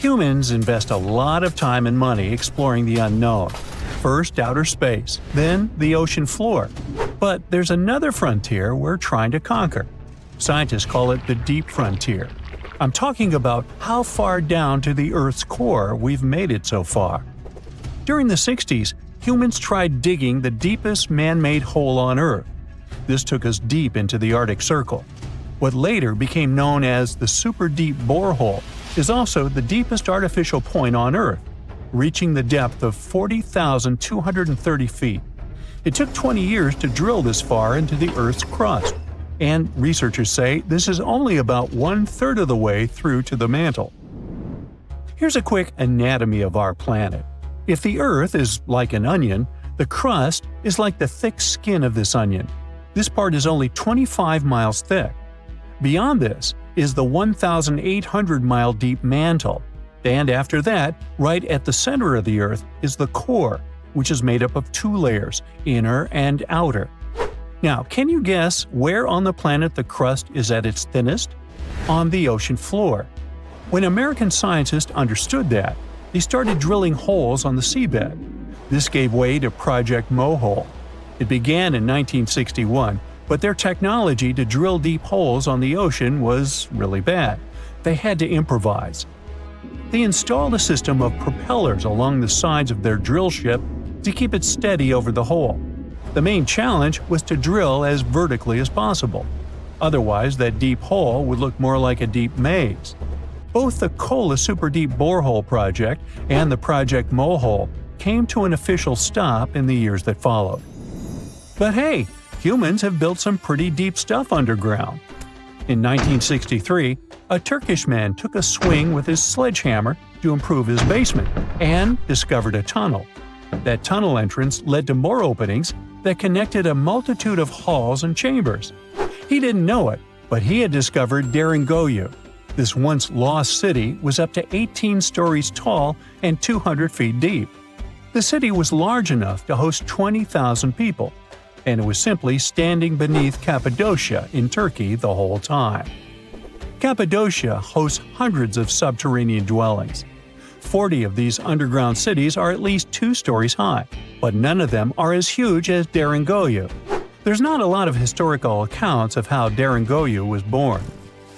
Humans invest a lot of time and money exploring the unknown. First outer space, then the ocean floor. But there's another frontier we're trying to conquer. Scientists call it the deep frontier. I'm talking about how far down to the Earth's core we've made it so far. During the 60s, humans tried digging the deepest man-made hole on Earth. This took us deep into the Arctic Circle. What later became known as the super deep borehole is also the deepest artificial point on Earth, reaching the depth of 40,230 feet. It took 20 years to drill this far into the Earth's crust, and researchers say this is only about 1/3 of the way through to the mantle. Here's a quick anatomy of our planet. If the Earth is like an onion, the crust is like the thick skin of this onion. This part is only 25 miles thick. Beyond this is the 1,800-mile deep mantle. And after that, right at the center of the Earth is the core, which is made up of 2 layers, inner and outer. Now, can you guess where on the planet the crust is at its thinnest? On the ocean floor. When American scientists understood that, they started drilling holes on the seabed. This gave way to Project Mohole. It began in 1961, but their technology to drill deep holes on the ocean was really bad. They had to improvise. They installed a system of propellers along the sides of their drill ship to keep it steady over the hole. The main challenge was to drill as vertically as possible. Otherwise, that deep hole would look more like a deep maze. Both the Kola Super Deep Borehole project and the Project Mohole came to an official stop in the years that followed. But hey, humans have built some pretty deep stuff underground. In 1963, a Turkish man took a swing with his sledgehammer to improve his basement and discovered a tunnel. That tunnel entrance led to more openings that connected a multitude of halls and chambers. He didn't know it, but he had discovered Derinkuyu. This once lost city was up to 18 stories tall and 200 feet deep. The city was large enough to host 20,000 people, and it was simply standing beneath Cappadocia in Turkey the whole time. Cappadocia hosts hundreds of subterranean dwellings. 40 of these underground cities are at least 2 stories high, but none of them are as huge as Derinkuyu. There's not a lot of historical accounts of how Derinkuyu was born.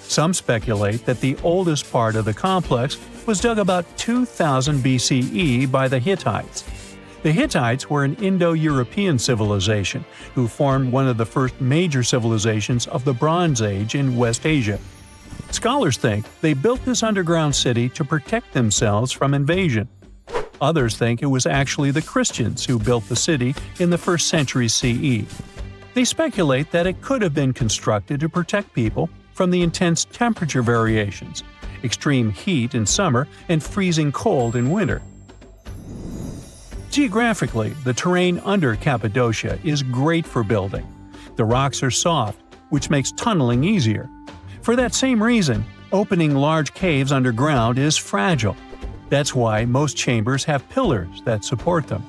Some speculate that the oldest part of the complex was dug about 2000 BCE by the Hittites. The Hittites were an Indo-European civilization who formed one of the first major civilizations of the Bronze Age in West Asia. Scholars think they built this underground city to protect themselves from invasion. Others think it was actually the Christians who built the city in the 1st century CE. They speculate that it could have been constructed to protect people from the intense temperature variations, extreme heat in summer and freezing cold in winter. Geographically, the terrain under Cappadocia is great for building. The rocks are soft, which makes tunneling easier. For that same reason, opening large caves underground is fragile. That's why most chambers have pillars that support them.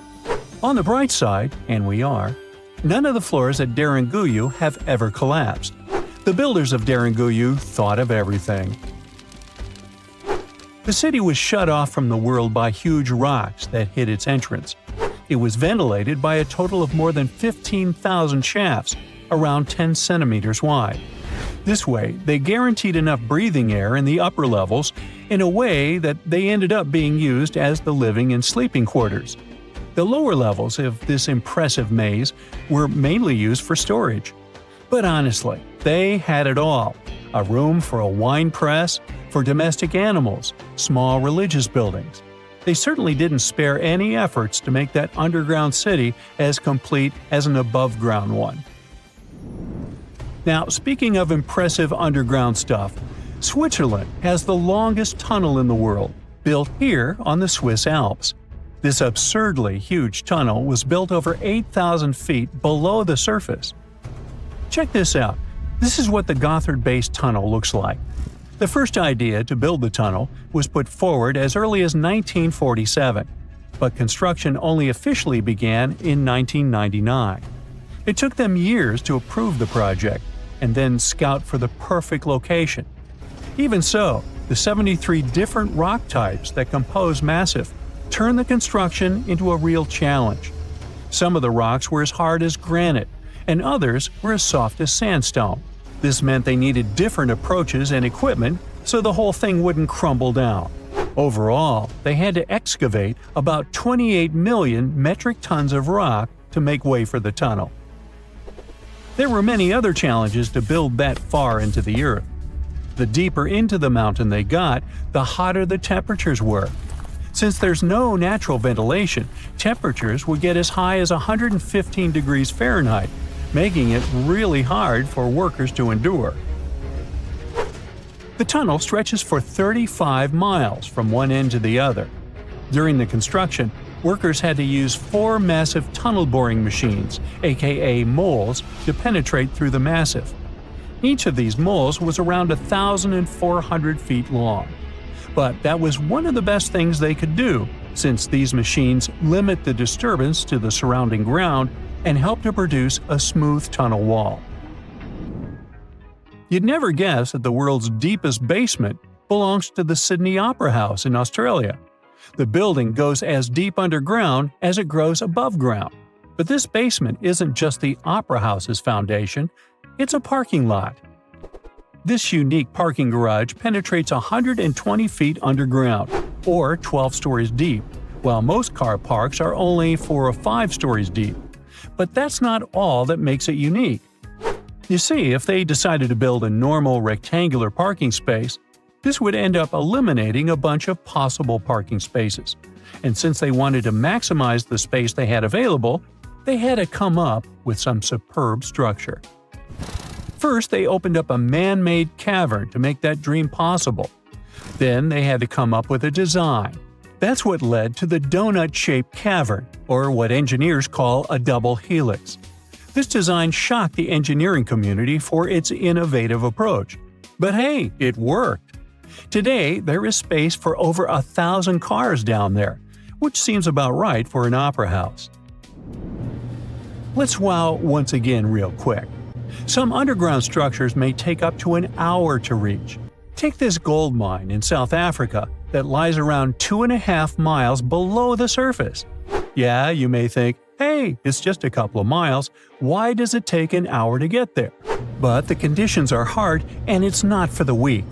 On the bright side, and we are, none of the floors at Derinkuyu have ever collapsed. The builders of Derinkuyu thought of everything. The city was shut off from the world by huge rocks that hid its entrance. It was ventilated by a total of more than 15,000 shafts, around 10 centimeters wide. This way, they guaranteed enough breathing air in the upper levels in a way that they ended up being used as the living and sleeping quarters. The lower levels of this impressive maze were mainly used for storage. But honestly, they had it all. A room for a wine press, for domestic animals, small religious buildings. They certainly didn't spare any efforts to make that underground city as complete as an above-ground one. Now, speaking of impressive underground stuff, Switzerland has the longest tunnel in the world, built here on the Swiss Alps. This absurdly huge tunnel was built over 8,000 feet below the surface. Check this out. This is what the Gotthard-based tunnel looks like. The first idea to build the tunnel was put forward as early as 1947, but construction only officially began in 1999. It took them years to approve the project and then scout for the perfect location. Even so, The 73 different rock types that compose Massif turned the construction into a real challenge. Some of the rocks were as hard as granite, and others were as soft as sandstone. This meant they needed different approaches and equipment so the whole thing wouldn't crumble down. Overall, they had to excavate about 28 million metric tons of rock to make way for the tunnel. There were many other challenges to build that far into the earth. The deeper into the mountain they got, the hotter the temperatures were. Since there's no natural ventilation, temperatures would get as high as 115 degrees Fahrenheit, making it really hard for workers to endure. The tunnel stretches for 35 miles from one end to the other. During the construction, workers had to use 4 massive tunnel boring machines, aka moles, to penetrate through the massif. Each of these moles was around 1,400 feet long. But that was one of the best things they could do, since these machines limit the disturbance to the surrounding ground and help to produce a smooth tunnel wall. You'd never guess that the world's deepest basement belongs to the Sydney Opera House in Australia. The building goes as deep underground as it grows above ground. But this basement isn't just the Opera House's foundation, it's a parking lot. This unique parking garage penetrates 120 feet underground, or 12 stories deep, while most car parks are only 4 or 5 stories deep. But that's not all that makes it unique. You see, if they decided to build a normal rectangular parking space, this would end up eliminating a bunch of possible parking spaces. And since they wanted to maximize the space they had available, they had to come up with some superb structure. First, they opened up a man-made cavern to make that dream possible. Then they had to come up with a design. That's what led to the donut-shaped cavern, or what engineers call a double helix. This design shocked the engineering community for its innovative approach. But hey, it worked! Today, there is space for over 1,000 cars down there, which seems about right for an opera house. Let's wow once again real quick. Some underground structures may take up to an hour to reach. Take this gold mine in South Africa that lies around 2.5 miles below the surface. Yeah, you may think, hey, it's just a couple of miles, why does it take an hour to get there? But the conditions are hard and it's not for the weak.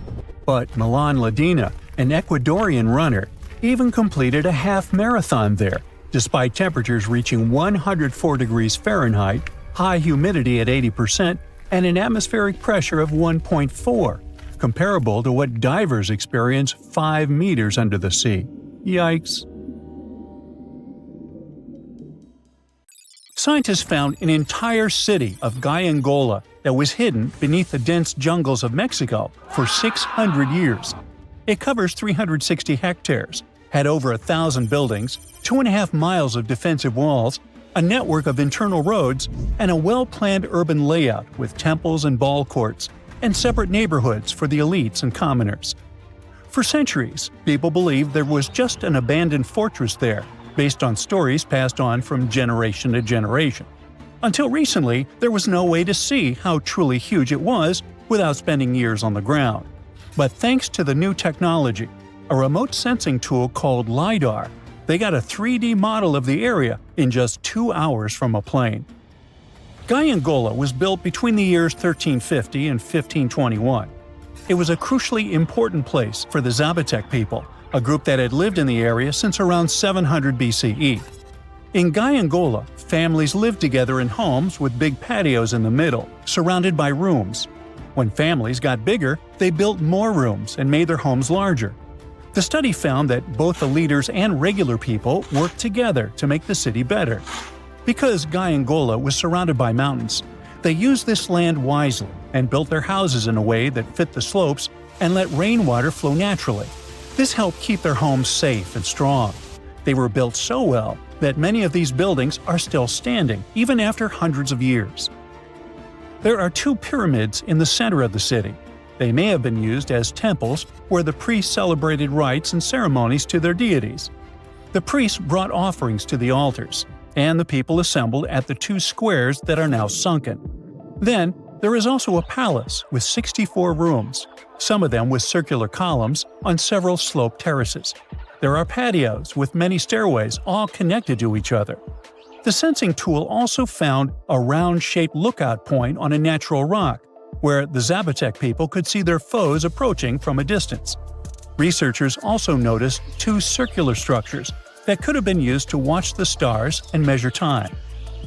But Milan Ladina, an Ecuadorian runner, even completed a half marathon there, despite temperatures reaching 104 degrees Fahrenheit, high humidity at 80%, and an atmospheric pressure of 1.4, comparable to what divers experience 5 meters under the sea. Yikes! Scientists found an entire city of Gaiangola that was hidden beneath the dense jungles of Mexico for 600 years. It covers 360 hectares, had over 1,000 buildings, 2.5 miles of defensive walls, a network of internal roads, and a well-planned urban layout with temples and ball courts, and separate neighborhoods for the elites and commoners. For centuries, people believed there was just an abandoned fortress there, based on stories passed on from generation to generation. Until recently, there was no way to see how truly huge it was without spending years on the ground. But thanks to the new technology, a remote sensing tool called LiDAR, they got a 3D model of the area in just 2 hours from a plane. Gaiangola was built between the years 1350 and 1521. It was a crucially important place for the Zapotec people, a group that had lived in the area since around 700 BCE. In Gaiangola, families lived together in homes with big patios in the middle, surrounded by rooms. When families got bigger, they built more rooms and made their homes larger. The study found that both the leaders and regular people worked together to make the city better. Because Gaiangola was surrounded by mountains, they used this land wisely and built their houses in a way that fit the slopes and let rainwater flow naturally. This helped keep their homes safe and strong. They were built so well that many of these buildings are still standing, even after hundreds of years. There are 2 pyramids in the center of the city. They may have been used as temples where the priests celebrated rites and ceremonies to their deities. The priests brought offerings to the altars, and the people assembled at the 2 squares that are now sunken. Then, There is also a palace with 64 rooms, some of them with circular columns on several sloped terraces. There are patios with many stairways all connected to each other. The sensing tool also found a round-shaped lookout point on a natural rock, where the Zapotec people could see their foes approaching from a distance. Researchers also noticed two circular structures that could have been used to watch the stars and measure time.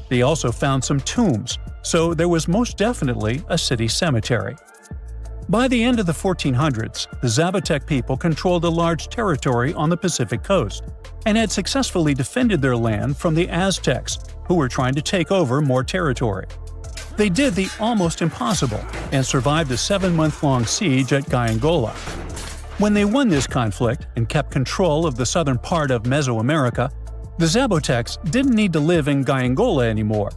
They also found some tombs, so there was most definitely a city cemetery. By the end of the 1400s, the Zapotec people controlled a large territory on the Pacific coast and had successfully defended their land from the Aztecs, who were trying to take over more territory. They did the almost impossible and survived a 7-month-long siege at Gyangola. When they won this conflict and kept control of the southern part of Mesoamerica, the Zapotecs didn't need to live in Gyangola anymore.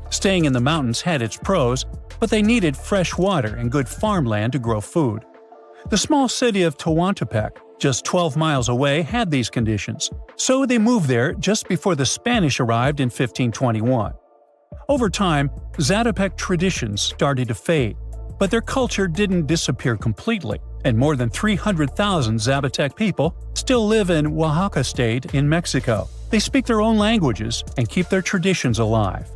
Staying in the mountains had its pros, but they needed fresh water and good farmland to grow food. The small city of Tehuantepec, just 12 miles away, had these conditions, so they moved there just before the Spanish arrived in 1521. Over time, Zapotec traditions started to fade, but their culture didn't disappear completely, and more than 300,000 Zapotec people still live in Oaxaca State in Mexico. They speak their own languages and keep their traditions alive.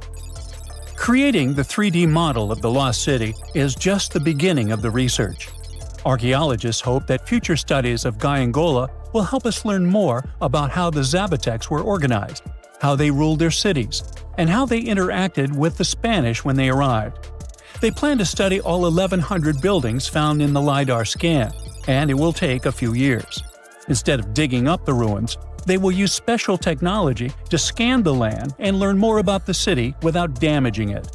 Creating the 3D model of the lost city is just the beginning of the research. Archaeologists hope that future studies of Gyangola will help us learn more about how the Zapotecs were organized, how they ruled their cities, and how they interacted with the Spanish when they arrived. They plan to study all 1,100 buildings found in the LiDAR scan, and it will take a few years. Instead of digging up the ruins, they will use special technology to scan the land and learn more about the city without damaging it.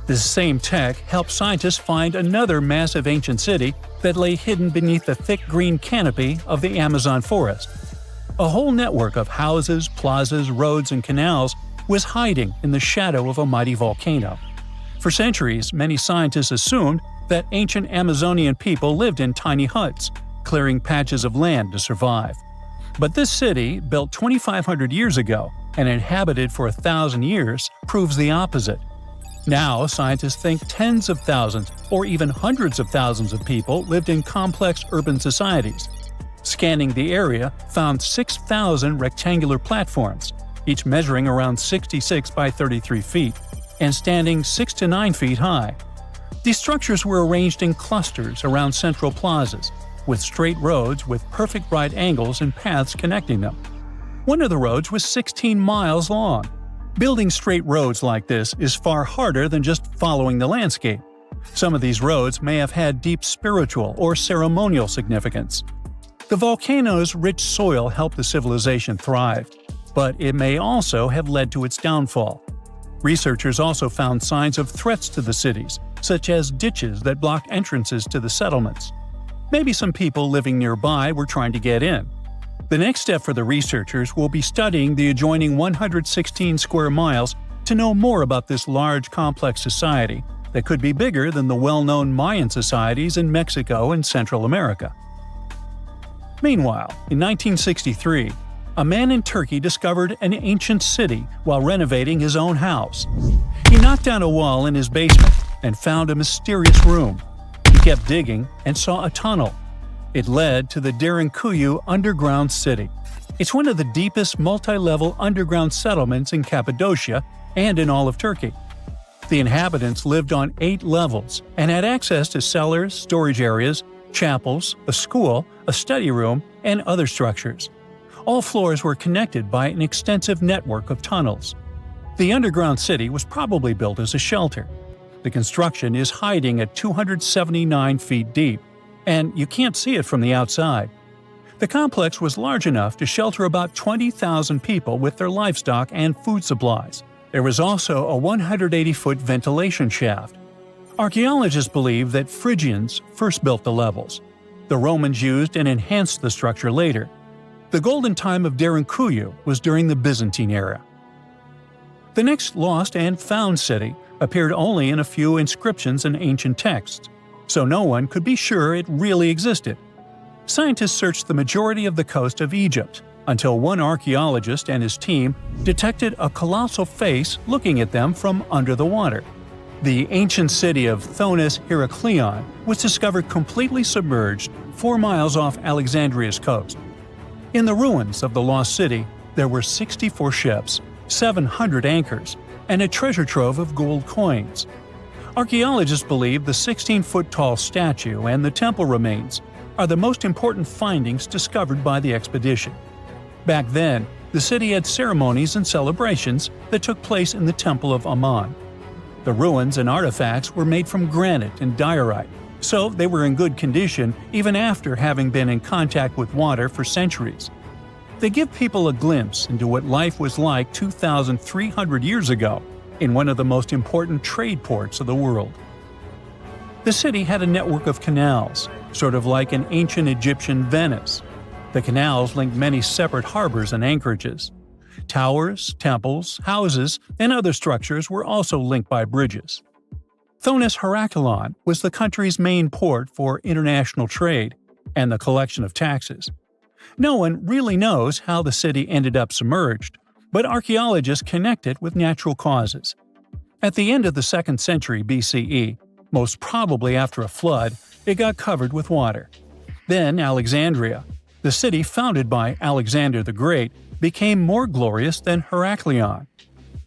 This same tech helped scientists find another massive ancient city that lay hidden beneath the thick green canopy of the Amazon forest. A whole network of houses, plazas, roads, and canals was hiding in the shadow of a mighty volcano. For centuries, many scientists assumed that ancient Amazonian people lived in tiny huts, clearing patches of land to survive. But this city, built 2,500 years ago and inhabited for 1,000 years, proves the opposite. Now, scientists think tens of thousands or even hundreds of thousands of people lived in complex urban societies. Scanning the area found 6,000 rectangular platforms, each measuring around 66 by 33 feet, and standing 6 to 9 feet high. These structures were arranged in clusters around central plazas, with straight roads with perfect right angles and paths connecting them. One of the roads was 16 miles long. Building straight roads like this is far harder than just following the landscape. Some of these roads may have had deep spiritual or ceremonial significance. The volcano's rich soil helped the civilization thrive, but it may also have led to its downfall. Researchers also found signs of threats to the cities, such as ditches that blocked entrances to the settlements. Maybe some people living nearby were trying to get in. The next step for the researchers will be studying the adjoining 116 square miles to know more about this large, complex society that could be bigger than the well-known Mayan societies in Mexico and Central America. Meanwhile, in 1963, a man in Turkey discovered an ancient city while renovating his own house. He knocked down a wall in his basement and found a mysterious room. He kept digging and saw a tunnel. It led to the Derinkuyu underground city. It's one of the deepest multi-level underground settlements in Cappadocia and in all of Turkey. The inhabitants lived on 8 levels and had access to cellars, storage areas, chapels, a school, a study room, and other structures. All floors were connected by an extensive network of tunnels. The underground city was probably built as a shelter. The construction is hiding at 279 feet deep, and you can't see it from the outside. The complex was large enough to shelter about 20,000 people with their livestock and food supplies. There was also a 180-foot ventilation shaft. Archaeologists believe that Phrygians first built the levels. The Romans used and enhanced the structure later. The golden time of Derinkuyu was during the Byzantine era. The next lost and found city appeared only in a few inscriptions and ancient texts, so no one could be sure it really existed. Scientists searched the majority of the coast of Egypt until one archaeologist and his team detected a colossal face looking at them from under the water. The ancient city of Thonis Heraklion was discovered completely submerged 4 miles off Alexandria's coast. In the ruins of the lost city, there were 64 ships, 700 anchors, and a treasure trove of gold coins. Archaeologists believe the 16-foot-tall statue and the temple remains are the most important findings discovered by the expedition. Back then, the city had ceremonies and celebrations that took place in the Temple of Ammon. The ruins and artifacts were made from granite and diorite, so they were in good condition even after having been in contact with water for centuries. They give people a glimpse into what life was like 2,300 years ago in one of the most important trade ports of the world. The city had a network of canals, sort of like an ancient Egyptian Venice. The canals linked many separate harbors and anchorages. Towers, temples, houses, and other structures were also linked by bridges. Thonis Heraklion was the country's main port for international trade and the collection of taxes. No one really knows how the city ended up submerged, but archaeologists connect it with natural causes. At the end of the 2nd century BCE, most probably after a flood, it got covered with water. Then Alexandria, the city founded by Alexander the Great, became more glorious than Heraklion.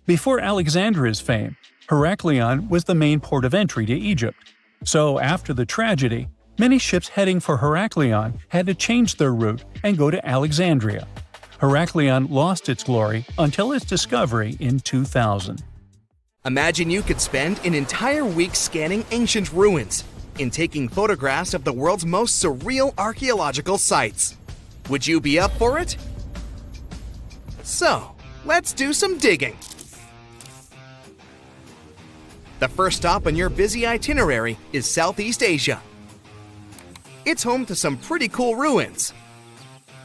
Before Alexandria's fame, Heraklion was the main port of entry to Egypt. So after the tragedy, many ships heading for Heraklion had to change their route and go to Alexandria. Heraklion lost its glory until its discovery in 2000. Imagine you could spend an entire week scanning ancient ruins and taking photographs of the world's most surreal archaeological sites. Would you be up for it? So, let's do some digging. The first stop on your busy itinerary is Southeast Asia. It's home to some pretty cool ruins.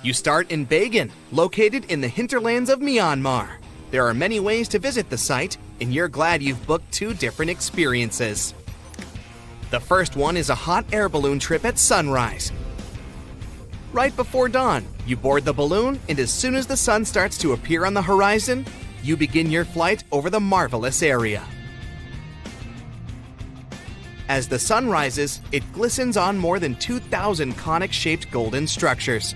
You start in Bagan, located in the hinterlands of Myanmar. There are many ways to visit the site, and you're glad you've booked 2 different experiences. The first one is a hot air balloon trip at sunrise. Right before dawn, you board the balloon, and as soon as the sun starts to appear on the horizon, you begin your flight over the marvelous area. As the sun rises, it glistens on more than 2,000 conic-shaped golden structures.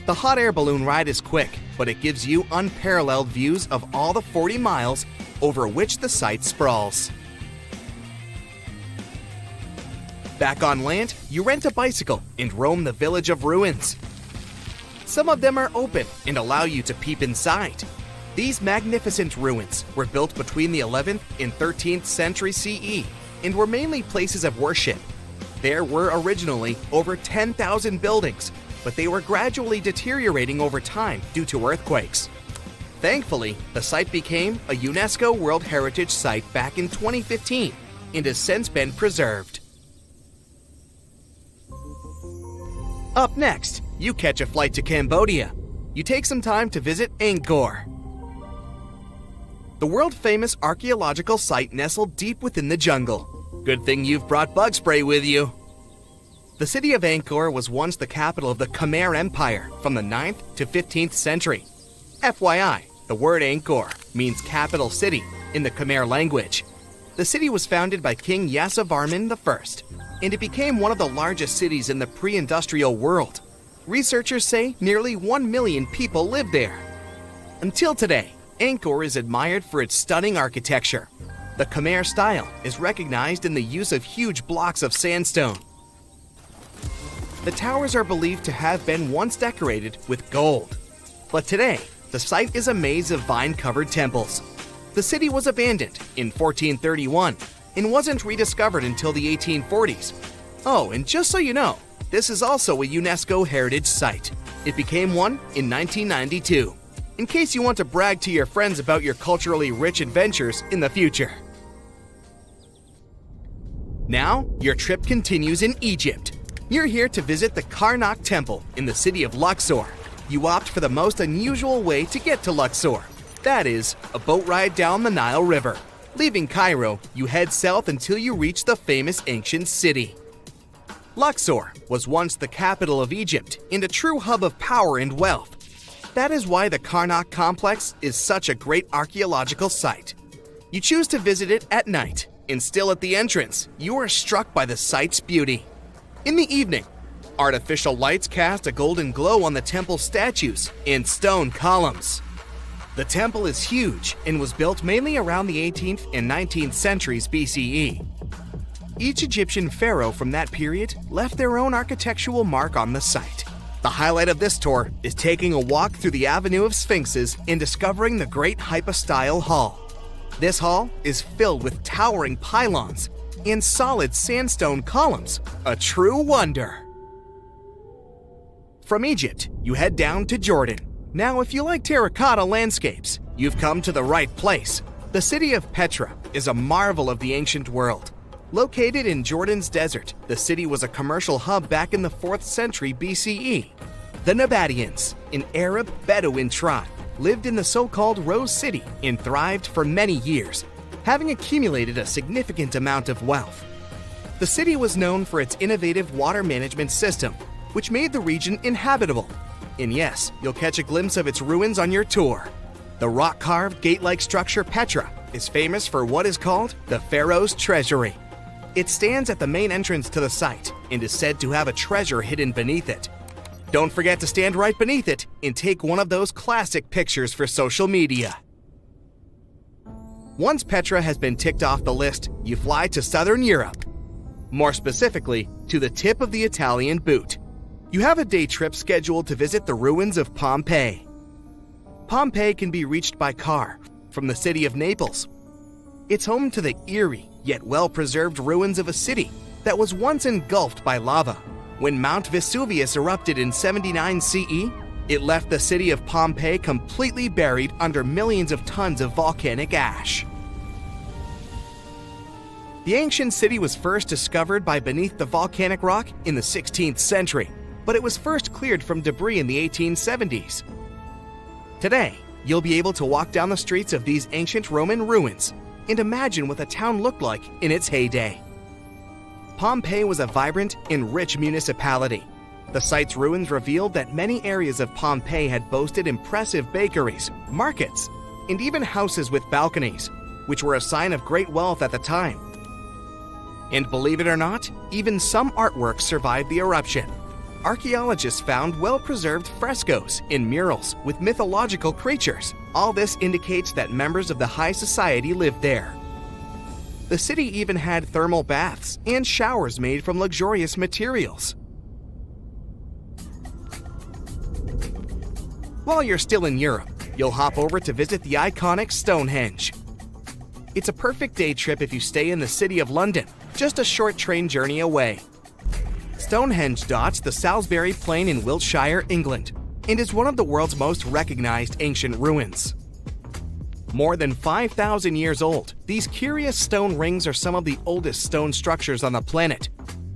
The hot air balloon ride is quick, but it gives you unparalleled views of all the 40 miles over which the site sprawls. Back on land, you rent a bicycle and roam the village of ruins. Some of them are open and allow you to peep inside. These magnificent ruins were built between the 11th and 13th century CE and were mainly places of worship. There were originally over 10,000 buildings, but they were gradually deteriorating over time due to earthquakes. Thankfully, the site became a UNESCO World Heritage Site back in 2015 and has since been preserved. Up next, you catch a flight to Cambodia. You take some time to visit Angkor, the world-famous archaeological site nestled deep within the jungle. Good thing you've brought bug spray with you. The city of Angkor was once the capital of the Khmer Empire from the 9th to 15th century. FYI, the word Angkor means capital city in the Khmer language. The city was founded by King Yasovarman I, and it became one of the largest cities in the pre-industrial world. Researchers say nearly 1 million people live there. Until today, Angkor is admired for its stunning architecture. The Khmer style is recognized in the use of huge blocks of sandstone. The towers are believed to have been once decorated with gold. But today, the site is a maze of vine-covered temples. The city was abandoned in 1431 and wasn't rediscovered until the 1840s. Oh, and just so you know, this is also a UNESCO Heritage Site. It became one in 1992, in case you want to brag to your friends about your culturally rich adventures in the future. Now, your trip continues in Egypt. You're here to visit the Karnak Temple in the city of Luxor. You opt for the most unusual way to get to Luxor. That is, a boat ride down the Nile River. Leaving Cairo, you head south until you reach the famous ancient city. Luxor was once the capital of Egypt and a true hub of power and wealth. That is why the Karnak complex is such a great archaeological site. You choose to visit it at night, and still at the entrance, you are struck by the site's beauty. In the evening, artificial lights cast a golden glow on the temple statues and stone columns. The temple is huge and was built mainly around the 18th and 19th centuries BCE. Each Egyptian pharaoh from that period left their own architectural mark on the site. The highlight of this tour is taking a walk through the Avenue of Sphinxes and discovering the Great Hypostyle Hall. This hall is filled with towering pylons and solid sandstone columns, a true wonder. From Egypt, you head down to Jordan. Now, if you like terracotta landscapes, you've come to the right place. The city of Petra is a marvel of the ancient world. Located in Jordan's desert, the city was a commercial hub back in the 4th century BCE. The Nabateans, an Arab Bedouin tribe, lived in the so-called Rose City and thrived for many years, having accumulated a significant amount of wealth. The city was known for its innovative water management system, which made the region inhabitable. And yes, you'll catch a glimpse of its ruins on your tour. The rock-carved gate-like structure Petra is famous for what is called the Pharaoh's Treasury. It stands at the main entrance to the site and is said to have a treasure hidden beneath it. Don't forget to stand right beneath it and take one of those classic pictures for social media. Once Petra has been ticked off the list, you fly to southern Europe. More specifically, to the tip of the Italian boot. You have a day trip scheduled to visit the ruins of Pompeii. Pompeii can be reached by car from the city of Naples. It's home to the eerie yet well-preserved ruins of a city that was once engulfed by lava. When Mount Vesuvius erupted in 79 CE, it left the city of Pompeii completely buried under millions of tons of volcanic ash. The ancient city was first discovered by beneath the volcanic rock in the 16th century, but it was first cleared from debris in the 1870s. Today, you'll be able to walk down the streets of these ancient Roman ruins and imagine what the town looked like in its heyday. Pompeii was a vibrant and rich municipality. The site's ruins revealed that many areas of Pompeii had boasted impressive bakeries, markets, and even houses with balconies, which were a sign of great wealth at the time. And believe it or not, even some artworks survived the eruption. Archaeologists found well-preserved frescoes and murals with mythological creatures. All this indicates that members of the high society lived there. The city even had thermal baths and showers made from luxurious materials. While you're still in Europe, you'll hop over to visit the iconic Stonehenge. It's a perfect day trip if you stay in the city of London, just a short train journey away. Stonehenge dots the Salisbury Plain in Wiltshire, England, and is one of the world's most recognized ancient ruins. More than 5,000 years old, these curious stone rings are some of the oldest stone structures on the planet.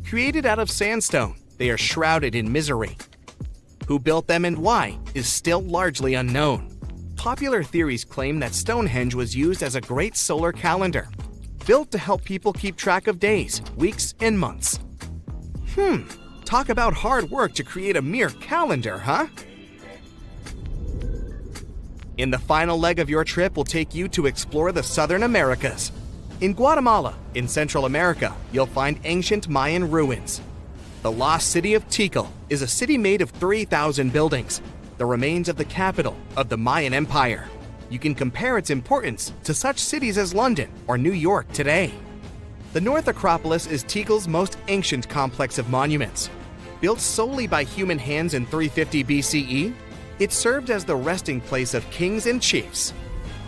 Created out of sandstone, they are shrouded in misery. Who built them and why is still largely unknown. Popular theories claim that Stonehenge was used as a great solar calendar, built to help people keep track of days, weeks, and months. Talk about hard work to create a mere calendar, huh? In the final leg of your trip will take you to explore the Southern Americas. In Guatemala, in Central America, you'll find ancient Mayan ruins. The lost city of Tikal is a city made of 3,000 buildings, the remains of the capital of the Mayan Empire. You can compare its importance to such cities as London or New York today. The North Acropolis is Tikal's most ancient complex of monuments. Built solely by human hands in 350 BCE, it served as the resting place of kings and chiefs.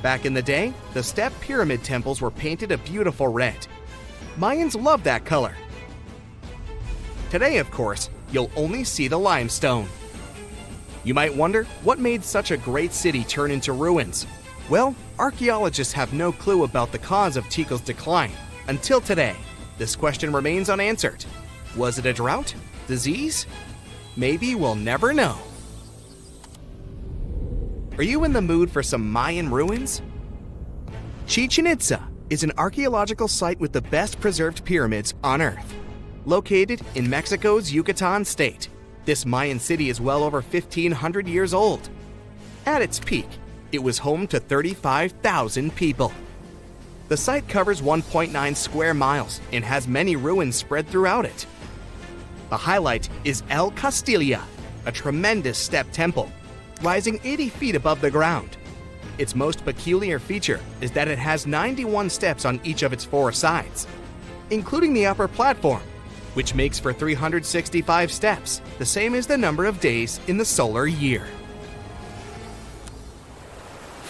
Back in the day, the step pyramid temples were painted a beautiful red. Mayans loved that color. Today, of course, you'll only see the limestone. You might wonder what made such a great city turn into ruins. Well, archaeologists have no clue about the cause of Tikal's decline. Until today, this question remains unanswered. Was it a drought? Disease? Maybe we'll never know. Are you in the mood for some Mayan ruins? Chichen Itza is an archaeological site with the best preserved pyramids on Earth. Located in Mexico's Yucatan state, this Mayan city is well over 1,500 years old. At its peak, it was home to 35,000 people. The site covers 1.9 square miles and has many ruins spread throughout it. The highlight is El Castilla, a tremendous step temple, rising 80 feet above the ground. Its most peculiar feature is that it has 91 steps on each of its 4 sides, including the upper platform, which makes for 365 steps, the same as the number of days in the solar year.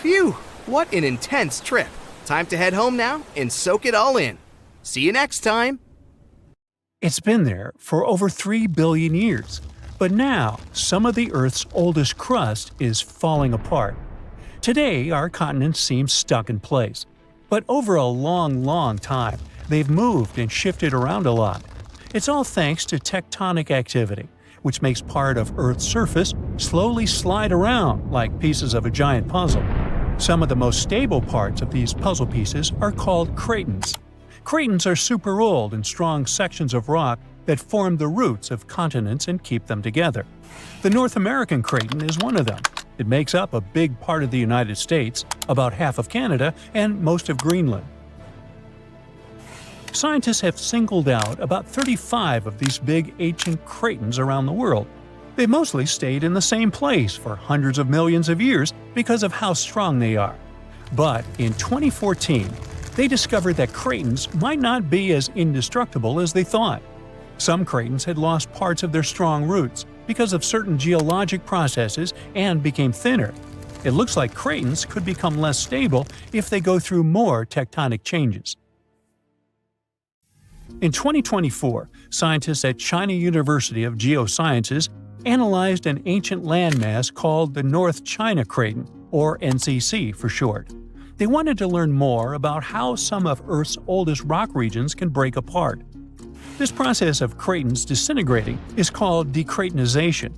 Phew, what an intense trip! Time to head home now and soak it all in. See you next time! It's been there for over 3 billion years, but now some of the Earth's oldest crust is falling apart. Today, our continents seem stuck in place, but over a long time, they've moved and shifted around a lot. It's all thanks to tectonic activity, which makes part of Earth's surface slowly slide around like pieces of a giant puzzle. Some of the most stable parts of these puzzle pieces are called cratons. Cratons are super old and strong sections of rock that form the roots of continents and keep them together. The North American craton is one of them. It makes up a big part of the United States, about half of Canada, and most of Greenland. Scientists have singled out about 35 of these big ancient cratons around the world. They've mostly stayed in the same place for hundreds of millions of years because of how strong they are. But in 2014, they discovered that cratons might not be as indestructible as they thought. Some cratons had lost parts of their strong roots because of certain geologic processes and became thinner. It looks like cratons could become less stable if they go through more tectonic changes. In 2024, scientists at China University of Geosciences analyzed an ancient landmass called the North China Craton, or NCC for short. They wanted to learn more about how some of Earth's oldest rock regions can break apart. This process of cratons disintegrating is called decratonization.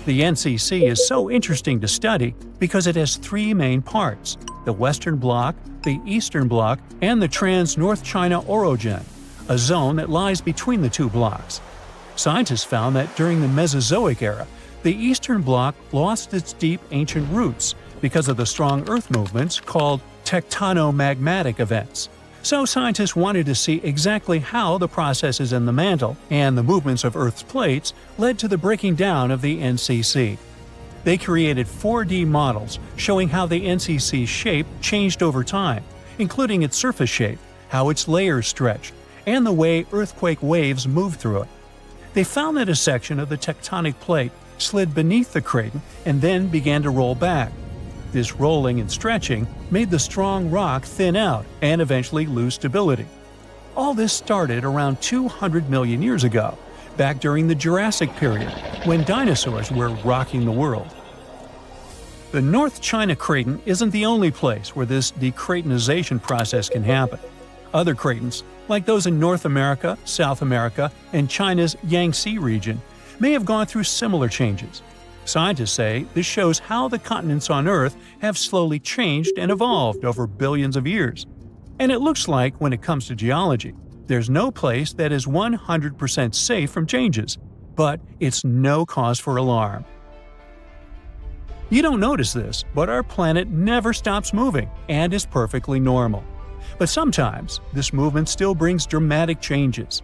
The NCC is so interesting to study because it has 3 main parts: the Western Bloc, the Eastern Bloc, and the Trans-North China Orogen, a zone that lies between the 2 blocks. Scientists found that during the Mesozoic era, the Eastern Bloc lost its deep ancient roots because of the strong Earth movements called tectonomagmatic events. So scientists wanted to see exactly how the processes in the mantle and the movements of Earth's plates led to the breaking down of the NCC. They created 4D models showing how the NCC's shape changed over time, including its surface shape, how its layers stretched, and the way earthquake waves moved through it. They found that a section of the tectonic plate slid beneath the craton and then began to roll back. This rolling and stretching made the strong rock thin out and eventually lose stability. All this started around 200 million years ago, back during the Jurassic period, when dinosaurs were rocking the world. The North China Craton isn't the only place where this decratonization process can happen. Other cratons, like those in North America, South America, and China's Yangtze region, may have gone through similar changes. Scientists say this shows how the continents on Earth have slowly changed and evolved over billions of years. And it looks like, when it comes to geology, there's no place that is 100% safe from changes, but it's no cause for alarm. You don't notice this, but our planet never stops moving and is perfectly normal. But sometimes, this movement still brings dramatic changes.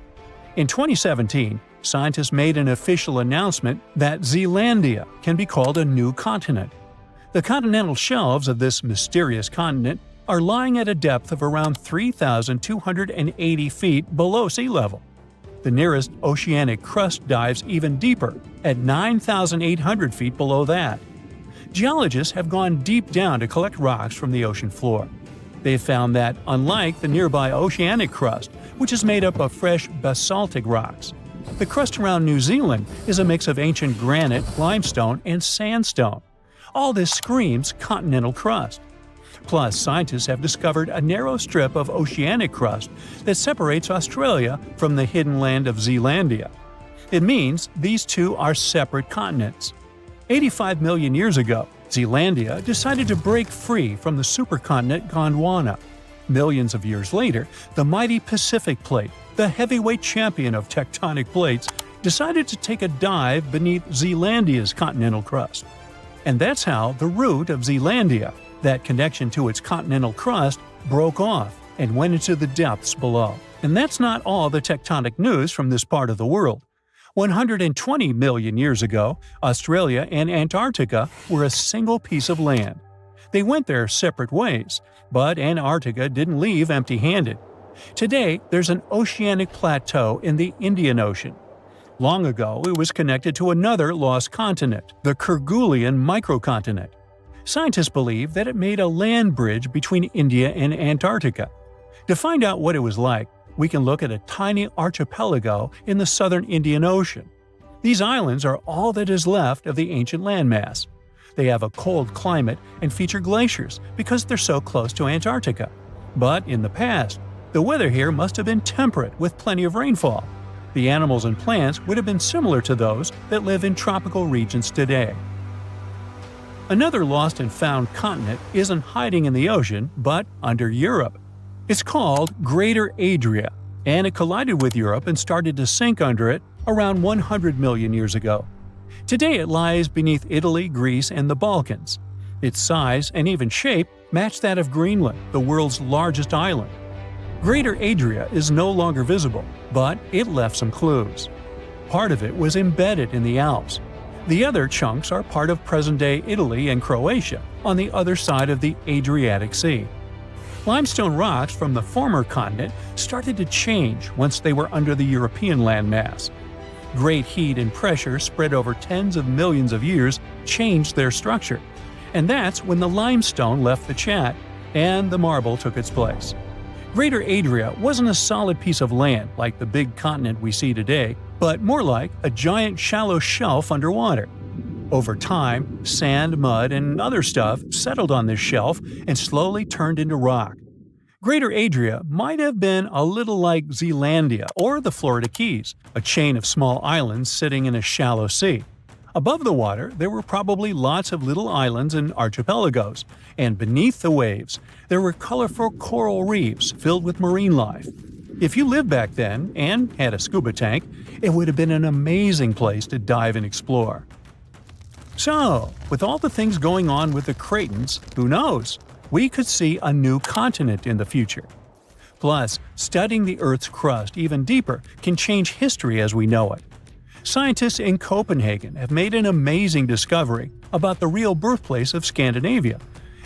In 2017, scientists made an official announcement that Zealandia can be called a new continent. The continental shelves of this mysterious continent are lying at a depth of around 3,280 feet below sea level. The nearest oceanic crust dives even deeper, at 9,800 feet below that. Geologists have gone deep down to collect rocks from the ocean floor. They've found that, unlike the nearby oceanic crust, which is made up of fresh basaltic rocks, the crust around New Zealand is a mix of ancient granite, limestone, and sandstone. All this screams continental crust. Plus, scientists have discovered a narrow strip of oceanic crust that separates Australia from the hidden land of Zealandia. It means these two are separate continents. 85 million years ago, Zealandia decided to break free from the supercontinent Gondwana. Millions of years later, the mighty Pacific Plate, the heavyweight champion of tectonic plates, decided to take a dive beneath Zealandia's continental crust. And that's how the root of Zealandia, that connection to its continental crust, broke off. and went into the depths below. And that's not all the tectonic news from this part of the world. 120 million years ago, Australia and Antarctica were a single piece of land. They went their separate ways, but Antarctica didn't leave empty-handed. Today, there's an oceanic plateau in the Indian Ocean. Long ago, it was connected to another lost continent, the Kerguelen microcontinent. Scientists believe that it made a land bridge between India and Antarctica. To find out what it was like, we can look at a tiny archipelago in the southern Indian Ocean. These islands are all that is left of the ancient landmass. They have a cold climate and feature glaciers because they're so close to Antarctica. But in the past, the weather here must have been temperate with plenty of rainfall. The animals and plants would have been similar to those that live in tropical regions today. Another lost and found continent isn't hiding in the ocean, but under Europe. It's called Greater Adria, and it collided with Europe and started to sink under it around 100 million years ago. Today it lies beneath Italy, Greece, and the Balkans. Its size and even shape match that of Greenland, the world's largest island. Greater Adria is no longer visible, but it left some clues. Part of it was embedded in the Alps. The other chunks are part of present-day Italy and Croatia, on the other side of the Adriatic Sea. Limestone rocks from the former continent started to change once they were under the European landmass. Great heat and pressure spread over tens of millions of years changed their structure. And that's when the limestone left the chat and the marble took its place. Greater Adria wasn't a solid piece of land like the big continent we see today, but more like a giant shallow shelf underwater. Over time, sand, mud, and other stuff settled on this shelf and slowly turned into rock. Greater Adria might have been a little like Zealandia or the Florida Keys, a chain of small islands sitting in a shallow sea. Above the water, there were probably lots of little islands and archipelagos, and beneath the waves, there were colorful coral reefs filled with marine life. If you lived back then and had a scuba tank, it would have been an amazing place to dive and explore. So, with all the things going on with the Cretans, who knows? We could see a new continent in the future. Plus, studying the Earth's crust even deeper can change history as we know it. Scientists in Copenhagen have made an amazing discovery about the real birthplace of Scandinavia,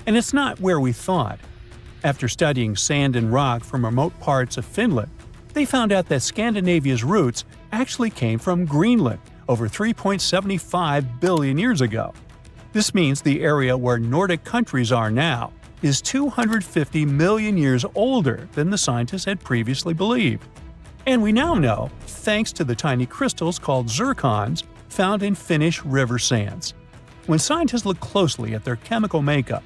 and it's not where we thought. After studying sand and rock from remote parts of Finland, they found out that Scandinavia's roots actually came from Greenland over 3.75 billion years ago. This means the area where Nordic countries are now is 250 million years older than the scientists had previously believed. And we now know, thanks to the tiny crystals called zircons found in Finnish river sands. When scientists look closely at their chemical makeup,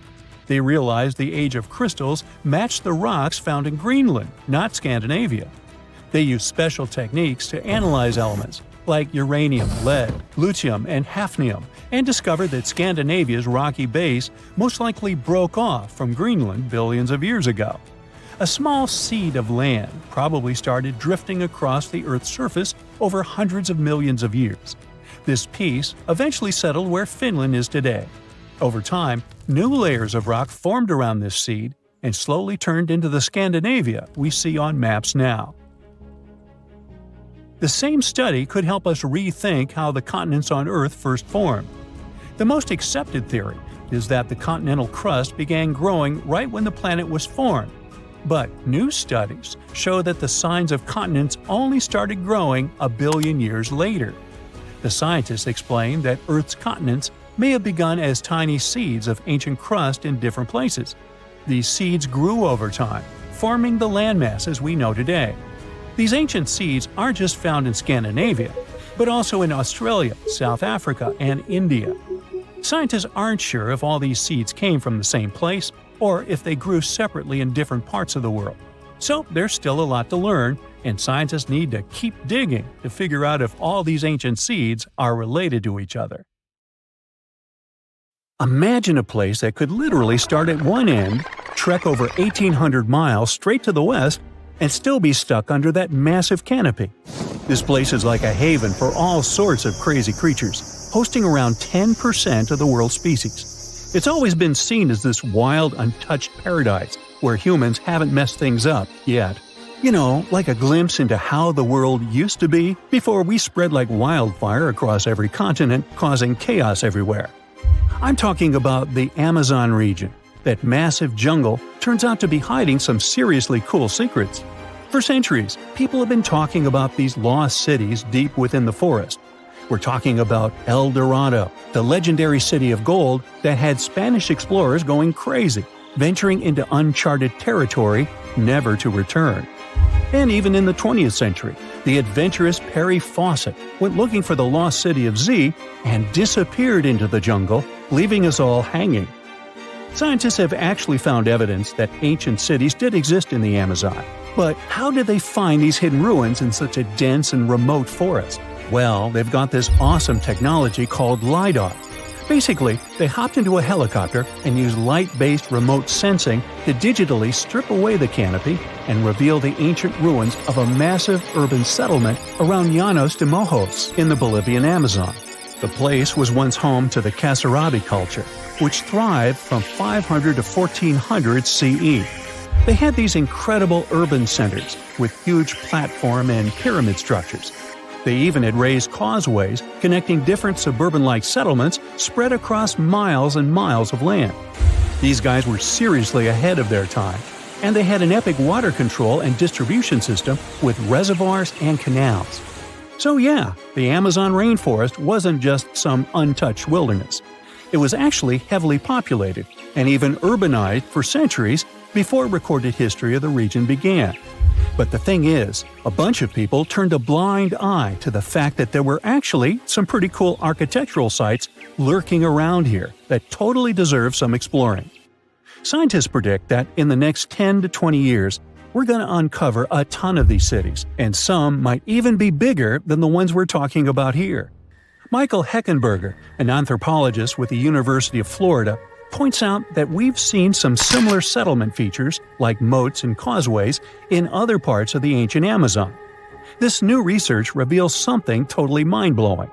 they realize the age of crystals matched the rocks found in Greenland, not Scandinavia. They use special techniques to analyze elements like uranium, lead, lutetium, and hafnium, and discovered that Scandinavia's rocky base most likely broke off from Greenland billions of years ago. A small seed of land probably started drifting across the Earth's surface over hundreds of millions of years. This piece eventually settled where Finland is today. Over time, new layers of rock formed around this seed and slowly turned into the Scandinavia we see on maps now. The same study could help us rethink how the continents on Earth first formed. The most accepted theory is that the continental crust began growing right when the planet was formed. But new studies show that the signs of continents only started growing a billion years later. The scientists explain that Earth's continents may have begun as tiny seeds of ancient crust in different places. These seeds grew over time, forming the landmasses we know today. These ancient seeds aren't just found in Scandinavia, but also in Australia, South Africa, and India. Scientists aren't sure if all these seeds came from the same place or if they grew separately in different parts of the world. So there's still a lot to learn, and scientists need to keep digging to figure out if all these ancient seeds are related to each other. Imagine a place that could literally start at one end, trek over 1,800 miles straight to the west, and still be stuck under that massive canopy. This place is like a haven for all sorts of crazy creatures, hosting around 10% of the world's species. It's always been seen as this wild, untouched paradise, where humans haven't messed things up yet. You know, like a glimpse into how the world used to be before we spread like wildfire across every continent, causing chaos everywhere. I'm talking about the Amazon region. That massive jungle turns out to be hiding some seriously cool secrets. For centuries, people have been talking about these lost cities deep within the forest. We're talking about El Dorado, the legendary city of gold that had Spanish explorers going crazy, venturing into uncharted territory, never to return. And even in the 20th century, the adventurous Perry Fawcett went looking for the lost city of Z and disappeared into the jungle, leaving us all hanging. Scientists have actually found evidence that ancient cities did exist in the Amazon. But how did they find these hidden ruins in such a dense and remote forest? Well, they've got this awesome technology called LiDAR. Basically, they hopped into a helicopter and used light-based remote sensing to digitally strip away the canopy and reveal the ancient ruins of a massive urban settlement around Llanos de Mojos in the Bolivian Amazon. The place was once home to the Kasarabi culture, which thrived from 500 to 1400 CE. They had these incredible urban centers with huge platform and pyramid structures. They even had raised causeways connecting different suburban-like settlements spread across miles and miles of land. These guys were seriously ahead of their time, and they had an epic water control and distribution system with reservoirs and canals. So yeah, the Amazon rainforest wasn't just some untouched wilderness. It was actually heavily populated and even urbanized for centuries before recorded history of the region began. But the thing is, a bunch of people turned a blind eye to the fact that there were actually some pretty cool architectural sites lurking around here that totally deserve some exploring. Scientists predict that in the next 10 to 20 years, we're going to uncover a ton of these cities, and some might even be bigger than the ones we're talking about here. Michael Heckenberger, an anthropologist with the University of Florida, points out that we've seen some similar settlement features, like moats and causeways, in other parts of the ancient Amazon. This new research reveals something totally mind-blowing.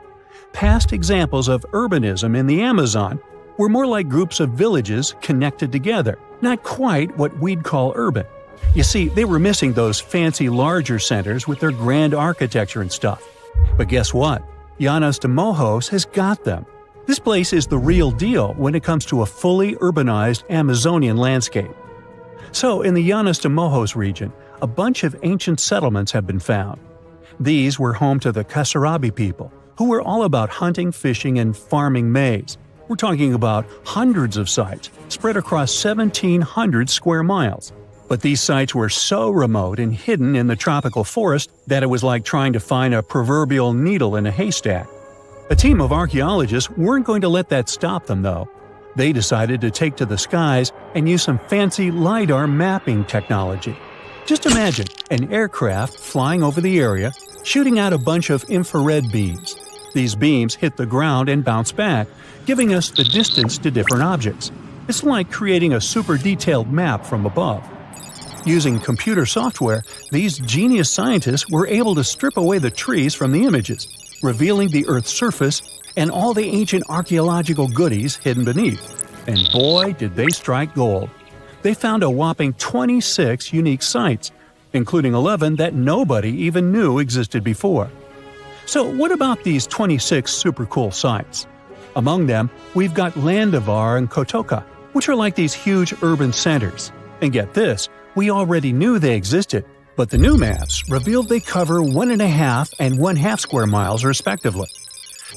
Past examples of urbanism in the Amazon were more like groups of villages connected together, not quite what we'd call urban. You see, they were missing those fancy larger centers with their grand architecture and stuff. But guess what? Llanos de Mojos has got them. This place is the real deal when it comes to a fully urbanized Amazonian landscape. So, in the Llanos de Mojos region, a bunch of ancient settlements have been found. These were home to the Kasarabi people, who were all about hunting, fishing, and farming maize. We're talking about hundreds of sites spread across 1,700 square miles. But these sites were so remote and hidden in the tropical forest that it was like trying to find a proverbial needle in a haystack. A team of archaeologists weren't going to let that stop them, though. They decided to take to the skies and use some fancy LiDAR mapping technology. Just imagine an aircraft flying over the area, shooting out a bunch of infrared beams. These beams hit the ground and bounce back, giving us the distance to different objects. It's like creating a super detailed map from above. Using computer software, these genius scientists were able to strip away the trees from the images, revealing the Earth's surface and all the ancient archaeological goodies hidden beneath. And boy, did they strike gold. They found a whopping 26 unique sites, including 11 that nobody even knew existed before. So what about these 26 super cool sites? Among them, we've got Landivar and Kotoka, which are like these huge urban centers. And get this, we already knew they existed, but the new maps revealed they cover 1.5 and 1/2 square miles respectively.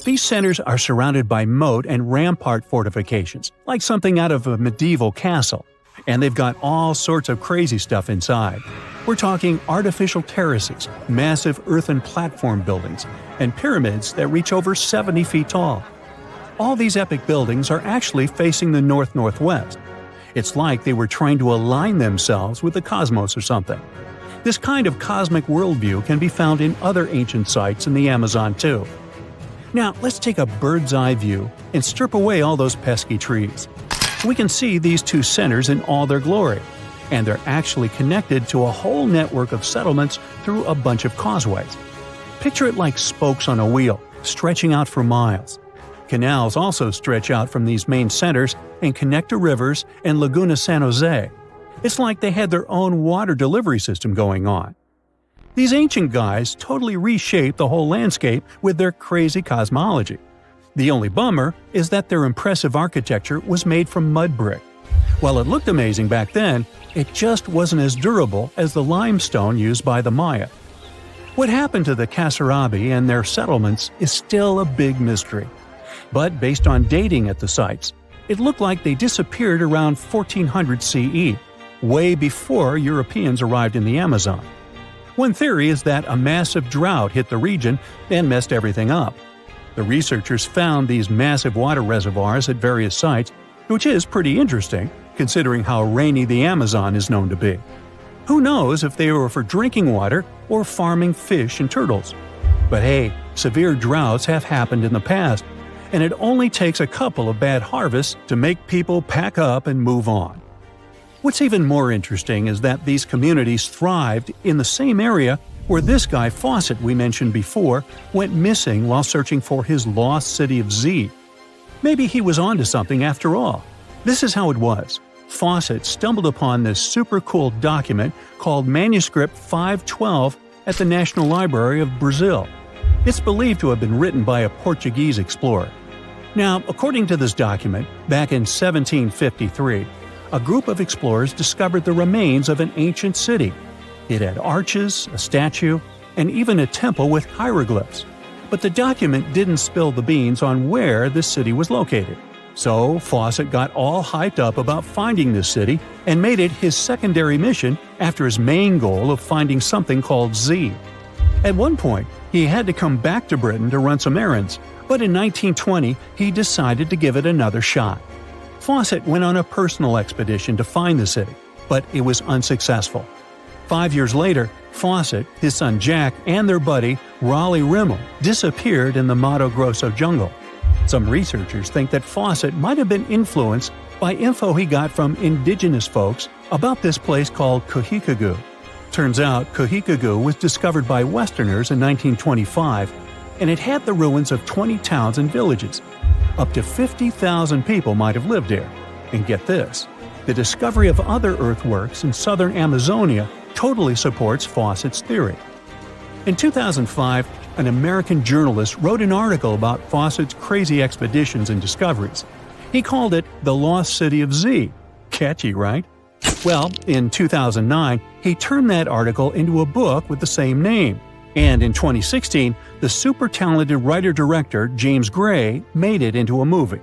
These centers are surrounded by moat and rampart fortifications, like something out of a medieval castle. And they've got all sorts of crazy stuff inside. We're talking artificial terraces, massive earthen platform buildings, and pyramids that reach over 70 feet tall. All these epic buildings are actually facing the north-northwest. It's like they were trying to align themselves with the cosmos or something. This kind of cosmic worldview can be found in other ancient sites in the Amazon too. Now, let's take a bird's-eye view and strip away all those pesky trees. We can see these two centers in all their glory, and they're actually connected to a whole network of settlements through a bunch of causeways. Picture it like spokes on a wheel, stretching out for miles. Canals also stretch out from these main centers and connect to rivers and Laguna San Jose. It's like they had their own water delivery system going on. These ancient guys totally reshaped the whole landscape with their crazy cosmology. The only bummer is that their impressive architecture was made from mud brick. While it looked amazing back then, it just wasn't as durable as the limestone used by the Maya. What happened to the Kasarabi and their settlements is still a big mystery. But based on dating at the sites, it looked like they disappeared around 1400 CE, way before Europeans arrived in the Amazon. One theory is that a massive drought hit the region and messed everything up. The researchers found these massive water reservoirs at various sites, which is pretty interesting, considering how rainy the Amazon is known to be. Who knows if they were for drinking water or farming fish and turtles? But hey, severe droughts have happened in the past, and it only takes a couple of bad harvests to make people pack up and move on. What's even more interesting is that these communities thrived in the same area where this guy Fawcett we mentioned before went missing while searching for his lost city of Z. Maybe he was onto something after all. This is how it was. Fawcett stumbled upon this super cool document called Manuscript 512 at the National Library of Brazil. It's believed to have been written by a Portuguese explorer. Now, according to this document, back in 1753, a group of explorers discovered the remains of an ancient city. It had arches, a statue, and even a temple with hieroglyphs. But the document didn't spill the beans on where this city was located. So Fawcett got all hyped up about finding this city and made it his secondary mission after his main goal of finding something called Z. At one point, he had to come back to Britain to run some errands, but in 1920 he decided to give it another shot. Fawcett went on a personal expedition to find the city, but it was unsuccessful. 5 years later, Fawcett, his son Jack, and their buddy Raleigh Rimmel disappeared in the Mato Grosso jungle. Some researchers think that Fawcett might have been influenced by info he got from indigenous folks about this place called Kuhikagu. Turns out Kuhikagu was discovered by Westerners in 1925, and it had the ruins of 20 towns and villages. Up to 50,000 people might have lived here. And get this, the discovery of other earthworks in southern Amazonia totally supports Fawcett's theory. In 2005, an American journalist wrote an article about Fawcett's crazy expeditions and discoveries. He called it The Lost City of Z. Catchy, right? Well, in 2009, he turned that article into a book with the same name. And in 2016, the super talented writer-director James Gray made it into a movie.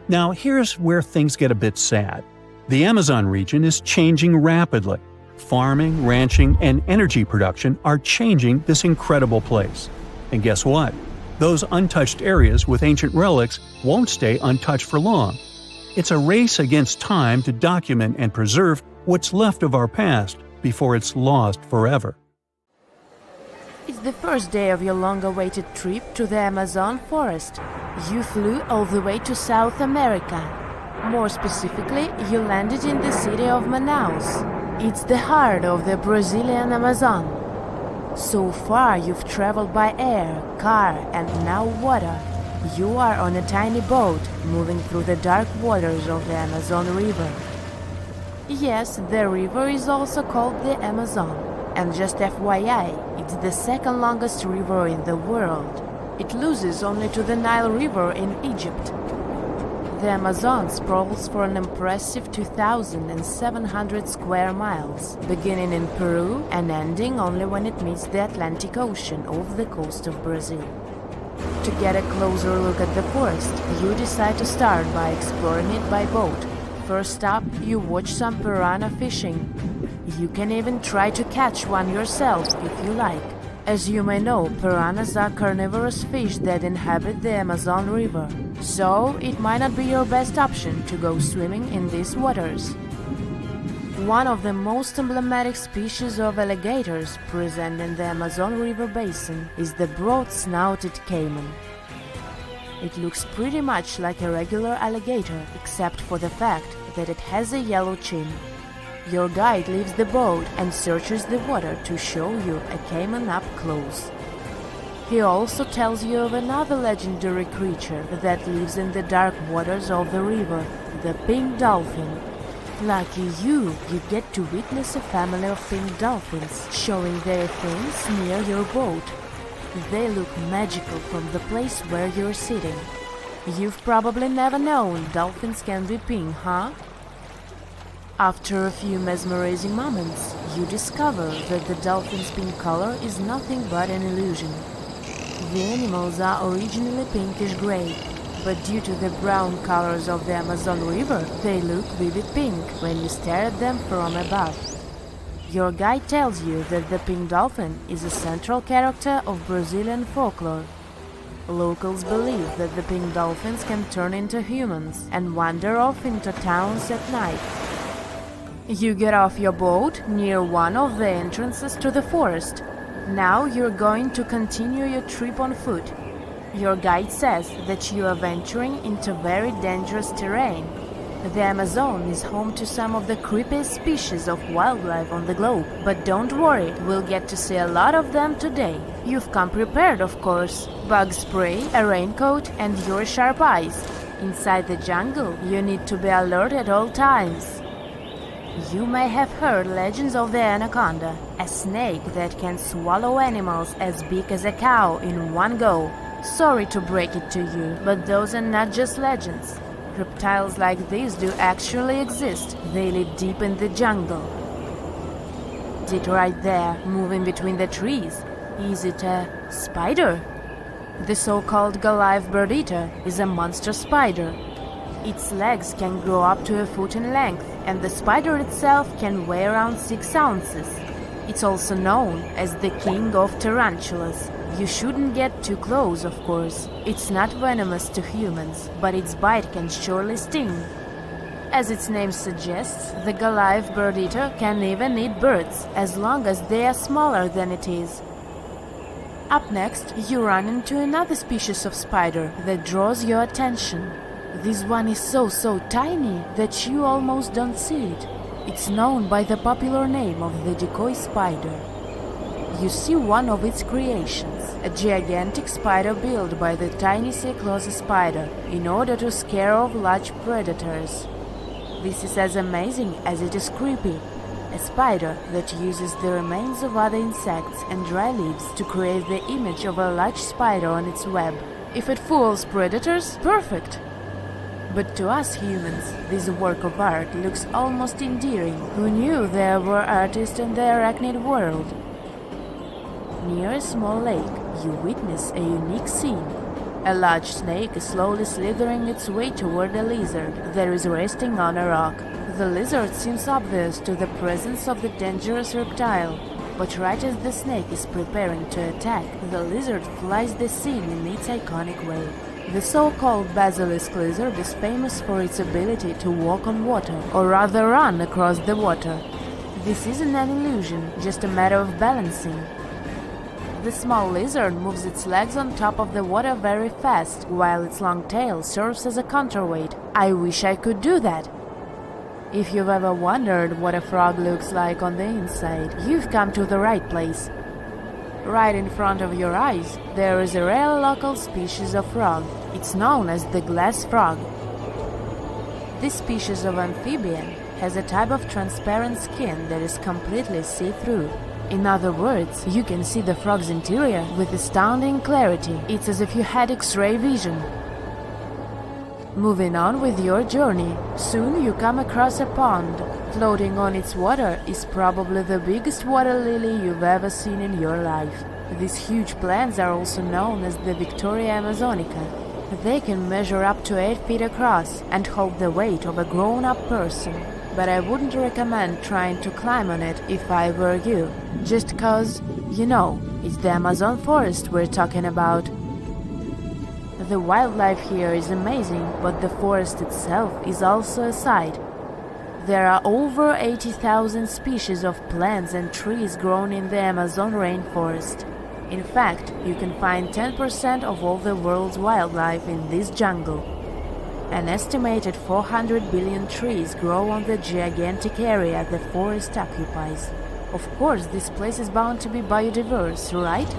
Now, here's where things get a bit sad. The Amazon region is changing rapidly. Farming, ranching, and energy production are changing this incredible place. And guess what? Those untouched areas with ancient relics won't stay untouched for long. It's a race against time to document and preserve what's left of our past before it's lost forever. It's the first day of your long-awaited trip to the Amazon forest. You flew all the way to South America. More specifically, you landed in the city of Manaus. It's the heart of the Brazilian Amazon. So far, you've traveled by air, car, and now water. You are on a tiny boat, moving through the dark waters of the Amazon River. Yes, the river is also called the Amazon. And just FYI, it's the second longest river in the world. It loses only to the Nile River in Egypt. The Amazon sprawls for an impressive 2,700 square miles, beginning in Peru and ending only when it meets the Atlantic Ocean off the coast of Brazil. To get a closer look at the forest, you decide to start by exploring it by boat. First up, you watch some piranha fishing. You can even try to catch one yourself if you like. As you may know, piranhas are carnivorous fish that inhabit the Amazon River, so it might not be your best option to go swimming in these waters. One of the most emblematic species of alligators present in the Amazon River basin is the broad-snouted caiman. It looks pretty much like a regular alligator, except for the fact that it has a yellow chin. Your guide leaves the boat and searches the water to show you a caiman up close. He also tells you of another legendary creature that lives in the dark waters of the river, the pink dolphin. Lucky you get to witness a family of pink dolphins showing their fins near your boat. They look magical from the place where you're sitting. You've probably never known dolphins can be pink, huh? After a few mesmerizing moments, you discover that the dolphin's pink color is nothing but an illusion. The animals are originally pinkish-gray, but due to the brown colors of the Amazon River, they look vivid pink when you stare at them from above. Your guide tells you that the pink dolphin is a central character of Brazilian folklore. Locals believe that the pink dolphins can turn into humans and wander off into towns at night. You get off your boat near one of the entrances to the forest. Now you're going to continue your trip on foot. Your guide says that you are venturing into very dangerous terrain. The Amazon is home to some of the creepiest species of wildlife on the globe. But don't worry, we'll get to see a lot of them today. You've come prepared, of course. Bug spray, a raincoat, and your sharp eyes. Inside the jungle, you need to be alert at all times. You may have heard legends of the anaconda, a snake that can swallow animals as big as a cow in one go. Sorry to break it to you, but those are not just legends. Reptiles like these do actually exist. They live deep in the jungle. Is it right there, moving between the trees? Is it a spider? The so-called Goliath bird-eater is a monster spider. Its legs can grow up to a foot in length, and the spider itself can weigh around 6 ounces. It's also known as the king of tarantulas. You shouldn't get too close, of course. It's not venomous to humans, but its bite can surely sting. As its name suggests, the Goliath bird-eater can even eat birds, as long as they are smaller than it is. Up next, you run into another species of spider that draws your attention. This one is so tiny that you almost don't see it. It's known by the popular name of the decoy spider. You see one of its creations, a gigantic spider built by the tiny Cyclosa spider in order to scare off large predators. This is as amazing as it is creepy. A spider that uses the remains of other insects and dry leaves to create the image of a large spider on its web. If it fools predators, perfect! But to us humans, this work of art looks almost endearing. Who knew there were artists in the arachnid world? Near a small lake, you witness a unique scene. A large snake is slowly slithering its way toward a lizard that is resting on a rock. The lizard seems obvious to the presence of the dangerous reptile, but right as the snake is preparing to attack, the lizard flies the scene in its iconic way. The so-called basilisk lizard is famous for its ability to walk on water, or rather run across the water. This isn't an illusion, just a matter of balancing. The small lizard moves its legs on top of the water very fast, while its long tail serves as a counterweight. I wish I could do that. If you've ever wondered what a frog looks like on the inside, you've come to the right place. Right in front of your eyes, there is a rare local species of frog. It's known as the glass frog. This species of amphibian has a type of transparent skin that is completely see-through. In other words, you can see the frog's interior with astounding clarity. It's as if you had X-ray vision. Moving on with your journey, soon you come across a pond. Floating on its water is probably the biggest water lily you've ever seen in your life. These huge plants are also known as the Victoria Amazonica. They can measure up to 8 feet across and hold the weight of a grown-up person. But I wouldn't recommend trying to climb on it if I were you. Just cause, you know, it's the Amazon forest we're talking about. The wildlife here is amazing, but the forest itself is also a sight. There are over 80,000 species of plants and trees grown in the Amazon rainforest. In fact, you can find 10% of all the world's wildlife in this jungle. An estimated 400 billion trees grow on the gigantic area the forest occupies. Of course, this place is bound to be biodiverse, right?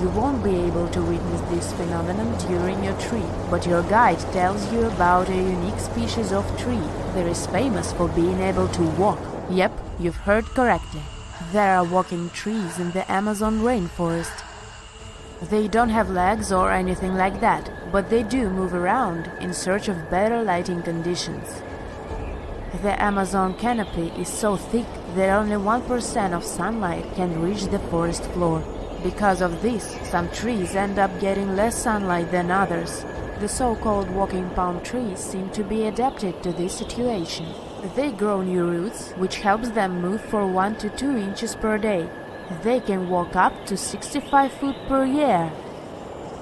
You won't be able to witness this phenomenon during your trip, but your guide tells you about a unique species of tree that is famous for being able to walk. Yep, you've heard correctly. There are walking trees in the Amazon rainforest. They don't have legs or anything like that, but they do move around in search of better lighting conditions. The Amazon canopy is so thick that only 1% of sunlight can reach the forest floor. Because of this, some trees end up getting less sunlight than others. The so-called walking palm trees seem to be adapted to this situation. They grow new roots, which helps them move for 1 to 2 inches per day. They can walk up to 65 feet per year.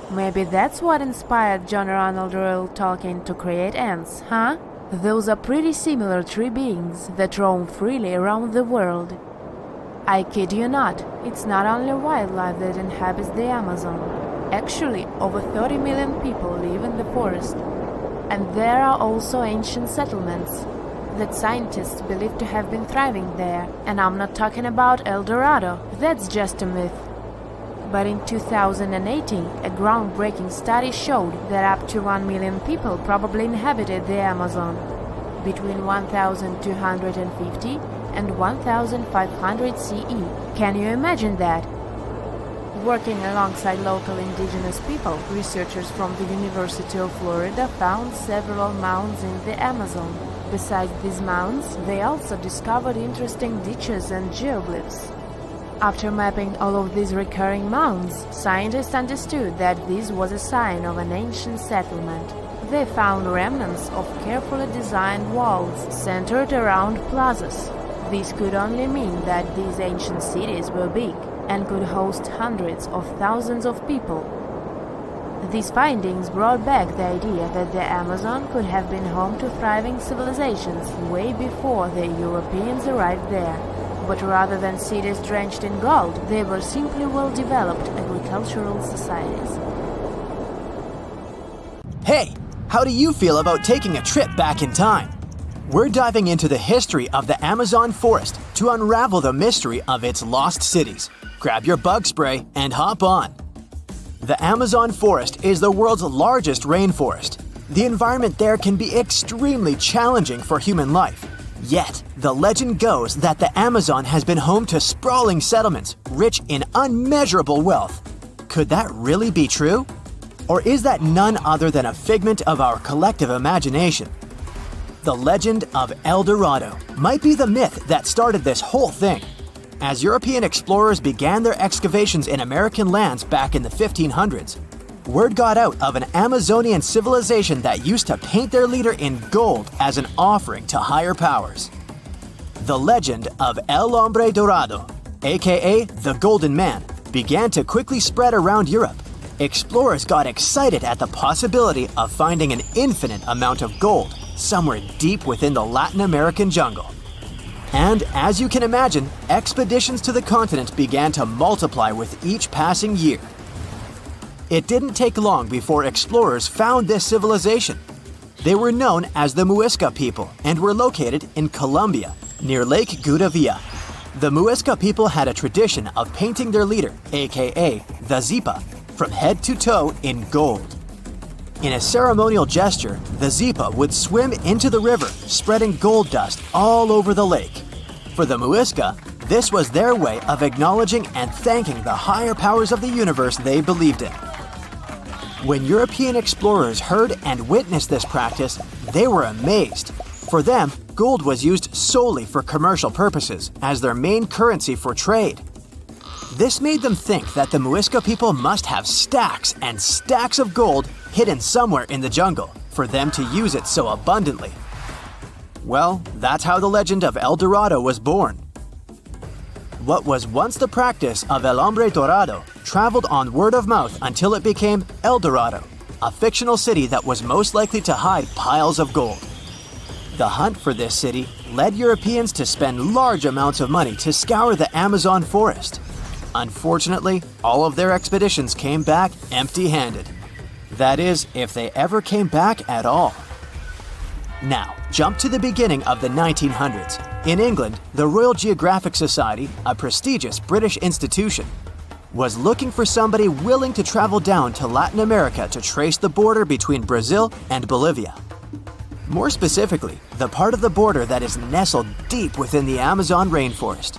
Maybe that's what inspired John Ronald Reuel Tolkien to create ants, huh? Those are pretty similar tree beings that roam freely around the world. I kid you not, it's not only wildlife that inhabits the Amazon. Actually, over 30 million people live in the forest. And there are also ancient settlements that scientists believe to have been thriving there. And I'm not talking about El Dorado, that's just a myth. But in 2018, a groundbreaking study showed that up to 1 million people probably inhabited the Amazon, between 1250 and 1500 CE. Can you imagine that? Working alongside local indigenous people, researchers from the University of Florida found several mounds in the Amazon. Besides these mounds, they also discovered interesting ditches and geoglyphs. After mapping all of these recurring mounds, scientists understood that this was a sign of an ancient settlement. They found remnants of carefully designed walls centered around plazas. This could only mean that these ancient cities were big and could host hundreds of thousands of people. These findings brought back the idea that the Amazon could have been home to thriving civilizations way before the Europeans arrived there. But rather than cities drenched in gold, they were simply well-developed agricultural societies. Hey, how do you feel about taking a trip back in time? We're diving into the history of the Amazon forest to unravel the mystery of its lost cities. Grab your bug spray and hop on. The Amazon forest is the world's largest rainforest. The environment there can be extremely challenging for human life. Yet, the legend goes that the Amazon has been home to sprawling settlements rich in unmeasurable wealth. Could that really be true? Or is that none other than a figment of our collective imagination? The legend of El Dorado might be the myth that started this whole thing. As European explorers began their excavations in American lands back in the 1500s, word got out of an Amazonian civilization that used to paint their leader in gold as an offering to higher powers. The legend of El Hombre Dorado, aka the Golden Man, began to quickly spread around Europe. Explorers got excited at the possibility of finding an infinite amount of gold somewhere deep within the Latin American jungle. And as you can imagine, expeditions to the continent began to multiply with each passing year. It didn't take long before explorers found this civilization. They were known as the Muisca people and were located in Colombia, near Lake Gudavia. The Muisca people had a tradition of painting their leader, aka the Zipa, from head to toe in gold. In a ceremonial gesture, the Zipa would swim into the river, spreading gold dust all over the lake. For the Muisca, this was their way of acknowledging and thanking the higher powers of the universe they believed in. When European explorers heard and witnessed this practice, they were amazed. For them, gold was used solely for commercial purposes as their main currency for trade. This made them think that the Muisca people must have stacks and stacks of gold hidden somewhere in the jungle for them to use it so abundantly. Well, that's how the legend of El Dorado was born. What was once the practice of El Hombre Dorado traveled on word of mouth until it became El Dorado, a fictional city that was most likely to hide piles of gold. The hunt for this city led Europeans to spend large amounts of money to scour the Amazon forest. Unfortunately, all of their expeditions came back empty-handed. That is, if they ever came back at all. Now, jump to the beginning of the 1900s. In England, the Royal Geographic Society, a prestigious British institution, was looking for somebody willing to travel down to Latin America to trace the border between Brazil and Bolivia. More specifically, the part of the border that is nestled deep within the Amazon rainforest.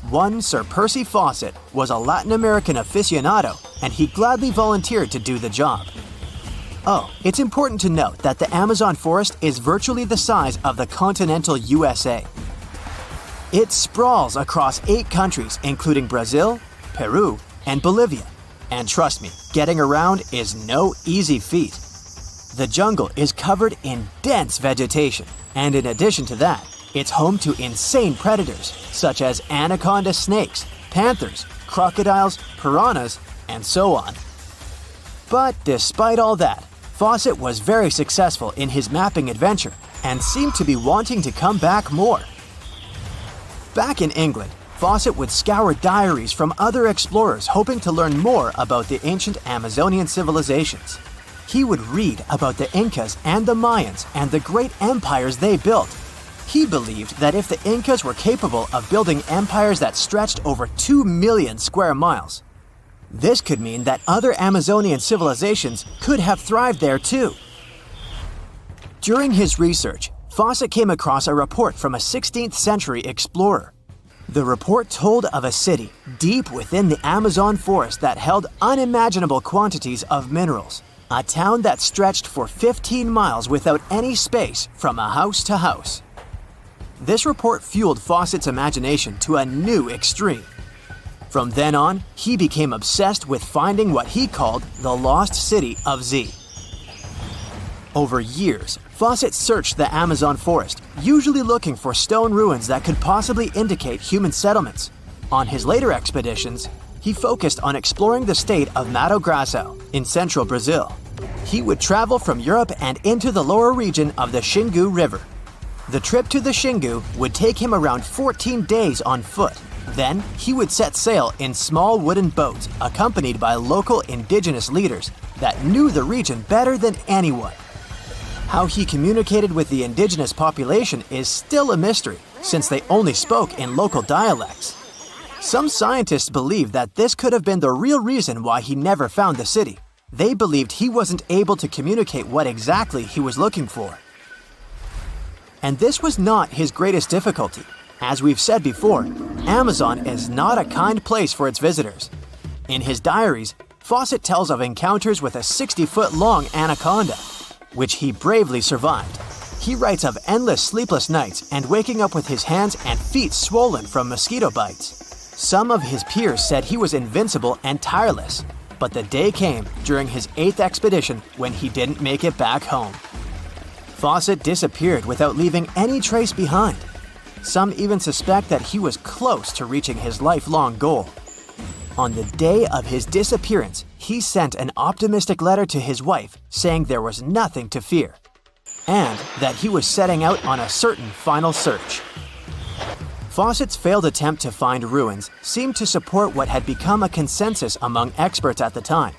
One Sir Percy Fawcett was a Latin American aficionado, and he gladly volunteered to do the job. Oh, it's important to note that the Amazon forest is virtually the size of the continental USA. It sprawls across 8 countries, including Brazil, Peru, and Bolivia. And trust me, getting around is no easy feat. The jungle is covered in dense vegetation, and in addition to that, it's home to insane predators such as anaconda snakes, panthers, crocodiles, piranhas, and so on. But despite all that, Fawcett was very successful in his mapping adventure and seemed to be wanting to come back more. Back in England, Fawcett would scour diaries from other explorers hoping to learn more about the ancient Amazonian civilizations. He would read about the Incas and the Mayans and the great empires they built. He believed that if the Incas were capable of building empires that stretched over 2 million square miles, this could mean that other Amazonian civilizations could have thrived there too. During his research, Fawcett came across a report from a 16th century explorer. The report told of a city deep within the Amazon forest that held unimaginable quantities of minerals. A town that stretched for 15 miles without any space from a house to house. This report fueled Fawcett's imagination to a new extreme. From then on, he became obsessed with finding what he called the lost city of Z. Over years, Fawcett searched the Amazon forest, usually looking for stone ruins that could possibly indicate human settlements. On his later expeditions, he focused on exploring the state of Mato Grosso in central Brazil. He would travel from Europe and into the lower region of the Xingu River. The trip to the Xingu would take him around 14 days on foot. Then, he would set sail in small wooden boats accompanied by local indigenous leaders that knew the region better than anyone. How he communicated with the indigenous population is still a mystery, since they only spoke in local dialects. Some scientists believe that this could have been the real reason why he never found the city. They believed he wasn't able to communicate what exactly he was looking for. And this was not his greatest difficulty. As we've said before, Amazon is not a kind place for its visitors. In his diaries, Fawcett tells of encounters with a 60-foot-long anaconda, which he bravely survived. He writes of endless sleepless nights and waking up with his hands and feet swollen from mosquito bites. Some of his peers said he was invincible and tireless, but the day came during his 8th expedition when he didn't make it back home. Fawcett disappeared without leaving any trace behind. Some even suspect that he was close to reaching his lifelong goal. On the day of his disappearance, he sent an optimistic letter to his wife saying there was nothing to fear, and that he was setting out on a certain final search. Fawcett's failed attempt to find ruins seemed to support what had become a consensus among experts at the time,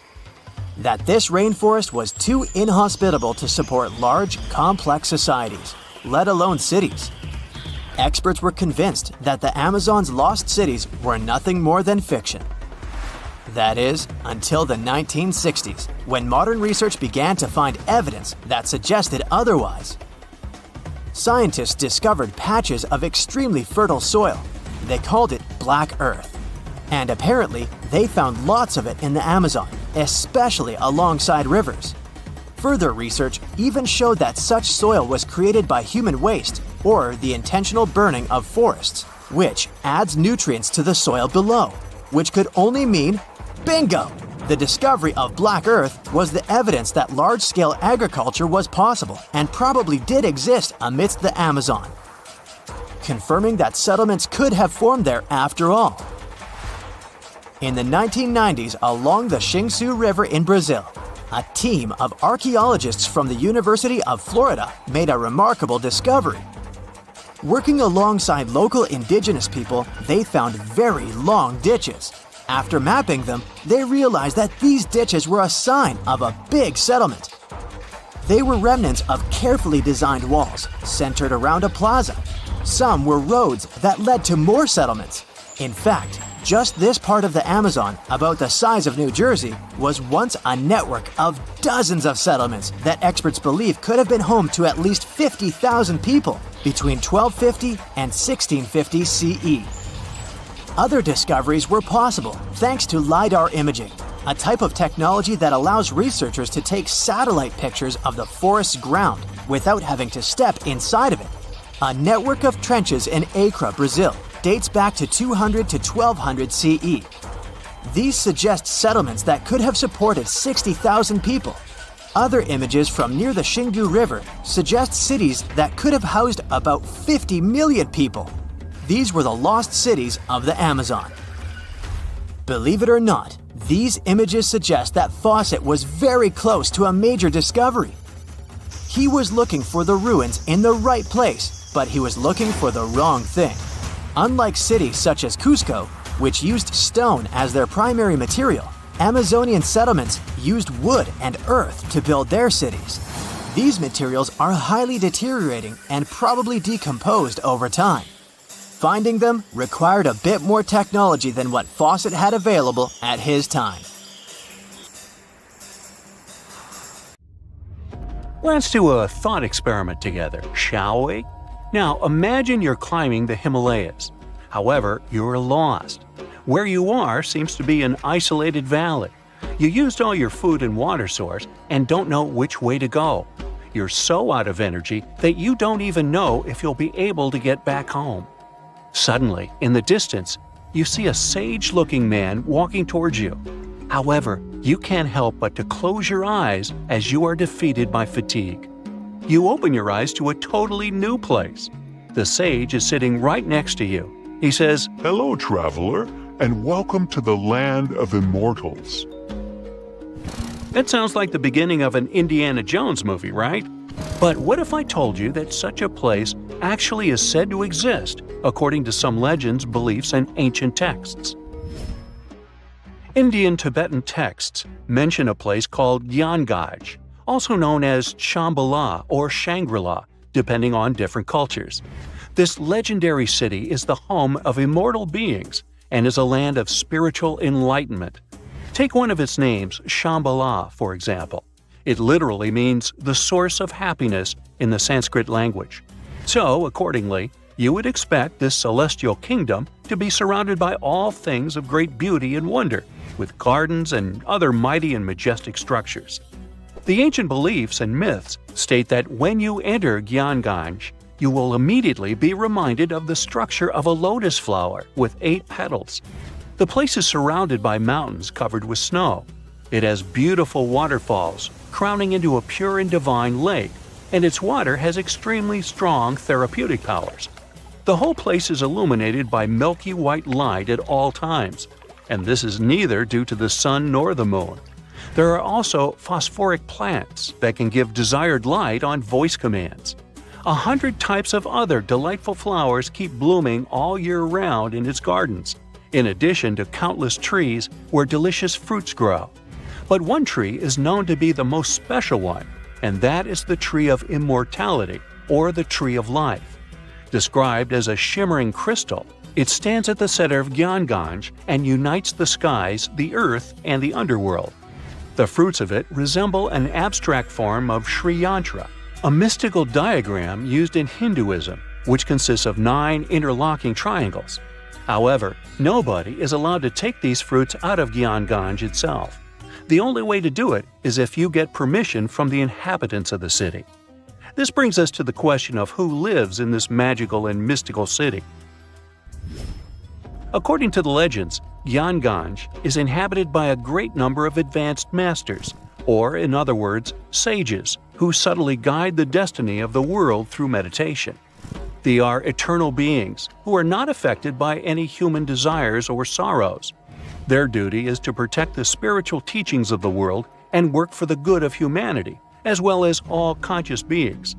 that this rainforest was too inhospitable to support large, complex societies, let alone cities. Experts were convinced that the Amazon's lost cities were nothing more than fiction. That is, until the 1960s, when modern research began to find evidence that suggested otherwise. Scientists discovered patches of extremely fertile soil. They called it Black Earth. And apparently, they found lots of it in the Amazon, especially alongside rivers. Further research even showed that such soil was created by human waste or the intentional burning of forests, which adds nutrients to the soil below, which could only mean bingo! The discovery of Black Earth was the evidence that large-scale agriculture was possible and probably did exist amidst the Amazon, confirming that settlements could have formed there after all. In the 1990s, along the Xingu River in Brazil, a team of archaeologists from the University of Florida made a remarkable discovery. Working alongside local indigenous people, they found very long ditches. After mapping them, they realized that these ditches were a sign of a big settlement. They were remnants of carefully designed walls centered around a plaza. Some were roads that led to more settlements, In fact, just this part of the Amazon, about the size of New Jersey, was once a network of dozens of settlements that experts believe could have been home to at least 50,000 people between 1250 and 1650 CE. Other discoveries were possible thanks to LiDAR imaging, a type of technology that allows researchers to take satellite pictures of the forest's ground without having to step inside of it. A network of trenches in Acre, Brazil, dates back to 200 to 1200 CE. These suggest settlements that could have supported 60,000 people. Other images from near the Xingu River suggest cities that could have housed about 50 million people. These were the lost cities of the Amazon. Believe it or not, these images suggest that Fawcett was very close to a major discovery. He was looking for the ruins in the right place, but he was looking for the wrong thing. Unlike cities such as Cusco, which used stone as their primary material, Amazonian settlements used wood and earth to build their cities. These materials are highly deteriorating and probably decomposed over time. Finding them required a bit more technology than what Fawcett had available at his time. Let's do a thought experiment together, shall we? Now, imagine you're climbing the Himalayas. However, you're lost. Where you are seems to be an isolated valley. You used all your food and water source and don't know which way to go. You're so out of energy that you don't even know if you'll be able to get back home. Suddenly, in the distance, you see a sage-looking man walking towards you. However, you can't help but to close your eyes as you are defeated by fatigue. You open your eyes to a totally new place. The sage is sitting right next to you. He says, "Hello, traveler, and welcome to the land of immortals." That sounds like the beginning of an Indiana Jones movie, right? But what if I told you that such a place actually is said to exist, according to some legends, beliefs, and ancient texts? Indian Tibetan texts mention a place called Gyangai, also known as Shambhala or Shangri-La, depending on different cultures. This legendary city is the home of immortal beings and is a land of spiritual enlightenment. Take one of its names, Shambhala, for example. It literally means the source of happiness in the Sanskrit language. So, accordingly, you would expect this celestial kingdom to be surrounded by all things of great beauty and wonder, with gardens and other mighty and majestic structures. The ancient beliefs and myths state that when you enter Gyangai, you will immediately be reminded of the structure of a lotus flower with 8 petals. The place is surrounded by mountains covered with snow. It has beautiful waterfalls, crowning into a pure and divine lake, and its water has extremely strong therapeutic powers. The whole place is illuminated by milky white light at all times, and this is neither due to the sun nor the moon. There are also phosphoric plants that can give desired light on voice commands. 100 types of other delightful flowers keep blooming all year round in its gardens, in addition to countless trees where delicious fruits grow. But one tree is known to be the most special one, and that is the tree of immortality, or the tree of life. Described as a shimmering crystal, it stands at the center of Gyangai and unites the skies, the earth, and the underworld. The fruits of it resemble an abstract form of Sri Yantra, a mystical diagram used in Hinduism, which consists of 9 interlocking triangles. However, nobody is allowed to take these fruits out of Gyangai itself. The only way to do it is if you get permission from the inhabitants of the city. This brings us to the question of who lives in this magical and mystical city. According to the legends, Gyangai is inhabited by a great number of advanced masters, or in other words, sages, who subtly guide the destiny of the world through meditation. They are eternal beings who are not affected by any human desires or sorrows. Their duty is to protect the spiritual teachings of the world and work for the good of humanity, as well as all conscious beings.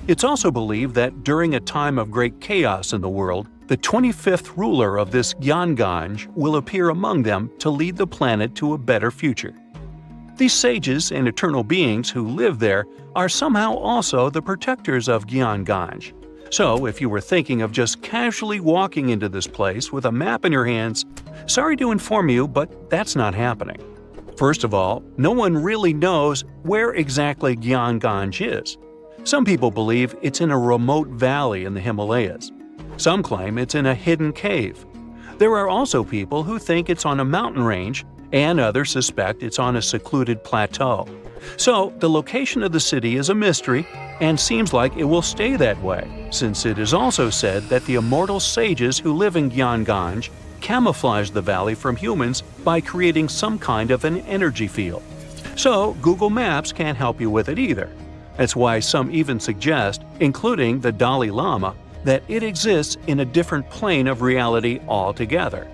It's also believed that during a time of great chaos in the world, the 25th ruler of this Gyangai will appear among them to lead the planet to a better future. These sages and eternal beings who live there are somehow also the protectors of Gyangai. So, if you were thinking of just casually walking into this place with a map in your hands, sorry to inform you, but that's not happening. First of all, no one really knows where exactly Gyanganj is. Some people believe it's in a remote valley in the Himalayas. Some claim it's in a hidden cave. There are also people who think it's on a mountain range, and others suspect it's on a secluded plateau. So, the location of the city is a mystery, and seems like it will stay that way, since it is also said that the immortal sages who live in Gyanganj camouflage the valley from humans by creating some kind of an energy field. So, Google Maps can't help you with it either. That's why some even suggest, including the Dalai Lama, that it exists in a different plane of reality altogether.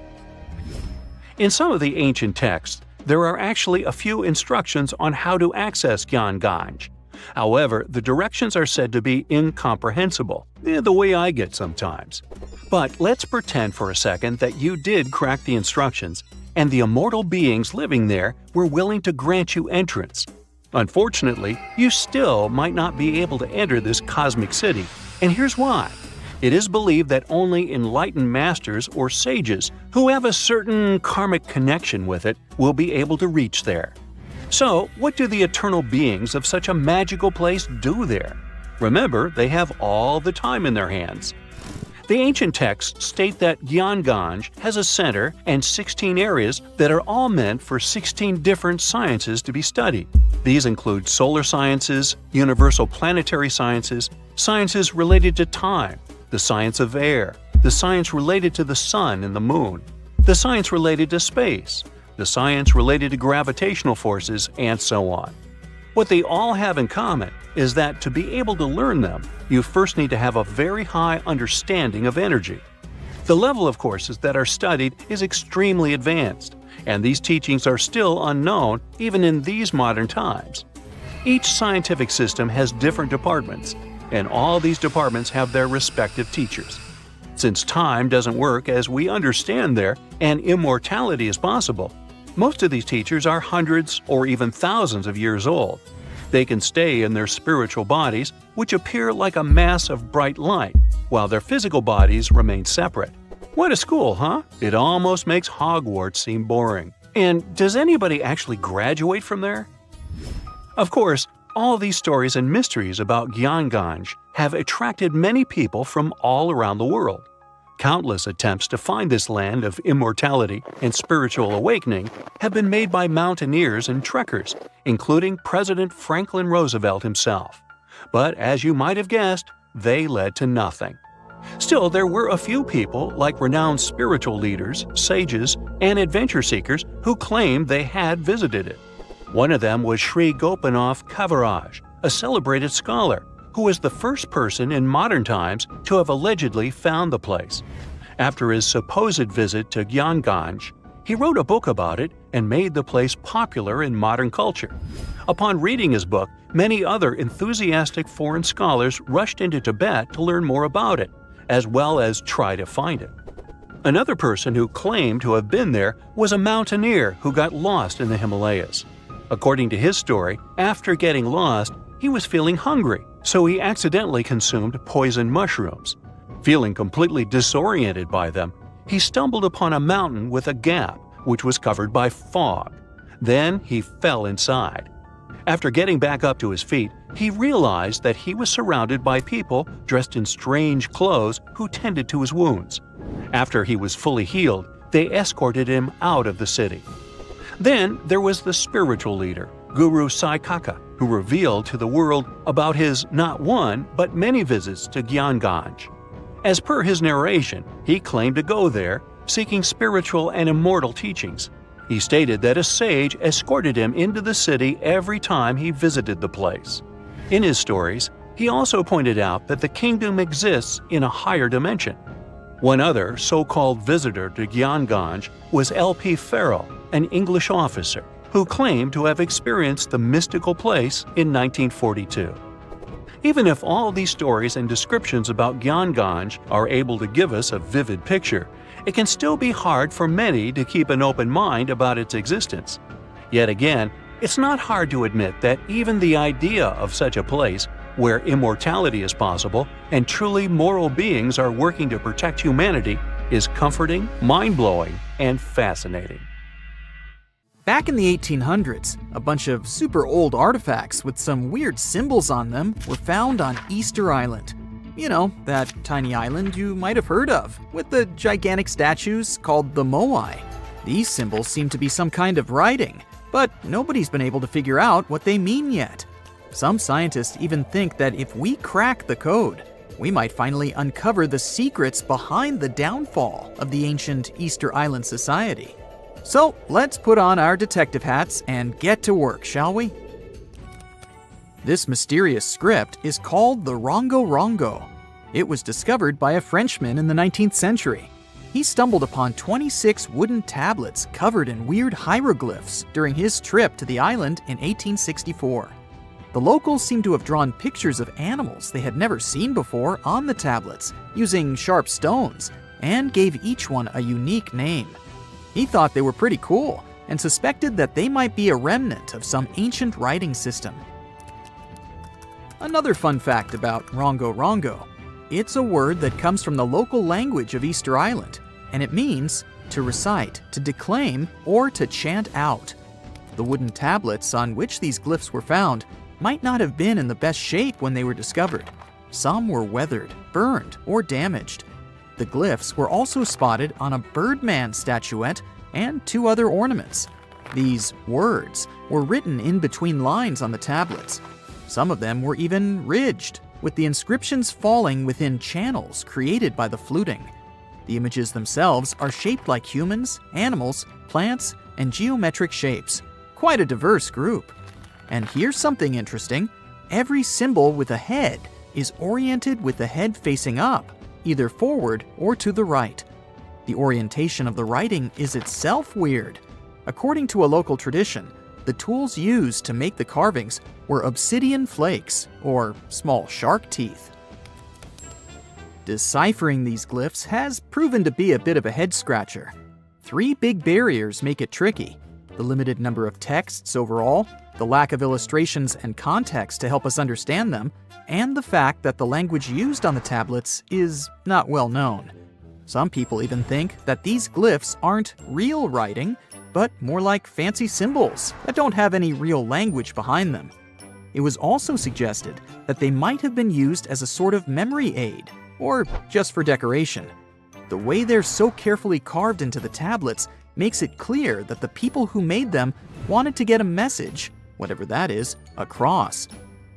In some of the ancient texts, there are actually a few instructions on how to access Gyanganj. However, the directions are said to be incomprehensible, the way I get sometimes. But let's pretend for a second that you did crack the instructions, and the immortal beings living there were willing to grant you entrance. Unfortunately, you still might not be able to enter this cosmic city, and here's why. It is believed that only enlightened masters or sages who have a certain karmic connection with it will be able to reach there. So, what do the eternal beings of such a magical place do there? Remember, they have all the time in their hands. The ancient texts state that Gyanganj has a center and 16 areas that are all meant for 16 different sciences to be studied. These include solar sciences, universal planetary sciences, sciences related to time, the science of air, the science related to the sun and the moon, the science related to space, the science related to gravitational forces, and so on. What they all have in common is that to be able to learn them, you first need to have a very high understanding of energy. The level of courses that are studied is extremely advanced, and these teachings are still unknown even in these modern times. Each scientific system has different departments, and all these departments have their respective teachers. Since time doesn't work as we understand there, and immortality is possible, most of these teachers are hundreds or even thousands of years old. They can stay in their spiritual bodies, which appear like a mass of bright light, while their physical bodies remain separate. What a school, huh? It almost makes Hogwarts seem boring. And does anybody actually graduate from there? Of course, all these stories and mysteries about Gyanganj have attracted many people from all around the world. Countless attempts to find this land of immortality and spiritual awakening have been made by mountaineers and trekkers, including President Franklin Roosevelt himself. But as you might have guessed, they led to nothing. Still, there were a few people, like renowned spiritual leaders, sages, and adventure seekers, who claimed they had visited it. One of them was Sri Gopinath Kaviraj, a celebrated scholar, who was the first person in modern times to have allegedly found the place. After his supposed visit to Gyanganj, he wrote a book about it and made the place popular in modern culture. Upon reading his book, many other enthusiastic foreign scholars rushed into Tibet to learn more about it, as well as try to find it. Another person who claimed to have been there was a mountaineer who got lost in the Himalayas. According to his story, after getting lost, he was feeling hungry, so he accidentally consumed poisoned mushrooms. Feeling completely disoriented by them, he stumbled upon a mountain with a gap, which was covered by fog. Then he fell inside. After getting back up to his feet, he realized that he was surrounded by people dressed in strange clothes who tended to his wounds. After he was fully healed, they escorted him out of the city. Then there was the spiritual leader, Guru Sai Kaka, who revealed to the world about his not one, but many visits to Gyanganj. As per his narration, he claimed to go there, seeking spiritual and immortal teachings. He stated that a sage escorted him into the city every time he visited the place. In his stories, he also pointed out that the kingdom exists in a higher dimension. One other so-called visitor to Gyanganj was L.P. Farrell, an English officer, who claimed to have experienced the mystical place in 1942. Even if all these stories and descriptions about Gyanganj are able to give us a vivid picture, it can still be hard for many to keep an open mind about its existence. Yet again, it's not hard to admit that even the idea of such a place where immortality is possible and truly moral beings are working to protect humanity, is comforting, mind-blowing, and fascinating. Back in the 1800s, a bunch of super old artifacts with some weird symbols on them were found on Easter Island. You know, that tiny island you might have heard of, with the gigantic statues called the Moai. These symbols seem to be some kind of writing, but nobody's been able to figure out what they mean yet. Some scientists even think that if we crack the code, we might finally uncover the secrets behind the downfall of the ancient Easter Island society. So let's put on our detective hats and get to work, shall we? This mysterious script is called the Rongo Rongo. It was discovered by a Frenchman in the 19th century. He stumbled upon 26 wooden tablets covered in weird hieroglyphs during his trip to the island in 1864. The locals seem to have drawn pictures of animals they had never seen before on the tablets using sharp stones and gave each one a unique name. He thought they were pretty cool and suspected that they might be a remnant of some ancient writing system. Another fun fact about Rongo Rongo: it's a word that comes from the local language of Easter Island, and it means to recite, to declaim, or to chant out. The wooden tablets on which these glyphs were found might not have been in the best shape when they were discovered. Some were weathered, burned, or damaged. The glyphs were also spotted on a Birdman statuette and 2 other ornaments. These words were written in between lines on the tablets. Some of them were even ridged, with the inscriptions falling within channels created by the fluting. The images themselves are shaped like humans, animals, plants, and geometric shapes. Quite a diverse group. And here's something interesting. Every symbol with a head is oriented with the head facing up, either forward or to the right. The orientation of the writing is itself weird. According to a local tradition, the tools used to make the carvings were obsidian flakes, or small shark teeth. Deciphering these glyphs has proven to be a bit of a head-scratcher. 3 big barriers make it tricky: the limited number of texts overall, the lack of illustrations and context to help us understand them, and the fact that the language used on the tablets is not well known. Some people even think that these glyphs aren't real writing, but more like fancy symbols that don't have any real language behind them. It was also suggested that they might have been used as a sort of memory aid, or just for decoration. The way they're so carefully carved into the tablets makes it clear that the people who made them wanted to get a message, whatever that is, across.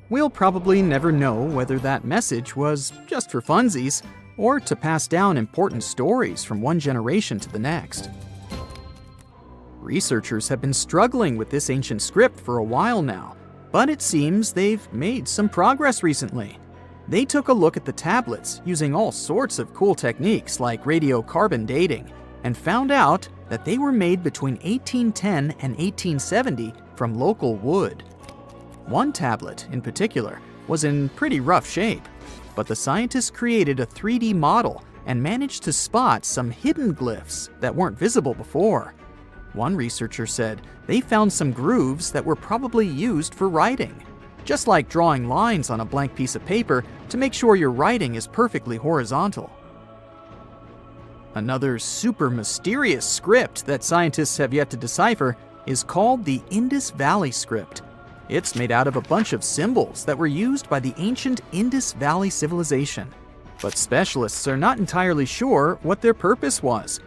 We'll probably never know whether that message was just for funsies, or to pass down important stories from one generation to the next. Researchers have been struggling with this ancient script for a while now, but it seems they've made some progress recently. They took a look at the tablets using all sorts of cool techniques like radiocarbon dating, and found out that they were made between 1810 and 1870 from local wood. One tablet, in particular, was in pretty rough shape, but the scientists created a 3D model and managed to spot some hidden glyphs that weren't visible before. One researcher said they found some grooves that were probably used for writing, just like drawing lines on a blank piece of paper to make sure your writing is perfectly horizontal. Another super mysterious script that scientists have yet to decipher is called the Indus Valley script. It's made out of a bunch of symbols that were used by the ancient Indus Valley civilization, but specialists are not entirely sure what their purpose was.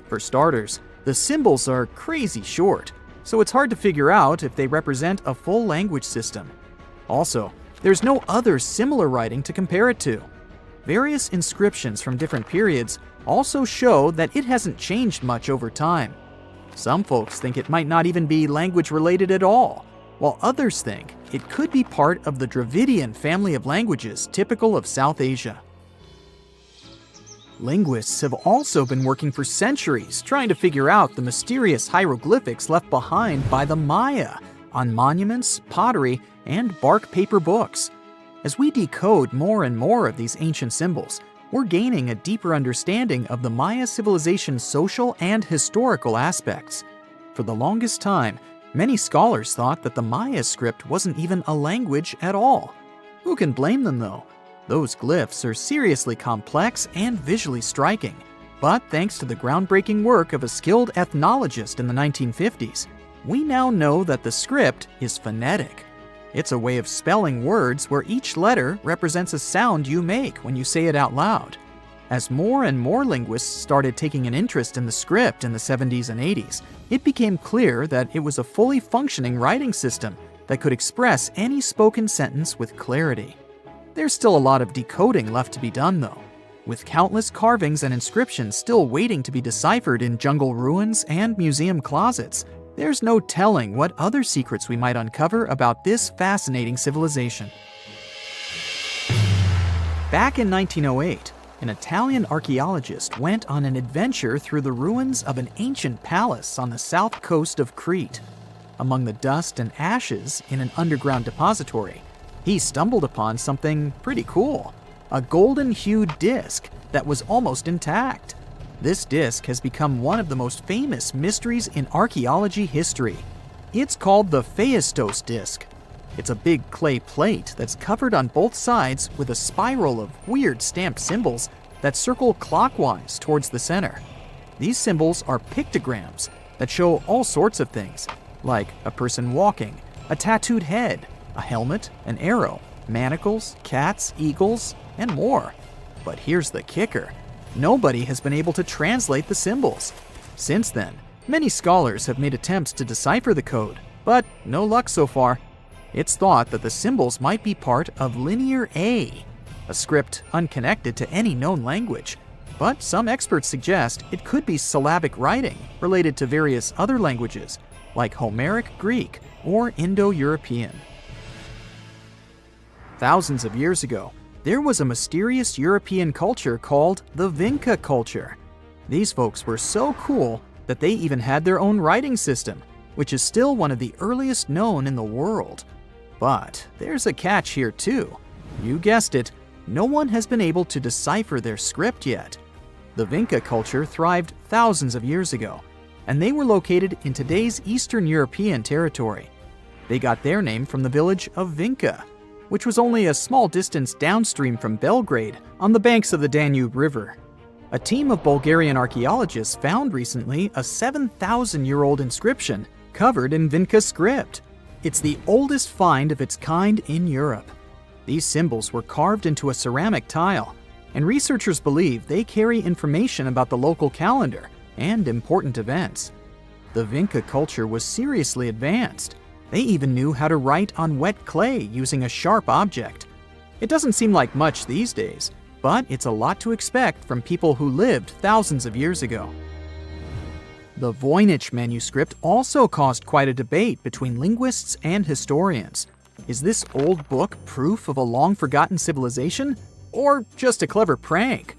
For starters, the symbols are crazy short, so it's hard to figure out if they represent a full language system. Also, there's no other similar writing to compare it to. Various inscriptions from different periods also show that it hasn't changed much over time. Some folks think it might not even be language related at all, while others think it could be part of the Dravidian family of languages typical of South Asia. Linguists have also been working for centuries trying to figure out the mysterious hieroglyphics left behind by the Maya on monuments, pottery, and bark paper books. As we decode more and more of these ancient symbols, we're gaining a deeper understanding of the Maya civilization's social and historical aspects. For the longest time, many scholars thought that the Maya script wasn't even a language at all. Who can blame them though? Those glyphs are seriously complex and visually striking. But thanks to the groundbreaking work of a skilled ethnologist in the 1950s, we now know that the script is phonetic. It's a way of spelling words where each letter represents a sound you make when you say it out loud. As more and more linguists started taking an interest in the script in the 70s and 80s, it became clear that it was a fully functioning writing system that could express any spoken sentence with clarity. There's still a lot of decoding left to be done though, with countless carvings and inscriptions still waiting to be deciphered in jungle ruins and museum closets. There's no telling what other secrets we might uncover about this fascinating civilization. Back in 1908, an Italian archaeologist went on an adventure through the ruins of an ancient palace on the south coast of Crete. Among the dust and ashes in an underground depository, he stumbled upon something pretty cool, a golden-hued disc that was almost intact. This disc has become one of the most famous mysteries in archaeology history. It's called the Phaistos disc. It's a big clay plate that's covered on both sides with a spiral of weird stamped symbols that circle clockwise towards the center. These symbols are pictograms that show all sorts of things, like a person walking, a tattooed head, a helmet, an arrow, manacles, cats, eagles, and more. But here's the kicker. Nobody has been able to translate the symbols. Since then, many scholars have made attempts to decipher the code, but no luck so far. It's thought that the symbols might be part of Linear A, a script unconnected to any known language. But some experts suggest it could be syllabic writing related to various other languages, like Homeric Greek or Indo-European. Thousands of years ago, there was a mysterious European culture called the Vinca culture. These folks were so cool that they even had their own writing system, which is still one of the earliest known in the world. But there's a catch here too. You guessed it, no one has been able to decipher their script yet. The Vinca culture thrived thousands of years ago, and they were located in today's Eastern European territory. They got their name from the village of Vinca, which was only a small distance downstream from Belgrade on the banks of the Danube River. A team of Bulgarian archaeologists found recently a 7,000-year-old inscription covered in Vinca script. It's the oldest find of its kind in Europe. These symbols were carved into a ceramic tile, and researchers believe they carry information about the local calendar and important events. The Vinca culture was seriously advanced. They even knew how to write on wet clay using a sharp object. It doesn't seem like much these days, but it's a lot to expect from people who lived thousands of years ago. The Voynich manuscript also caused quite a debate between linguists and historians. Is this old book proof of a long-forgotten civilization, or just a clever prank?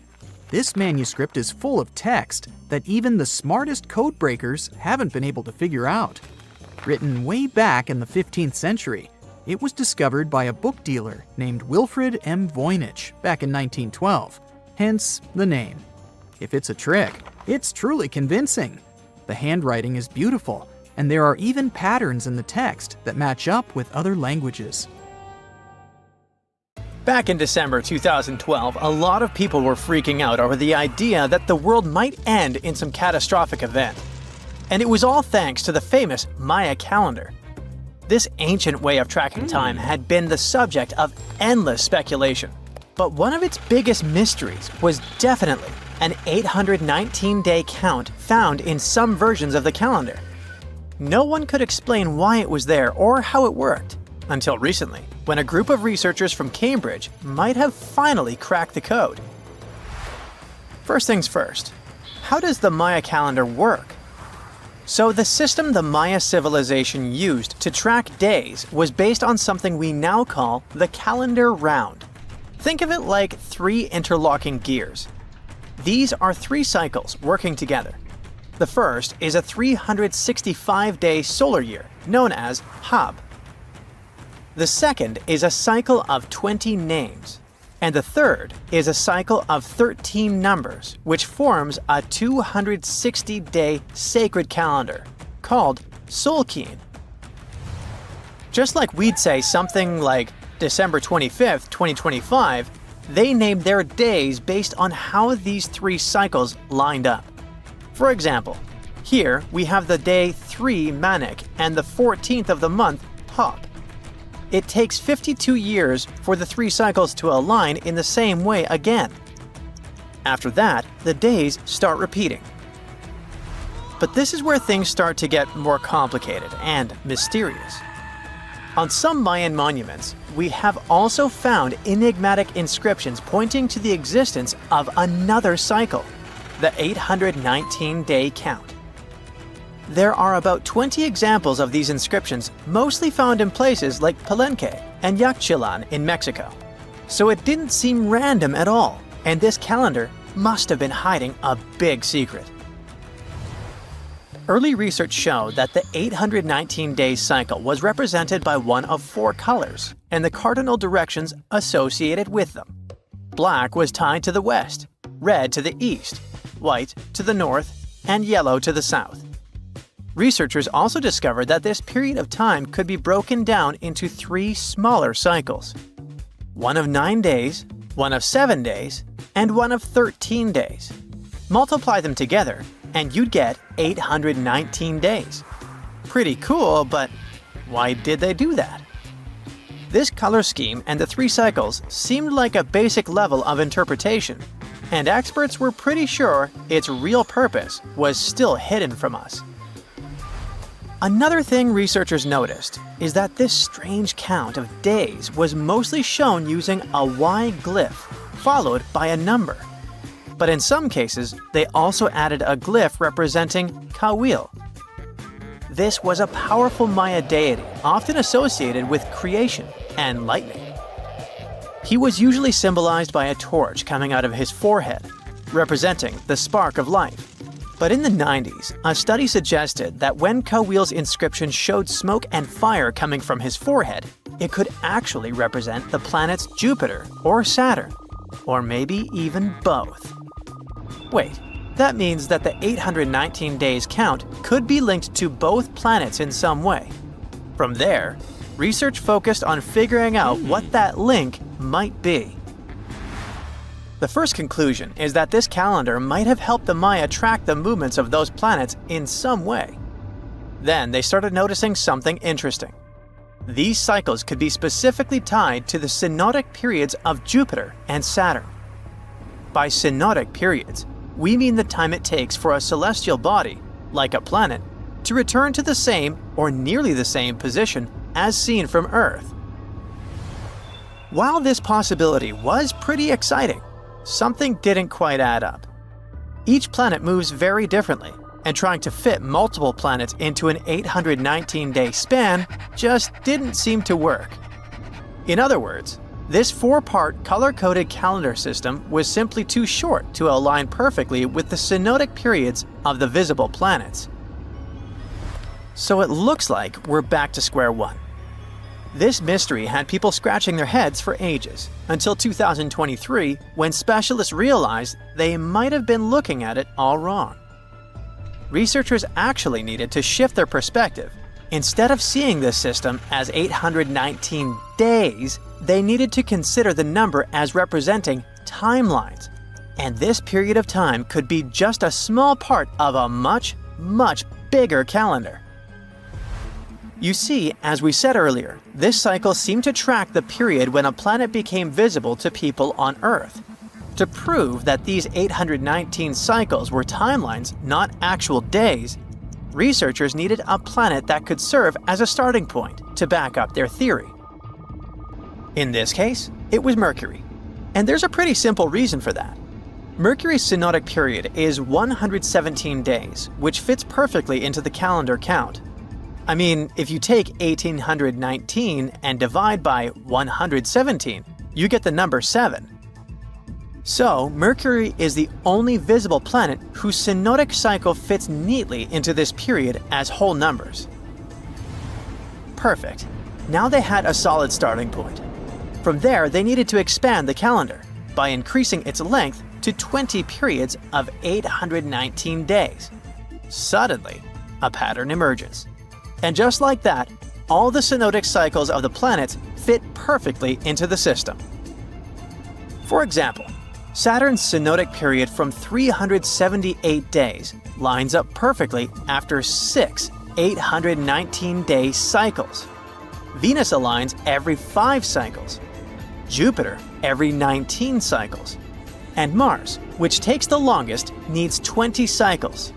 This manuscript is full of text that even the smartest code breakers haven't been able to figure out. Written way back in the 15th century, it was discovered by a book dealer named Wilfred M. Voynich back in 1912, hence the name. If it's a trick, it's truly convincing. The handwriting is beautiful, and there are even patterns in the text that match up with other languages. Back in December 2012, a lot of people were freaking out over the idea that the world might end in some catastrophic event. And it was all thanks to the famous Maya calendar. This ancient way of tracking time had been the subject of endless speculation. But one of its biggest mysteries was definitely an 819-day count found in some versions of the calendar. No one could explain why it was there or how it worked, until recently, when a group of researchers from Cambridge might have finally cracked the code. First things first, how does the Maya calendar work? So the system the Maya civilization used to track days was based on something we now call the calendar round. Think of it like 3 interlocking gears. These are 3 cycles working together. The first is a 365-day solar year, known as Hab. The second is a cycle of 20 names. And the third is a cycle of 13 numbers, which forms a 260-day sacred calendar, called Solkeen. Just like we'd say something like December 25th, 2025, they named their days based on how these 3 cycles lined up. For example, here we have the day 3 Manik and the 14th of the month Hop. It takes 52 years for the 3 cycles to align in the same way again. After that, the days start repeating. But this is where things start to get more complicated and mysterious. On some Mayan monuments, we have also found enigmatic inscriptions pointing to the existence of another cycle, the 819-day count. There are about 20 examples of these inscriptions, mostly found in places like Palenque and Yaxchilan in Mexico. So it didn't seem random at all, and this calendar must have been hiding a big secret. Early research showed that the 819-day cycle was represented by one of 4 colors and the cardinal directions associated with them. Black was tied to the west, red to the east, white to the north, and yellow to the south. Researchers also discovered that this period of time could be broken down into 3 smaller cycles: one of 9 days, one of 7 days, and one of 13 days. Multiply them together, and you'd get 819 days. Pretty cool, but why did they do that? This color scheme and the 3 cycles seemed like a basic level of interpretation, and experts were pretty sure its real purpose was still hidden from us. Another thing researchers noticed is that this strange count of days was mostly shown using a Y glyph, followed by a number. But in some cases, they also added a glyph representing Kawil. This was a powerful Maya deity, often associated with creation and lightning. He was usually symbolized by a torch coming out of his forehead, representing the spark of life. But in the 90s, a study suggested that when Kawil's inscription showed smoke and fire coming from his forehead, it could actually represent the planets Jupiter or Saturn, or maybe even both. Wait, that means that the 819 days count could be linked to both planets in some way. From there, research focused on figuring out what that link might be. The first conclusion is that this calendar might have helped the Maya track the movements of those planets in some way. Then they started noticing something interesting. These cycles could be specifically tied to the synodic periods of Jupiter and Saturn. By synodic periods, we mean the time it takes for a celestial body, like a planet, to return to the same or nearly the same position as seen from Earth. While this possibility was pretty exciting, something didn't quite add up. Each planet moves very differently, and trying to fit multiple planets into an 819-day span just didn't seem to work. In other words, this 4-part color-coded calendar system was simply too short to align perfectly with the synodic periods of the visible planets. So it looks like we're back to square one. This mystery had people scratching their heads for ages, until 2023, when specialists realized they might have been looking at it all wrong. Researchers actually needed to shift their perspective. Instead of seeing this system as 819 days, they needed to consider the number as representing timelines. And this period of time could be just a small part of a much, much bigger calendar. You see, as we said earlier, this cycle seemed to track the period when a planet became visible to people on Earth. To prove that these 819 cycles were timelines, not actual days, researchers needed a planet that could serve as a starting point to back up their theory. In this case, it was Mercury. And there's a pretty simple reason for that. Mercury's synodic period is 117 days, which fits perfectly into the calendar count. I mean, if you take 1819 and divide by 117, you get the number 7. So, Mercury is the only visible planet whose synodic cycle fits neatly into this period as whole numbers. Perfect. Now they had a solid starting point. From there, they needed to expand the calendar by increasing its length to 20 periods of 819 days. Suddenly, a pattern emerges. And just like that, all the synodic cycles of the planets fit perfectly into the system. For example, Saturn's synodic period from 378 days lines up perfectly after 6 819-day cycles. Venus aligns every 5 cycles, Jupiter every 19 cycles, and Mars, which takes the longest, needs 20 cycles.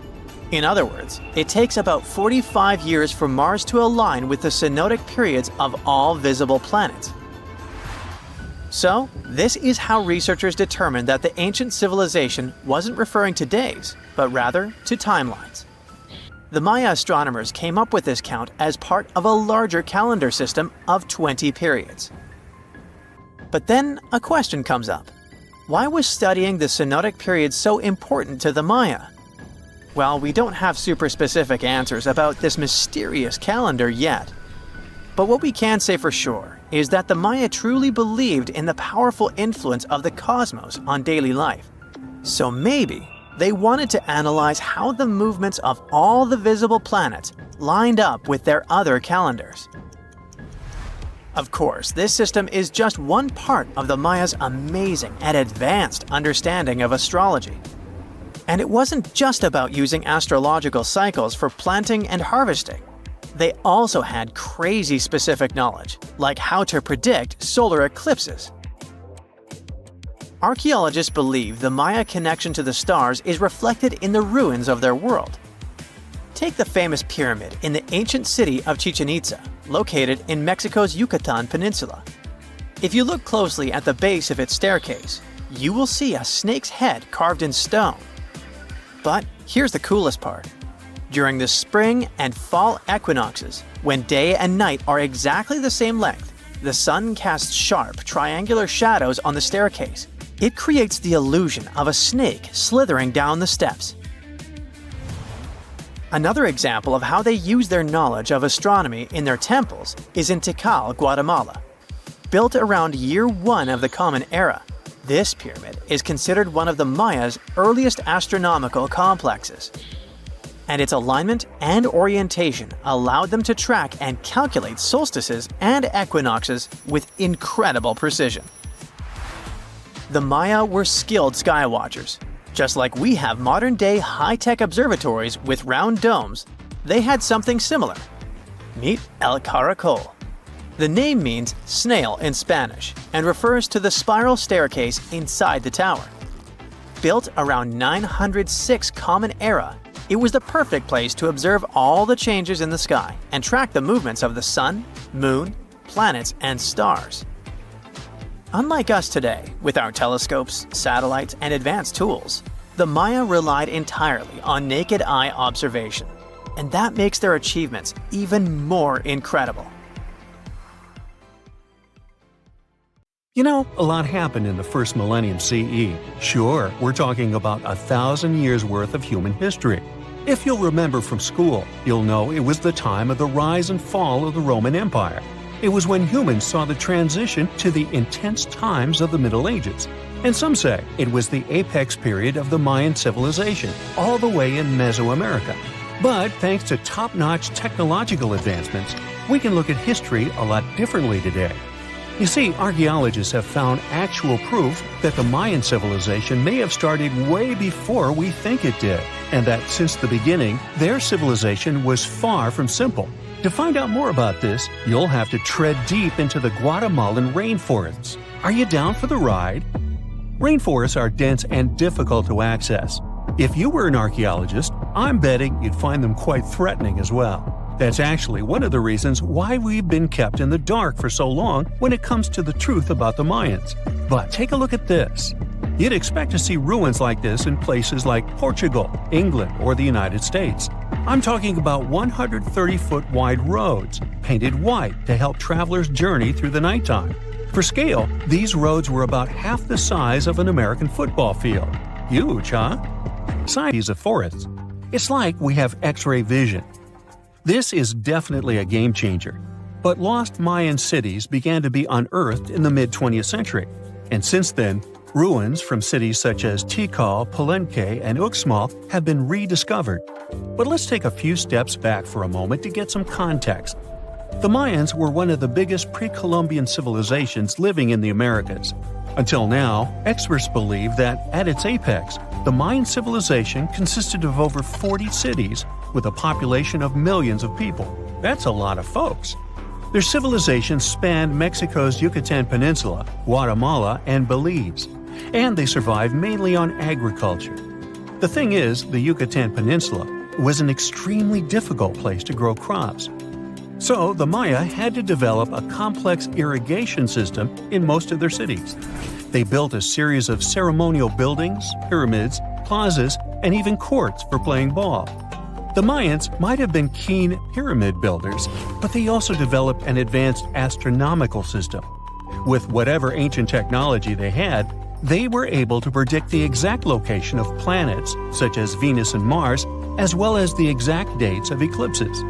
In other words, it takes about 45 years for Mars to align with the synodic periods of all visible planets. So, this is how researchers determined that the ancient civilization wasn't referring to days, but rather to timelines. The Maya astronomers came up with this count as part of a larger calendar system of 20 periods. But then a question comes up. Why was studying the synodic period so important to the Maya? Well, we don't have super specific answers about this mysterious calendar yet. But what we can say for sure is that the Maya truly believed in the powerful influence of the cosmos on daily life. So maybe they wanted to analyze how the movements of all the visible planets lined up with their other calendars. Of course, this system is just one part of the Maya's amazing and advanced understanding of astrology. And it wasn't just about using astrological cycles for planting and harvesting. They also had crazy specific knowledge, like how to predict solar eclipses. Archaeologists believe the Maya connection to the stars is reflected in the ruins of their world. Take the famous pyramid in the ancient city of Chichen Itza, located in Mexico's Yucatan Peninsula. If you look closely at the base of its staircase, you will see a snake's head carved in stone. But here's the coolest part. During the spring and fall equinoxes, when day and night are exactly the same length, the sun casts sharp, triangular shadows on the staircase. It creates the illusion of a snake slithering down the steps. Another example of how they use their knowledge of astronomy in their temples is in Tikal, Guatemala. Built around year 1 of the Common Era, this pyramid is considered one of the Maya's earliest astronomical complexes. And its alignment and orientation allowed them to track and calculate solstices and equinoxes with incredible precision. The Maya were skilled skywatchers. Just like we have modern-day high-tech observatories with round domes, they had something similar. Meet El Caracol. The name means snail in Spanish and refers to the spiral staircase inside the tower. Built around 906 Common Era, it was the perfect place to observe all the changes in the sky and track the movements of the sun, moon, planets, and stars. Unlike us today, with our telescopes, satellites, and advanced tools, the Maya relied entirely on naked eye observation, and that makes their achievements even more incredible. You know, a lot happened in the first millennium CE. Sure, we're talking about 1,000 years worth of human history. If you'll remember from school, you'll know it was the time of the rise and fall of the Roman Empire. It was when humans saw the transition to the intense times of the Middle Ages. And some say it was the apex period of the Mayan civilization, all the way in Mesoamerica. But thanks to top-notch technological advancements, we can look at history a lot differently today. You see, archaeologists have found actual proof that the Mayan civilization may have started way before we think it did, and that since the beginning, their civilization was far from simple. To find out more about this, you'll have to tread deep into the Guatemalan rainforests. Are you down for the ride? Rainforests are dense and difficult to access. If you were an archaeologist, I'm betting you'd find them quite threatening as well. That's actually one of the reasons why we've been kept in the dark for so long when it comes to the truth about the Mayans. But take a look at this. You'd expect to see ruins like this in places like Portugal, England, or the United States. I'm talking about 130-foot wide roads, painted white to help travelers journey through the nighttime. For scale, these roads were about half the size of an American football field. Huge, huh? Size of forests. It's like we have X-ray vision. This is definitely a game changer. But lost Mayan cities began to be unearthed in the mid-20th century. And since then, ruins from cities such as Tikal, Palenque, and Uxmal have been rediscovered. But let's take a few steps back for a moment to get some context. The Mayans were one of the biggest pre-Columbian civilizations living in the Americas. Until now, experts believe that at its apex, the Mayan civilization consisted of over 40 cities with a population of millions of people. That's a lot of folks. Their civilization spanned Mexico's Yucatan Peninsula, Guatemala, and Belize, and they survived mainly on agriculture. The thing is, the Yucatan Peninsula was an extremely difficult place to grow crops. So the Maya had to develop a complex irrigation system in most of their cities. They built a series of ceremonial buildings, pyramids, plazas, and even courts for playing ball. The Mayans might have been keen pyramid builders, but they also developed an advanced astronomical system. With whatever ancient technology they had, they were able to predict the exact location of planets, such as Venus and Mars, as well as the exact dates of eclipses.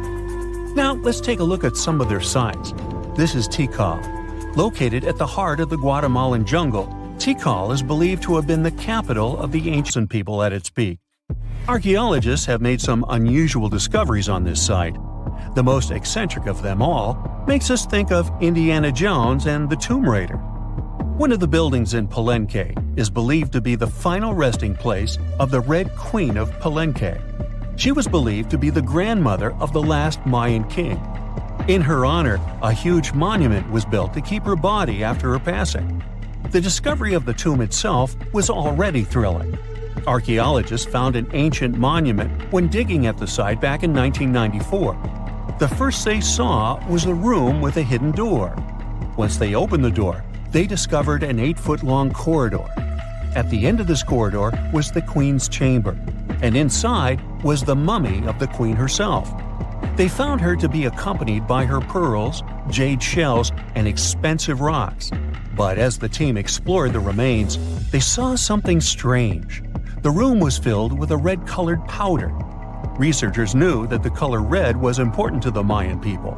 Now, let's take a look at some of their sites. This is Tikal. Located at the heart of the Guatemalan jungle, Tikal is believed to have been the capital of the ancient people at its peak. Archaeologists have made some unusual discoveries on this site. The most eccentric of them all makes us think of Indiana Jones and the Tomb Raider. One of the buildings in Palenque is believed to be the final resting place of the Red Queen of Palenque. She was believed to be the grandmother of the last Mayan king. In her honor, a huge monument was built to keep her body after her passing. The discovery of the tomb itself was already thrilling. Archaeologists found an ancient monument when digging at the site back in 1994. The first they saw was a room with a hidden door. Once they opened the door, they discovered an 8-foot-long corridor. At the end of this corridor was the queen's chamber, and inside was the mummy of the queen herself. They found her to be accompanied by her pearls, jade shells, and expensive rocks. But as the team explored the remains, they saw something strange. The room was filled with a red-colored powder. Researchers knew that the color red was important to the Mayan people,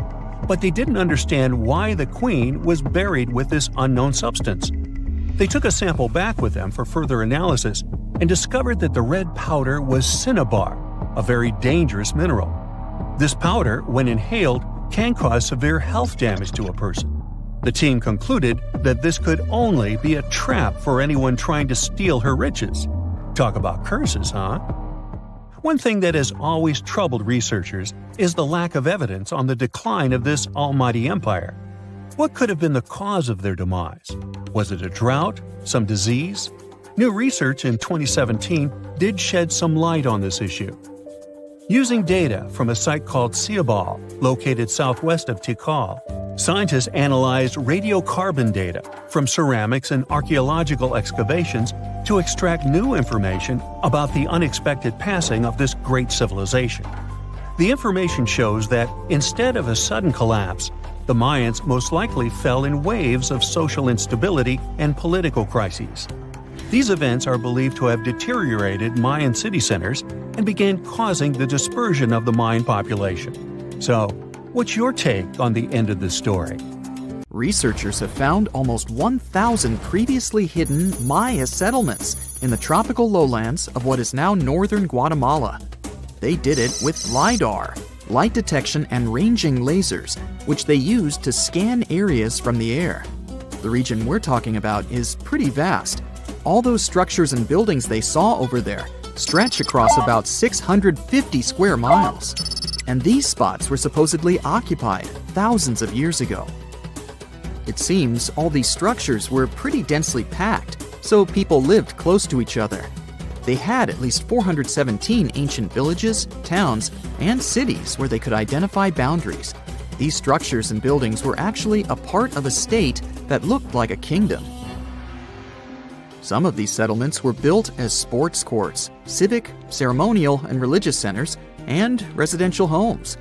but they didn't understand why the queen was buried with this unknown substance. They took a sample back with them for further analysis and discovered that the red powder was cinnabar, a very dangerous mineral. This powder, when inhaled, can cause severe health damage to a person. The team concluded that this could only be a trap for anyone trying to steal her riches. Talk about curses, huh? One thing that has always troubled researchers is the lack of evidence on the decline of this almighty empire. What could have been the cause of their demise? Was it a drought? Some disease? New research in 2017 did shed some light on this issue. Using data from a site called Ciabal, located southwest of Tikal, scientists analyzed radiocarbon data from ceramics and archaeological excavations to extract new information about the unexpected passing of this great civilization. The information shows that instead of a sudden collapse, the Mayans most likely fell in waves of social instability and political crises. These events are believed to have deteriorated Mayan city centers and began causing the dispersion of the Mayan population. So, what's your take on the end of this story? Researchers have found almost 1,000 previously hidden Maya settlements in the tropical lowlands of what is now northern Guatemala. They did it with LiDAR, light detection and ranging lasers, which they used to scan areas from the air. The region we're talking about is pretty vast. All those structures and buildings they saw over there stretch across about 650 square miles. And these spots were supposedly occupied thousands of years ago. It seems all these structures were pretty densely packed, so people lived close to each other. They had at least 417 ancient villages, towns, and cities where they could identify boundaries. These structures and buildings were actually a part of a state that looked like a kingdom. Some of these settlements were built as sports courts, civic, ceremonial, and religious centers, and residential homes.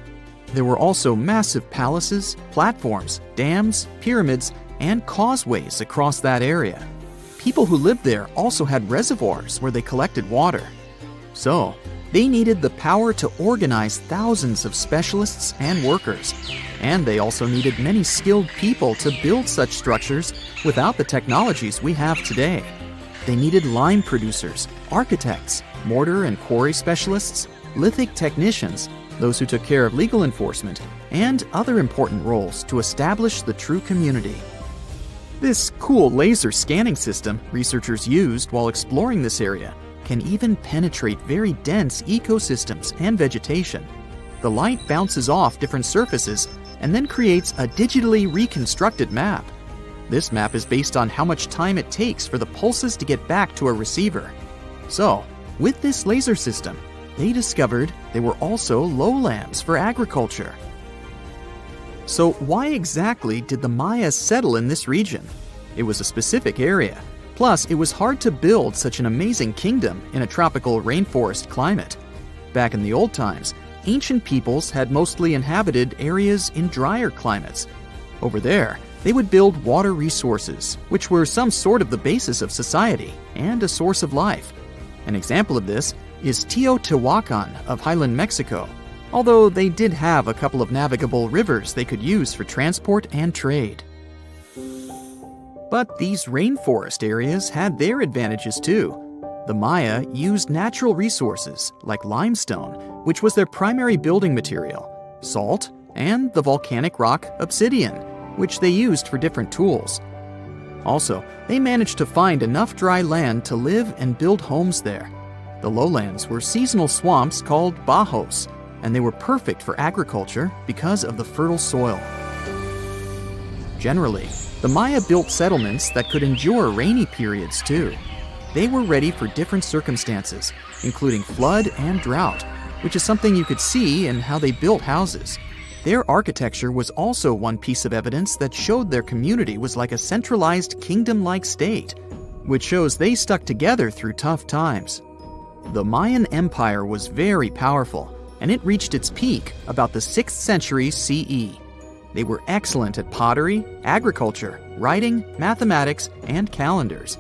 There were also massive palaces, platforms, dams, pyramids, and causeways across that area. People who lived there also had reservoirs where they collected water. So, they needed the power to organize thousands of specialists and workers. And they also needed many skilled people to build such structures without the technologies we have today. They needed lime producers, architects, mortar and quarry specialists, lithic technicians, those who took care of legal enforcement, and other important roles to establish the true community. This cool laser scanning system researchers used while exploring this area can even penetrate very dense ecosystems and vegetation. The light bounces off different surfaces and then creates a digitally reconstructed map. This map is based on how much time it takes for the pulses to get back to a receiver. So, with this laser system, they discovered there were also lowlands for agriculture. So why exactly did the Maya settle in this region? It was a specific area. Plus, it was hard to build such an amazing kingdom in a tropical rainforest climate. Back in the old times, ancient peoples had mostly inhabited areas in drier climates. Over there, they would build water resources, which were some sort of the basis of society and a source of life. An example of this is Teotihuacan of Highland Mexico, although they did have a couple of navigable rivers they could use for transport and trade. But these rainforest areas had their advantages too. The Maya used natural resources like limestone, which was their primary building material, salt, and the volcanic rock obsidian, which they used for different tools. Also, they managed to find enough dry land to live and build homes there. The lowlands were seasonal swamps called bajos, and they were perfect for agriculture because of the fertile soil. Generally, the Maya built settlements that could endure rainy periods too. They were ready for different circumstances, including flood and drought, which is something you could see in how they built houses. Their architecture was also one piece of evidence that showed their community was like a centralized kingdom-like state, which shows they stuck together through tough times. The Mayan Empire was very powerful, and it reached its peak about the 6th century CE. They were excellent at pottery, agriculture, writing, mathematics, and calendars.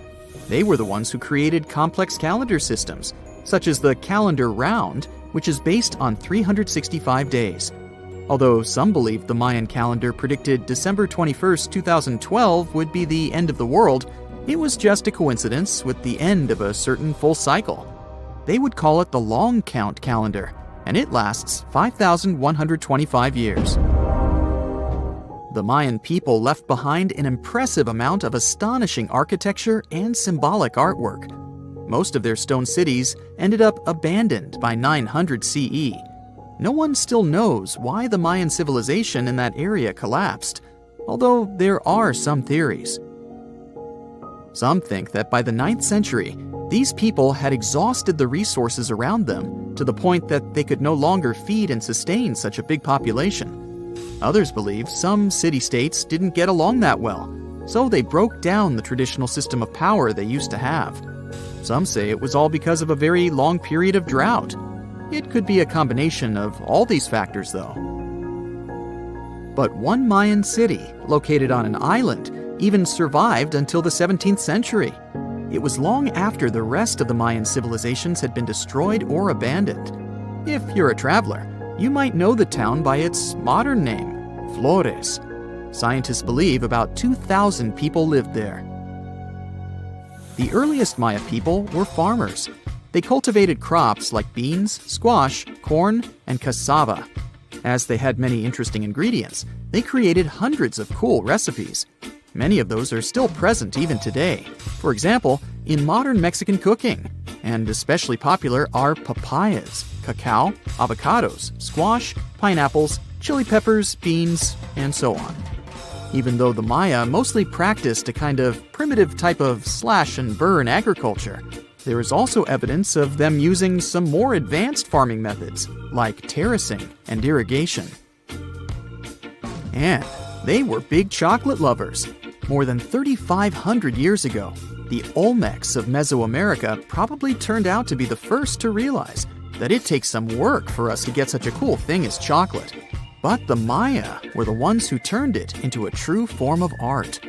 They were the ones who created complex calendar systems, such as the calendar round, which is based on 365 days. Although some believed the Mayan calendar predicted December 21st, 2012 would be the end of the world, it was just a coincidence with the end of a certain full cycle. They would call it the long count calendar, and it lasts 5,125 years. The Mayan people left behind an impressive amount of astonishing architecture and symbolic artwork. Most of their stone cities ended up abandoned by 900 CE. No one still knows why the Mayan civilization in that area collapsed, although there are some theories. Some think that by the 9th century, these people had exhausted the resources around them to the point that they could no longer feed and sustain such a big population. Others believe some city-states didn't get along that well, so they broke down the traditional system of power they used to have. Some say it was all because of a very long period of drought. It could be a combination of all these factors, though. But one Mayan city, located on an island, even survived until the 17th century. It was long after the rest of the Mayan civilizations had been destroyed or abandoned. If you're a traveler, you might know the town by its modern name, Flores. Scientists believe about 2,000 people lived there. The earliest Maya people were farmers. They cultivated crops like beans, squash, corn, and cassava. As they had many interesting ingredients, they created hundreds of cool recipes. Many of those are still present even today. For example, in modern Mexican cooking. And especially popular are papayas, cacao, avocados, squash, pineapples, chili peppers, beans, and so on. Even though the Maya mostly practiced a kind of primitive type of slash-and-burn agriculture, there is also evidence of them using some more advanced farming methods, like terracing and irrigation. And they were big chocolate lovers. More than 3,500 years ago, the Olmecs of Mesoamerica probably turned out to be the first to realize that it takes some work for us to get such a cool thing as chocolate. But the Maya were the ones who turned it into a true form of art.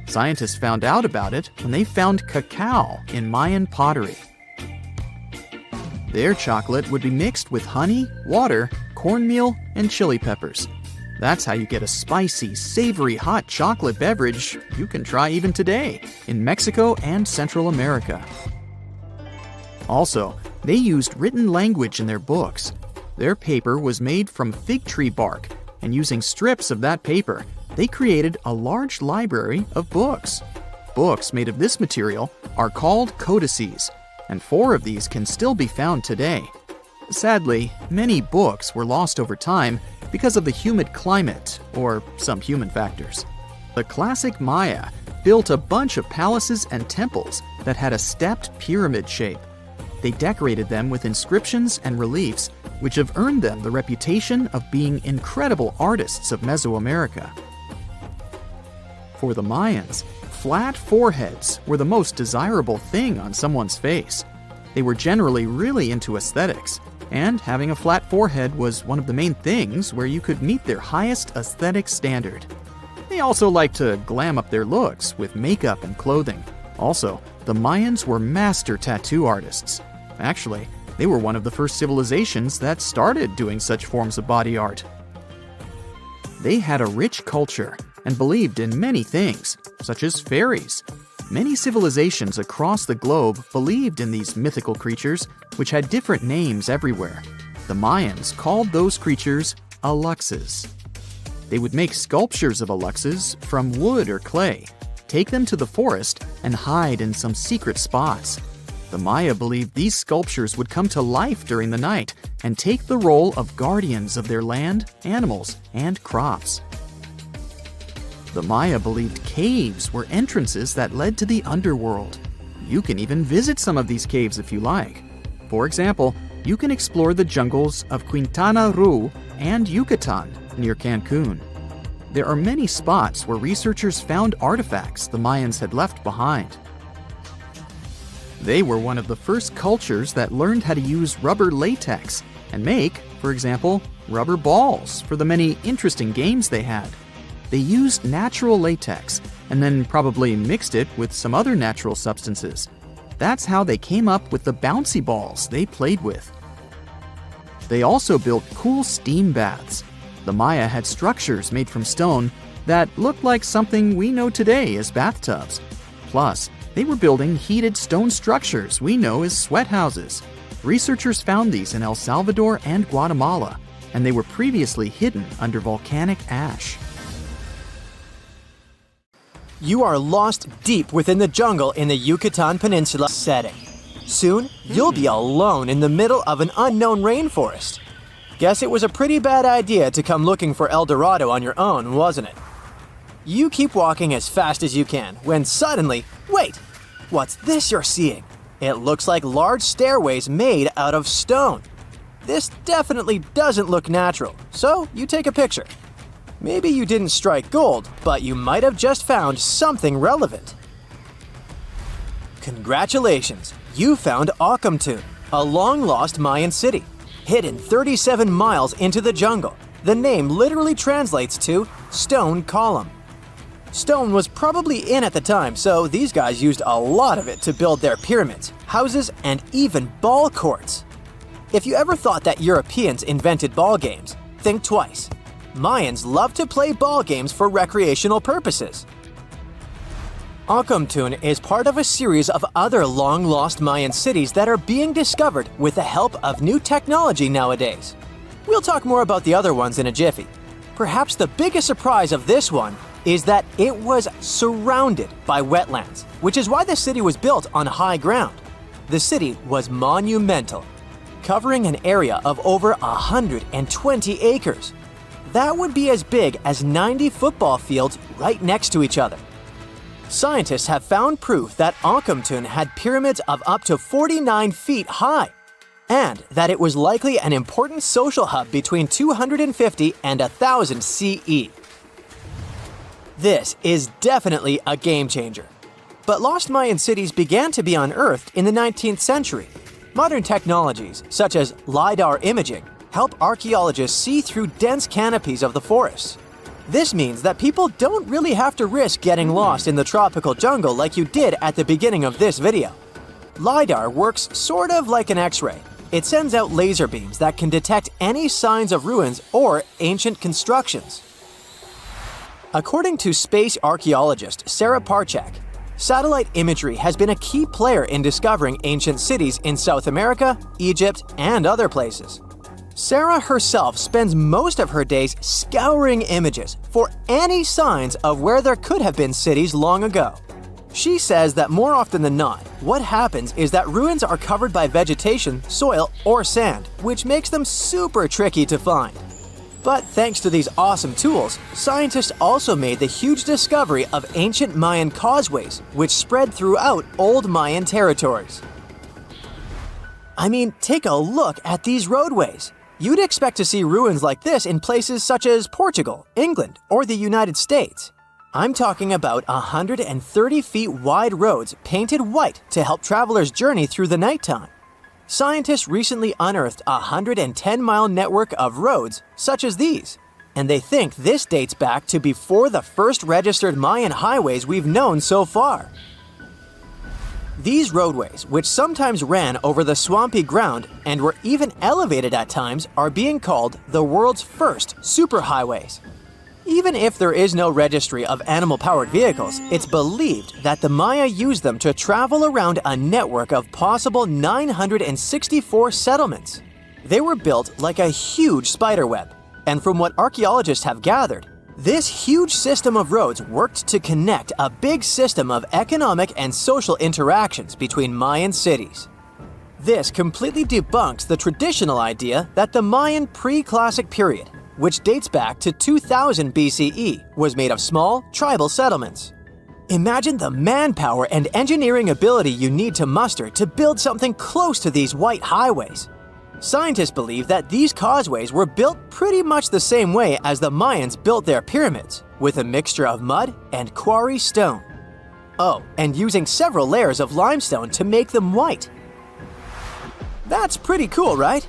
Scientists found out about it when they found cacao in Mayan pottery. Their chocolate would be mixed with honey, water, cornmeal, and chili peppers. That's how you get a spicy, savory, hot chocolate beverage you can try even today in Mexico and Central America. Also, they used written language in their books. Their paper was made from fig tree bark, and using strips of that paper, they created a large library of books. Books made of this material are called codices, and 4 of these can still be found today. Sadly, many books were lost over time because of the humid climate or some human factors. The classic Maya built a bunch of palaces and temples that had a stepped pyramid shape. They decorated them with inscriptions and reliefs, which have earned them the reputation of being incredible artists of Mesoamerica. For the Mayans, flat foreheads were the most desirable thing on someone's face. They were generally really into aesthetics, and having a flat forehead was one of the main things where you could meet their highest aesthetic standard. They also liked to glam up their looks with makeup and clothing. Also, the Mayans were master tattoo artists. Actually, they were one of the first civilizations that started doing such forms of body art. They had a rich culture and believed in many things, such as fairies. Many civilizations across the globe believed in these mythical creatures, which had different names everywhere. The Mayans called those creatures aluxes. They would make sculptures of aluxes from wood or clay, take them to the forest, and hide in some secret spots. The Maya believed these sculptures would come to life during the night and take the role of guardians of their land, animals, and crops. The Maya believed caves were entrances that led to the underworld. You can even visit some of these caves if you like. For example, you can explore the jungles of Quintana Roo and Yucatan near Cancun. There are many spots where researchers found artifacts the Mayans had left behind. They were one of the first cultures that learned how to use rubber latex and make, for example, rubber balls for the many interesting games they had. They used natural latex and then probably mixed it with some other natural substances. That's how they came up with the bouncy balls they played with. They also built cool steam baths. The Maya had structures made from stone that looked like something we know today as bathtubs. Plus, they were building heated stone structures we know as sweat houses. Researchers found these in El Salvador and Guatemala, and they were previously hidden under volcanic ash. You are lost deep within the jungle in the Yucatan Peninsula setting. Soon, you'll be alone in the middle of an unknown rainforest. Guess it was a pretty bad idea to come looking for El Dorado on your own, wasn't it? You keep walking as fast as you can when suddenly, wait! What's this you're seeing? It looks like large stairways made out of stone. This definitely doesn't look natural, so you take a picture. Maybe you didn't strike gold, but you might have just found something relevant. Congratulations! You found Akamtun, a long-lost Mayan city, hidden 37 miles into the jungle. The name literally translates to stone column. Stone was probably in at the time, so these guys used a lot of it to build their pyramids, houses, and even ball courts. If you ever thought that Europeans invented ball games, think twice. Mayans love to play ball games for recreational purposes. Akamtun is part of a series of other long-lost Mayan cities that are being discovered with the help of new technology nowadays. We'll talk more about the other ones in a jiffy. Perhaps the biggest surprise of this one is that it was surrounded by wetlands, which is why the city was built on high ground. The city was monumental, covering an area of over 120 acres. That would be as big as 90 football fields right next to each other. Scientists have found proof that Akamtun had pyramids of up to 49 feet high, and that it was likely an important social hub between 250 and 1000 CE. This is definitely a game changer. But lost Mayan cities began to be unearthed in the 19th century. Modern technologies, such as LiDAR imaging, help archaeologists see through dense canopies of the forests. This means that people don't really have to risk getting lost in the tropical jungle like you did at the beginning of this video. LiDAR works sort of like an X-ray. It sends out laser beams that can detect any signs of ruins or ancient constructions. According to space archaeologist Sarah Parchak, satellite imagery has been a key player in discovering ancient cities in South America, Egypt, and other places. Sarah herself spends most of her days scouring images for any signs of where there could have been cities long ago. She says that more often than not, what happens is that ruins are covered by vegetation, soil, or sand, which makes them super tricky to find. But thanks to these awesome tools, scientists also made the huge discovery of ancient Mayan causeways, which spread throughout old Mayan territories. I mean, take a look at these roadways. You'd expect to see ruins like this in places such as Portugal, England, or the United States. I'm talking about 130 feet wide roads painted white to help travelers journey through the nighttime. Scientists recently unearthed a 110-mile network of roads such as these, and they think this dates back to before the first registered Mayan highways we've known so far. These roadways, which sometimes ran over the swampy ground and were even elevated at times, are being called the world's first superhighways. Even if there is no registry of animal-powered vehicles, it's believed that the Maya used them to travel around a network of possible 964 settlements. They were built like a huge spiderweb, and from what archaeologists have gathered, this huge system of roads worked to connect a big system of economic and social interactions between Mayan cities. This completely debunks the traditional idea that the Mayan pre-classic period, which dates back to 2000 BCE, was made of small, tribal settlements. Imagine the manpower and engineering ability you need to muster to build something close to these white highways. Scientists believe that these causeways were built pretty much the same way as the Mayans built their pyramids, with a mixture of mud and quarry stone. Oh, and using several layers of limestone to make them white. That's pretty cool, right?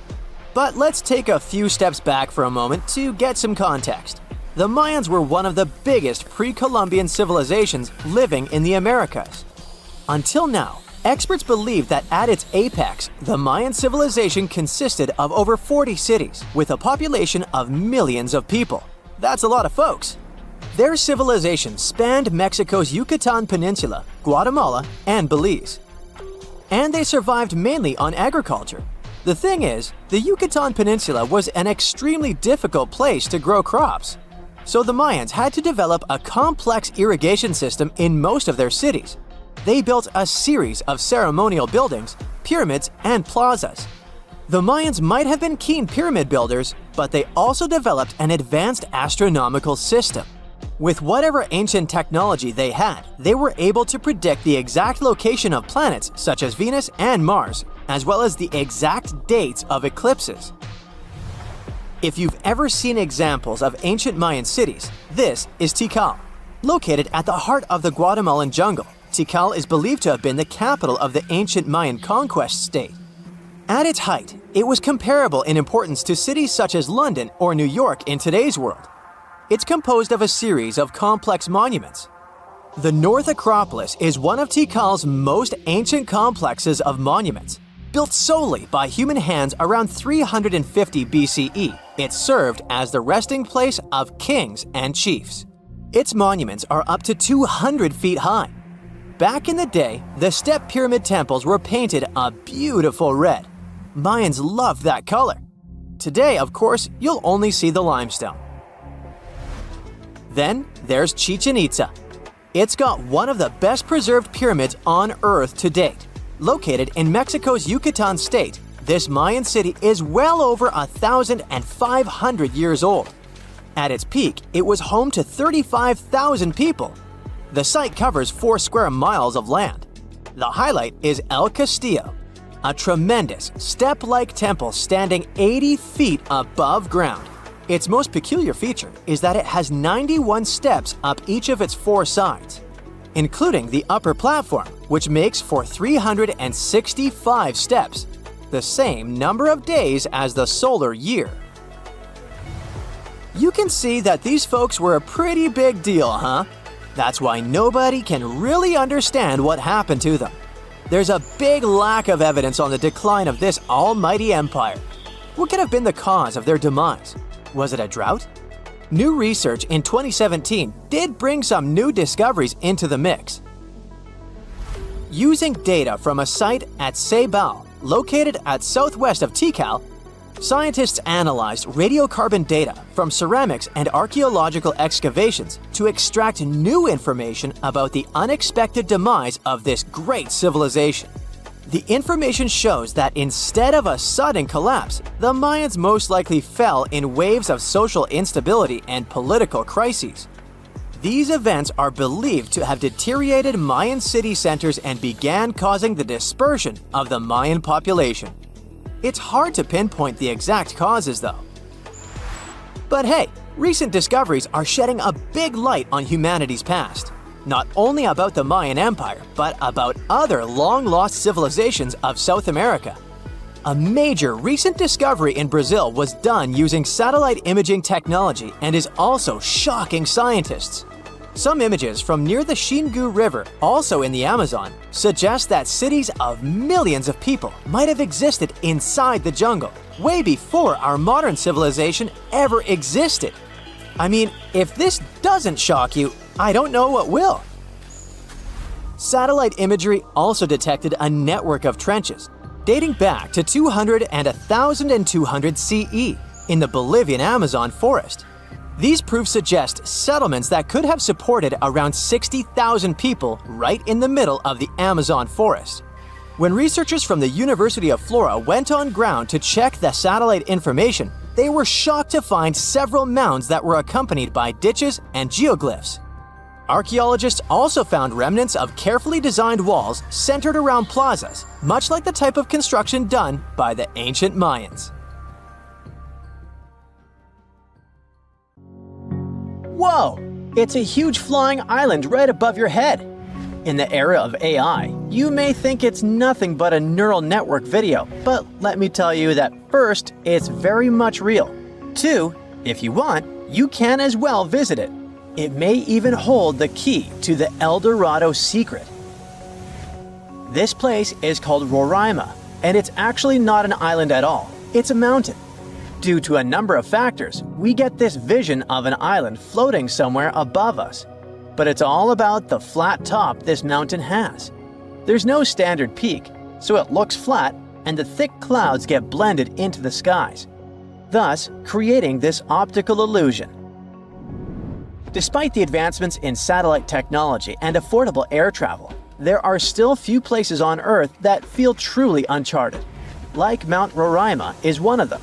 But let's take a few steps back for a moment to get some context. The Mayans were one of the biggest pre-Columbian civilizations living in the Americas. Until now, experts believe that at its apex, the Mayan civilization consisted of over 40 cities with a population of millions of people. That's a lot of folks. Their civilization spanned Mexico's Yucatan Peninsula, Guatemala, and Belize. And they survived mainly on agriculture. The thing is, the Yucatan Peninsula was an extremely difficult place to grow crops. So the Mayans had to develop a complex irrigation system in most of their cities. They built a series of ceremonial buildings, pyramids, and plazas. The Mayans might have been keen pyramid builders, but they also developed an advanced astronomical system. With whatever ancient technology they had, they were able to predict the exact location of planets such as Venus and Mars, as well as the exact dates of eclipses. If you've ever seen examples of ancient Mayan cities, this is Tikal. Located at the heart of the Guatemalan jungle, Tikal is believed to have been the capital of the ancient Mayan conquest state. At its height, it was comparable in importance to cities such as London or New York in today's world. It's composed of a series of complex monuments. The North Acropolis is one of Tikal's most ancient complexes of monuments. Built solely by human hands around 350 BCE, it served as the resting place of kings and chiefs. Its monuments are up to 200 feet high. Back in the day, the step pyramid temples were painted a beautiful red. Mayans loved that color. Today, of course, you'll only see the limestone. Then there's Chichen Itza. It's got one of the best preserved pyramids on Earth to date. Located in Mexico's Yucatan state, this Mayan city is well over 1,500 years old. At its peak, it was home to 35,000 people. The site covers 4 square miles of land. The highlight is El Castillo, a tremendous step-like temple standing 80 feet above ground. Its most peculiar feature is that it has 91 steps up each of its 4 sides, including the upper platform, which makes for 365 steps, the same number of days as the solar year. You can see that these folks were a pretty big deal, huh? That's why nobody can really understand what happened to them. There's a big lack of evidence on the decline of this almighty empire. What could have been the cause of their demise? Was it a drought? New research in 2017 did bring some new discoveries into the mix. Using data from a site at Ceibal, located at southwest of Tikal, Scientists analyzed radiocarbon data from ceramics and archaeological excavations to extract new information about the unexpected demise of this great civilization. The information shows that instead of a sudden collapse, the Mayans most likely fell in waves of social instability and political crises. These events are believed to have deteriorated Mayan city centers and began causing the dispersion of the Mayan population. It's hard to pinpoint the exact causes, though. But hey, recent discoveries are shedding a big light on humanity's past. Not only about the Mayan Empire, but about other long-lost civilizations of South America. A major recent discovery in Brazil was done using satellite imaging technology and is also shocking scientists. Some images from near the Xingu River, also in the Amazon, suggest that cities of millions of people might have existed inside the jungle, way before our modern civilization ever existed. I mean, if this doesn't shock you, I don't know what will. Satellite imagery also detected a network of trenches dating back to 200 and 1200 CE in the Bolivian Amazon forest. These proofs suggest settlements that could have supported around 60,000 people right in the middle of the Amazon forest. When researchers from the University of Florida went on ground to check the satellite information, they were shocked to find several mounds that were accompanied by ditches and geoglyphs. Archaeologists also found remnants of carefully designed walls centered around plazas, much like the type of construction done by the ancient Mayans. Whoa! It's a huge flying island right above your head. In the era of AI, you may think it's nothing but a neural network video, but let me tell you that first, it's very much real. Two, if you want, you can as well visit it. It may even hold the key to the El Dorado secret. This place is called Roraima, and it's actually not an island at all. It's a mountain. Due to a number of factors, we get this vision of an island floating somewhere above us. But it's all about the flat top this mountain has. There's no standard peak, so it looks flat and the thick clouds get blended into the skies, thus creating this optical illusion. Despite the advancements in satellite technology and affordable air travel, there are still few places on Earth that feel truly uncharted. Like Mount Roraima is one of them.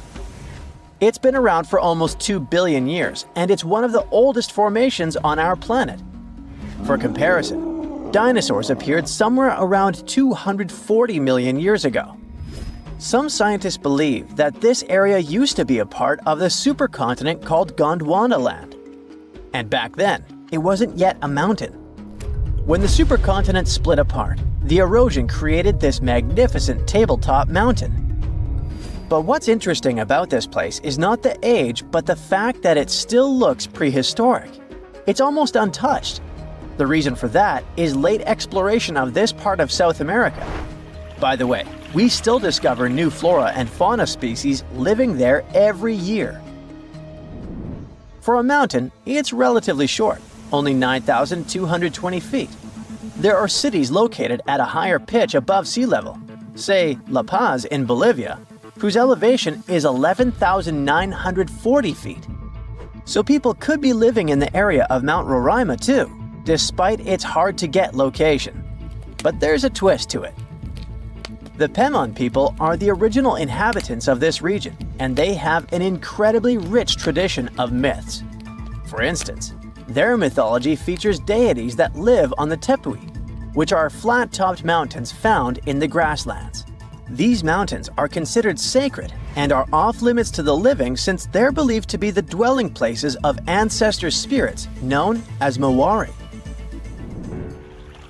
It's been around for almost 2 billion years, and it's one of the oldest formations on our planet. For comparison, dinosaurs appeared somewhere around 240 million years ago. Some scientists believe that this area used to be a part of the supercontinent called Gondwanaland. And back then, it wasn't yet a mountain. When the supercontinent split apart, the erosion created this magnificent tabletop mountain. But what's interesting about this place is not the age, but the fact that it still looks prehistoric. It's almost untouched. The reason for that is late exploration of this part of South America. By the way, we still discover new flora and fauna species living there every year. For a mountain, it's relatively short, only 9,220 feet. There are cities located at a higher pitch above sea level, say La Paz in Bolivia, whose elevation is 11,940 feet. So people could be living in the area of Mount Roraima too, despite its hard-to-get location. But there's a twist to it. The Pemon people are the original inhabitants of this region, and they have an incredibly rich tradition of myths. For instance, their mythology features deities that live on the Tepui, which are flat-topped mountains found in the grasslands. These mountains are considered sacred and are off-limits to the living since they're believed to be the dwelling places of ancestor spirits known as Mawari.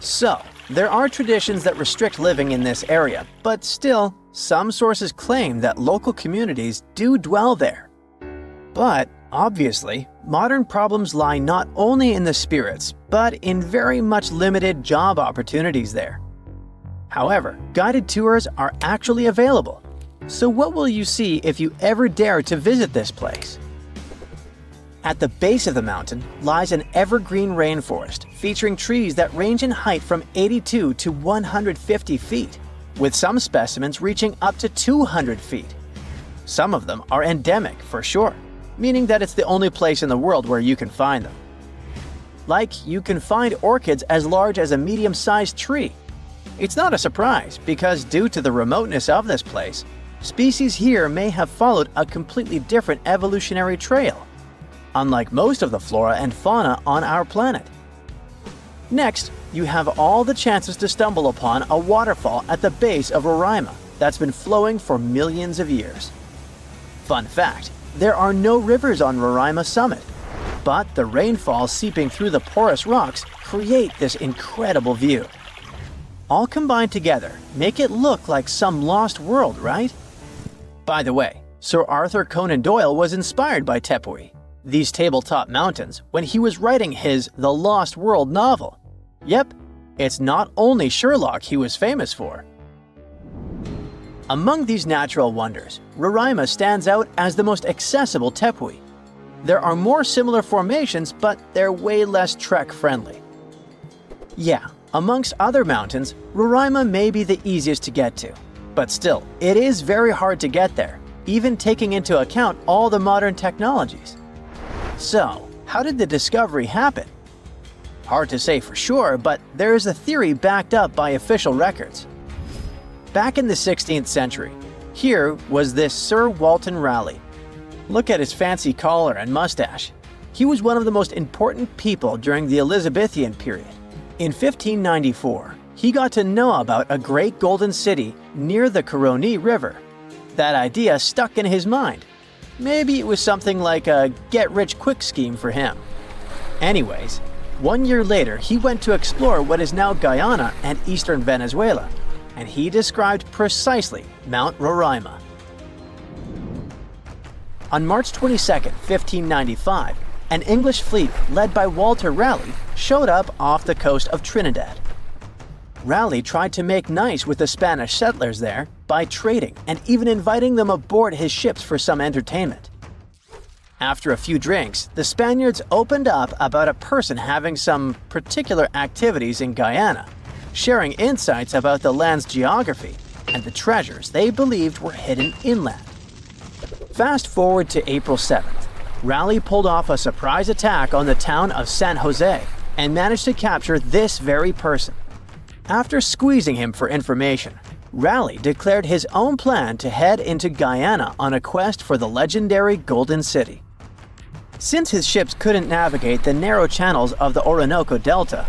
So, there are traditions that restrict living in this area, but still, some sources claim that local communities do dwell there. But, obviously, modern problems lie not only in the spirits, but in very much limited job opportunities there. However, guided tours are actually available. So what will you see if you ever dare to visit this place? At the base of the mountain lies an evergreen rainforest featuring trees that range in height from 82 to 150 feet, with some specimens reaching up to 200 feet. Some of them are endemic for sure, meaning that it's the only place in the world where you can find them. Like, you can find orchids as large as a medium-sized tree. It's not a surprise because due to the remoteness of this place, species here may have followed a completely different evolutionary trail, unlike most of the flora and fauna on our planet. Next, you have all the chances to stumble upon a waterfall at the base of Roraima that's been flowing for millions of years. Fun fact, there are no rivers on Roraima summit, but the rainfall seeping through the porous rocks create this incredible view. All combined together make it look like some lost world, right? By the way, Sir Arthur Conan Doyle was inspired by Tepui, these tabletop mountains, when he was writing his The Lost World novel. Yep, it's not only Sherlock he was famous for. Among these natural wonders, Roraima stands out as the most accessible Tepui. There are more similar formations, but they're way less trek-friendly. Yeah, amongst other mountains, Roraima may be the easiest to get to, but still, it is very hard to get there, even taking into account all the modern technologies. So, how did the discovery happen? Hard to say for sure, but there is a theory backed up by official records. Back in the 16th century, here was this Sir Walter Raleigh. Look at his fancy collar and mustache. He was one of the most important people during the Elizabethan period. In 1594, he got to know about a great golden city near the Caroni River. That idea stuck in his mind. Maybe it was something like a get-rich-quick scheme for him. Anyways, 1 year later, he went to explore what is now Guyana and eastern Venezuela, and he described precisely Mount Roraima. On March 22, 1595, an English fleet led by Walter Raleigh showed up off the coast of Trinidad. Raleigh tried to make nice with the Spanish settlers there by trading and even inviting them aboard his ships for some entertainment. After a few drinks, the Spaniards opened up about a person having some particular activities in Guyana, sharing insights about the land's geography and the treasures they believed were hidden inland. Fast forward to April 7th, Raleigh pulled off a surprise attack on the town of San Jose and managed to capture this very person. After squeezing him for information, Raleigh declared his own plan to head into Guyana on a quest for the legendary Golden City. Since his ships couldn't navigate the narrow channels of the Orinoco Delta,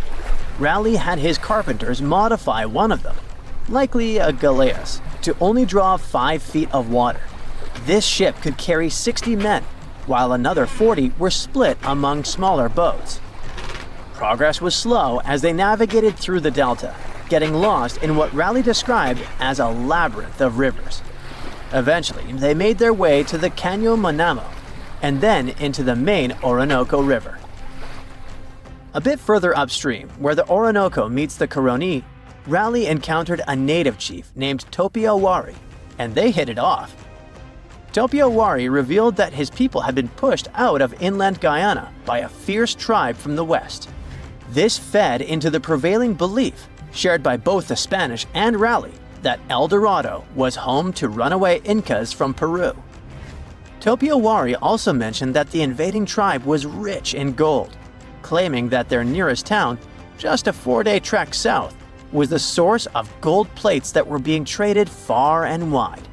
Raleigh had his carpenters modify one of them, likely a galleass, to only draw 5 feet of water. This ship could carry 60 men, while another 40 were split among smaller boats. Progress was slow as they navigated through the delta, getting lost in what Raleigh described as a labyrinth of rivers. Eventually, they made their way to the Caño Manamo, and then into the main Orinoco River. A bit further upstream, where the Orinoco meets the Caroni, Raleigh encountered a native chief named Topiawari, and they hit it off. Topiawari revealed that his people had been pushed out of inland Guyana by a fierce tribe from the west. This fed into the prevailing belief, shared by both the Spanish and Raleigh, that El Dorado was home to runaway Incas from Peru. Topiawari also mentioned that the invading tribe was rich in gold, claiming that their nearest town, just a 4-day trek south, was the source of gold plates that were being traded far and wide.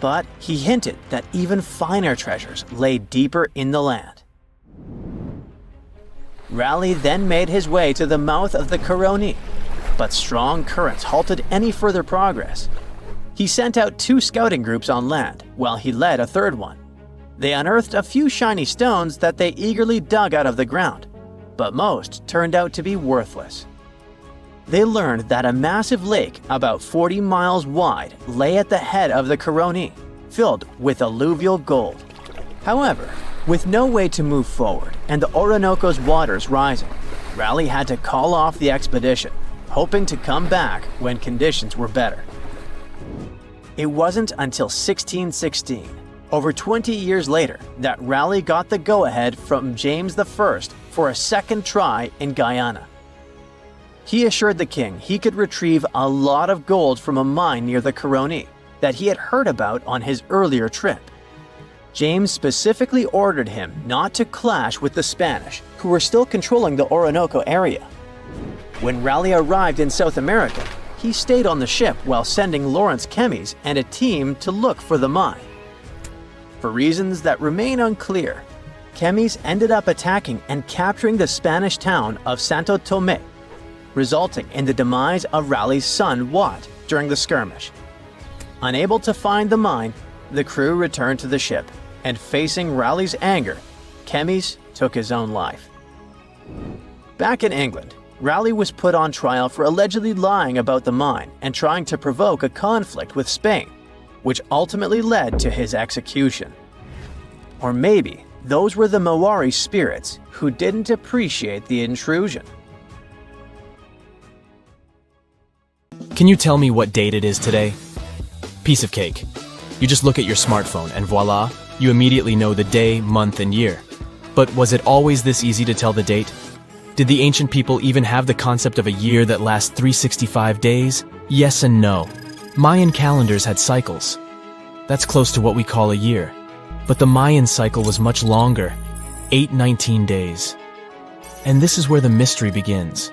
But he hinted that even finer treasures lay deeper in the land. Raleigh then made his way to the mouth of the Caroni, but strong currents halted any further progress. He sent out 2 scouting groups on land, while he led a 3rd one. They unearthed a few shiny stones that they eagerly dug out of the ground, but most turned out to be worthless. They learned that a massive lake about 40 miles wide lay at the head of the Caroni, filled with alluvial gold. However, with no way to move forward and the Orinoco's waters rising, Raleigh had to call off the expedition, hoping to come back when conditions were better. It wasn't until 1616, over 20 years later, that Raleigh got the go-ahead from James I for a second try in Guyana. He assured the king he could retrieve a lot of gold from a mine near the Caroni, that he had heard about on his earlier trip. James specifically ordered him not to clash with the Spanish, who were still controlling the Orinoco area. When Raleigh arrived in South America, he stayed on the ship while sending Lawrence Kemmys and a team to look for the mine. For reasons that remain unclear, Kemmys ended up attacking and capturing the Spanish town of Santo Tomé, resulting in the demise of Raleigh's son Wat during the skirmish. Unable to find the mine, the crew returned to the ship, and facing Raleigh's anger, Kemmys took his own life. Back in England, Raleigh was put on trial for allegedly lying about the mine and trying to provoke a conflict with Spain, which ultimately led to his execution. Or maybe those were the Maori spirits who didn't appreciate the intrusion. Can you tell me what date it is today? Piece of cake. You just look at your smartphone and voila, you immediately know the day, month, and year. But was it always this easy to tell the date? Did the ancient people even have the concept of a year that lasts 365 days? Yes and no. Mayan calendars had cycles. That's close to what we call a year. But the Mayan cycle was much longer, 819 days. And this is where the mystery begins.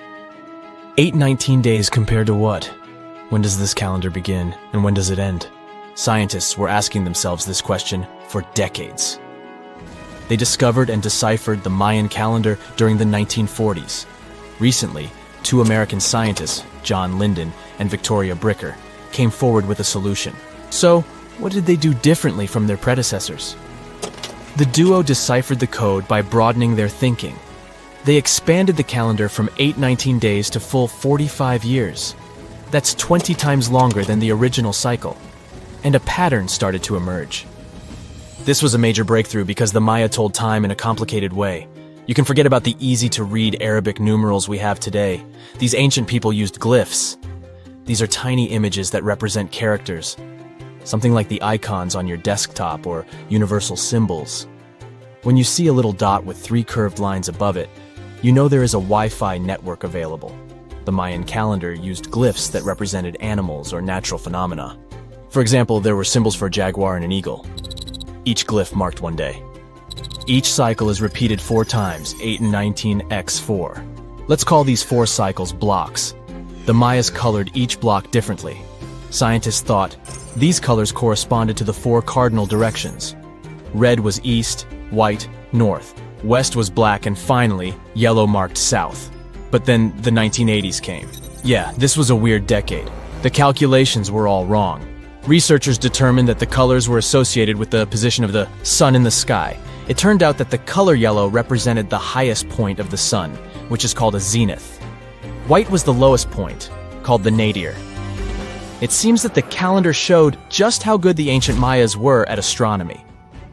819 days compared to what? When does this calendar begin, and when does it end? Scientists were asking themselves this question for decades. They discovered and deciphered the Mayan calendar during the 1940s. Recently, two American scientists, John Linden and Victoria Bricker, came forward with a solution. So, what did they do differently from their predecessors? The duo deciphered the code by broadening their thinking. They expanded the calendar from 819 days to full 45 years. That's 20 times longer than the original cycle. And a pattern started to emerge. This was a major breakthrough because the Maya told time in a complicated way. You can forget about the easy-to-read Arabic numerals we have today. These ancient people used glyphs. These are tiny images that represent characters. Something like the icons on your desktop or universal symbols. When you see a little dot with 3 curved lines above it, you know there is a Wi-Fi network available. The Mayan calendar used glyphs that represented animals or natural phenomena. For example, there were symbols for a jaguar and an eagle. Each glyph marked one day. Each cycle is repeated 4 times, 8 and 19 x 4. Let's call these 4 cycles blocks. The Mayas colored each block differently. Scientists thought these colors corresponded to the 4 cardinal directions. Red was east, white, north. West was black, and finally, yellow marked south. But then the 1980s came. Yeah, this was a weird decade. The calculations were all wrong. Researchers determined that the colors were associated with the position of the sun in the sky. It turned out that the color yellow represented the highest point of the sun, which is called a zenith. White was the lowest point, called the nadir. It seems that the calendar showed just how good the ancient Mayas were at astronomy.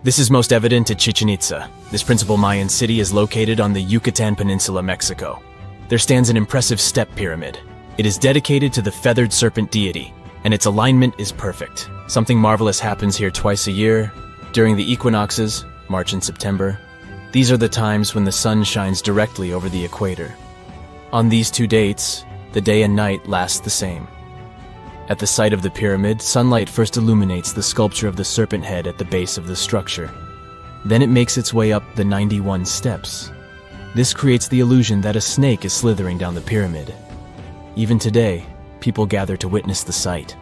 This is most evident at Chichen Itza. This principal Mayan city is located on the Yucatan Peninsula, Mexico. There stands an impressive step pyramid. It is dedicated to the feathered serpent deity, and its alignment is perfect. Something marvelous happens here twice a year, during the equinoxes, March and September. These are the times when the sun shines directly over the equator. On these 2 dates, the day and night last the same. At the site of the pyramid, sunlight first illuminates the sculpture of the serpent head at the base of the structure. Then it makes its way up the 91 steps. This creates the illusion that a snake is slithering down the pyramid. Even today, people gather to witness the sight.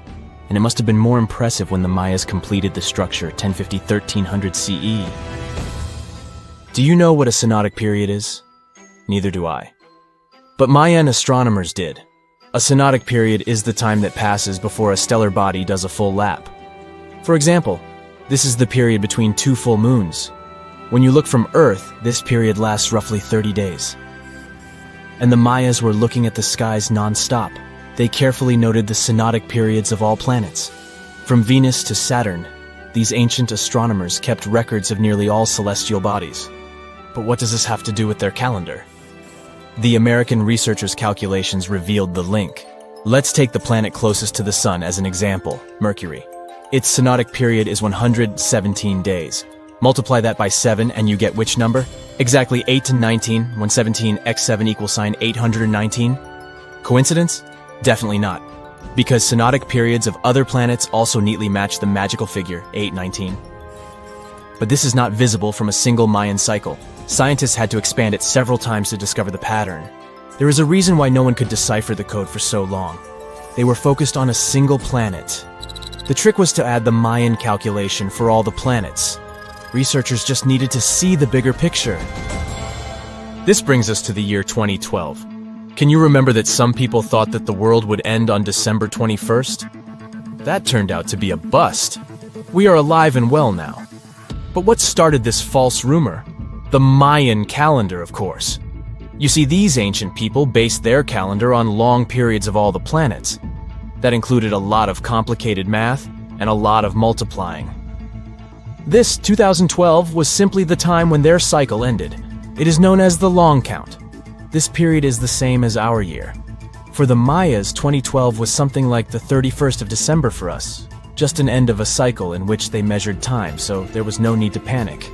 And it must have been more impressive when the Mayas completed the structure 1050-1300 CE. Do you know what a synodic period is? Neither do I. But Mayan astronomers did. A synodic period is the time that passes before a stellar body does a full lap. For example, this is the period between 2 full moons. When you look from Earth, this period lasts roughly 30 days. And the Mayas were looking at the skies non-stop. They carefully noted the synodic periods of all planets. From Venus to Saturn, these ancient astronomers kept records of nearly all celestial bodies. But what does this have to do with their calendar? The American researchers' calculations revealed the link. Let's take the planet closest to the Sun as an example, Mercury. Its synodic period is 117 days. Multiply that by 7 and you get which number? Exactly 8 to 19, when 17 x 7 equals 819. Coincidence? Definitely not. because synodic periods of other planets also neatly match the magical figure 819. But this is not visible from a single Mayan cycle. Scientists had to expand it several times to discover the pattern. There is a reason why no one could decipher the code for so long. They were focused on a single planet. The trick was to add the Mayan calculation for all the planets. Researchers just needed to see the bigger picture. This brings us to the year 2012. Can you remember that some people thought that the world would end on December 21st? That turned out to be a bust. We are alive and well now. But what started this false rumor? The Mayan calendar, of course. You see, these ancient people based their calendar on long periods of all the planets. That included a lot of complicated math and a lot of multiplying. This 2012 was simply the time when their cycle ended. It is known as the long count. This period is the same as our year. For the Mayas, 2012 was something like the 31st of December for us, just an end of a cycle in which they measured time, so there was no need to panic.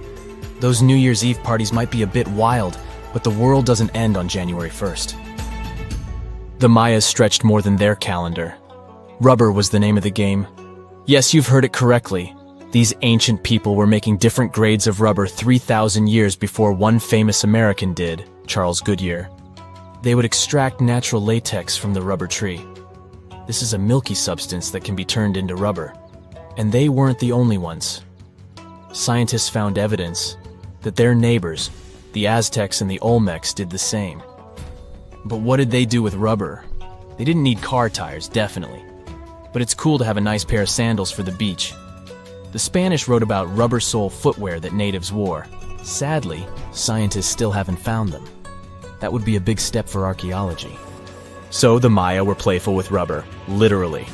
Those New Year's Eve parties might be a bit wild, but the world doesn't end on January 1st. The Mayas stretched more than their calendar. Rubber was the name of the game. Yes, you've heard it correctly. These ancient people were making different grades of rubber 3,000 years before one famous American did, Charles Goodyear. They would extract natural latex from the rubber tree. This is a milky substance that can be turned into rubber. And they weren't the only ones. Scientists found evidence that their neighbors, the Aztecs and the Olmecs, did the same. But what did they do with rubber? They didn't need car tires, definitely. But it's cool to have a nice pair of sandals for the beach. The Spanish wrote about rubber sole footwear that natives wore. Sadly, scientists still haven't found them. That would be a big step for archaeology. So the Maya were playful with rubber, literally.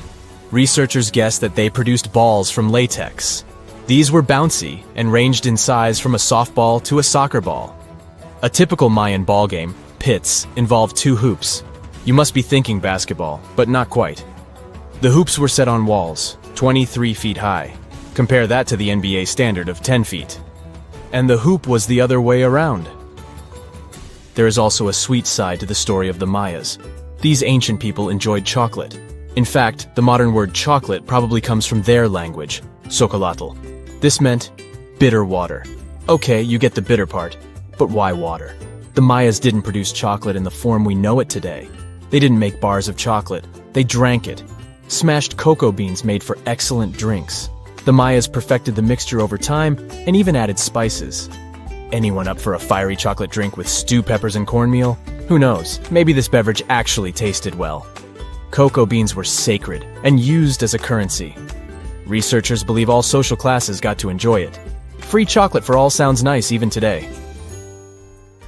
Researchers guessed that they produced balls from latex. These were bouncy and ranged in size from a softball to a soccer ball. A typical Mayan ball game, pits, involved 2 hoops. You must be thinking basketball, but not quite. The hoops were set on walls, 23 feet high. Compare that to the NBA standard of 10 feet. And the hoop was the other way around. There is also a sweet side to the story of the Mayas. These ancient people enjoyed chocolate. In fact, the modern word chocolate probably comes from their language, Xocolatl. This meant bitter water. Okay, you get the bitter part, but why water? The Mayas didn't produce chocolate in the form we know it today. They didn't make bars of chocolate, they drank it. Smashed cocoa beans made for excellent drinks. The Mayas perfected the mixture over time and even added spices. Anyone up for a fiery chocolate drink with stew peppers and cornmeal? Who knows, maybe this beverage actually tasted well. Cocoa beans were sacred and used as a currency. Researchers believe all social classes got to enjoy it. Free chocolate for all sounds nice even today.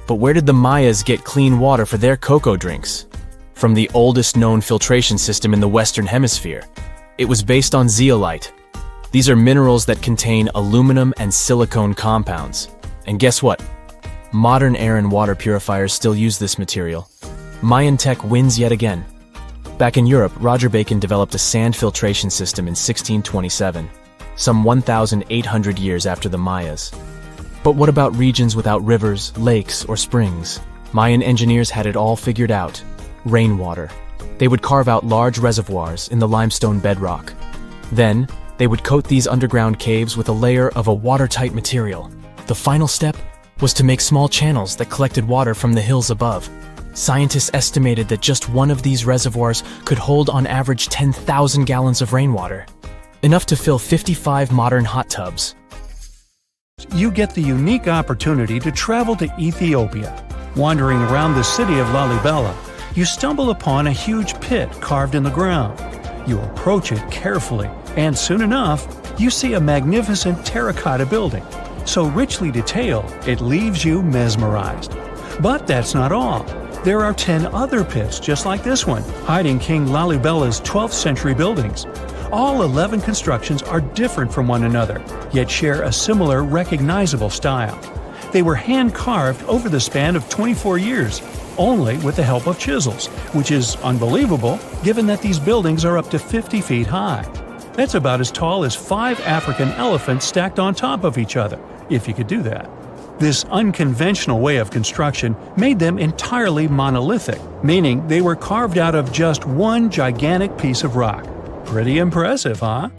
But where did the Mayas get clean water for their cocoa drinks? From the oldest known filtration system in the Western Hemisphere. It was based on zeolite. These are minerals that contain aluminum and silicone compounds. And guess what? Modern air and water purifiers still use this material. Mayan tech wins yet again. Back in Europe, Roger Bacon developed a sand filtration system in 1627, some 1,800 years after the Mayas. But what about regions without rivers, lakes, or springs? Mayan engineers had it all figured out. Rainwater. They would carve out large reservoirs in the limestone bedrock. Then, they would coat these underground caves with a layer of a watertight material. The final step was to make small channels that collected water from the hills above. Scientists estimated that just one of these reservoirs could hold on average 10,000 gallons of rainwater, enough to fill 55 modern hot tubs. You get the unique opportunity to travel to Ethiopia. Wandering around the city of Lalibela, you stumble upon a huge pit carved in the ground. You approach it carefully, and soon enough, you see a magnificent terracotta building. So richly detailed, it leaves you mesmerized. But that's not all. There are 10 other pits just like this one, hiding King Lalibela's 12th century buildings. All 11 constructions are different from one another, yet share a similar recognizable style. They were hand-carved over the span of 24 years, only with the help of chisels, which is unbelievable given that these buildings are up to 50 feet high. That's about as tall as 5 African elephants stacked on top of each other, if you could do that. This unconventional way of construction made them entirely monolithic, meaning they were carved out of just one gigantic piece of rock. Pretty impressive, huh?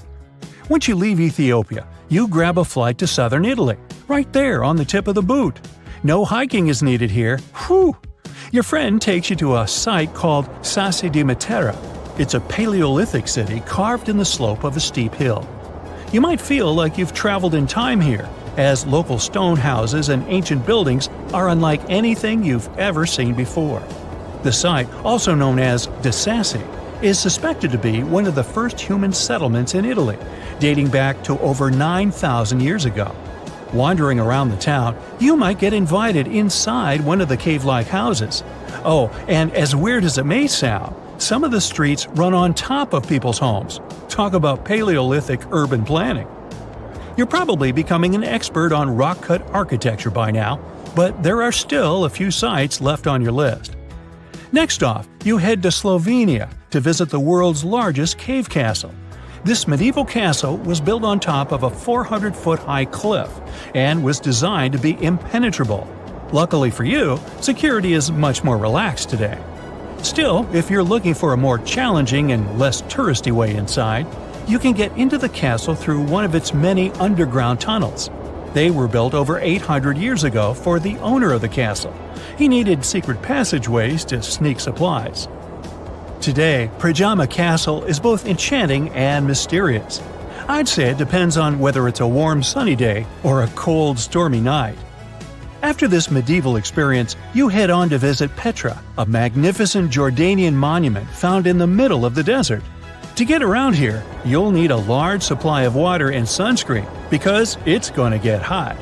Once you leave Ethiopia, you grab a flight to southern Italy, right there on the tip of the boot. No hiking is needed here. Whew! Your friend takes you to a site called Sassi di Matera. It's a Paleolithic city carved in the slope of a steep hill. You might feel like you've traveled in time here, as local stone houses and ancient buildings are unlike anything you've ever seen before. The site, also known as De Sassi, is suspected to be one of the first human settlements in Italy, dating back to over 9,000 years ago. Wandering around the town, you might get invited inside one of the cave-like houses. Oh, and as weird as it may sound, some of the streets run on top of people's homes. Talk about Paleolithic urban planning. You're probably becoming an expert on rock-cut architecture by now, but there are still a few sites left on your list. Next off, you head to Slovenia to visit the world's largest cave castle. This medieval castle was built on top of a 400-foot-high cliff and was designed to be impenetrable. Luckily for you, security is much more relaxed today. Still, if you're looking for a more challenging and less touristy way inside, you can get into the castle through one of its many underground tunnels. They were built over 800 years ago for the owner of the castle. He needed secret passageways to sneak supplies. Today, Pajama Castle is both enchanting and mysterious. I'd say it depends on whether it's a warm sunny day or a cold stormy night. After this medieval experience, you head on to visit Petra, a magnificent Jordanian monument found in the middle of the desert. To get around here, you'll need a large supply of water and sunscreen because it's going to get hot.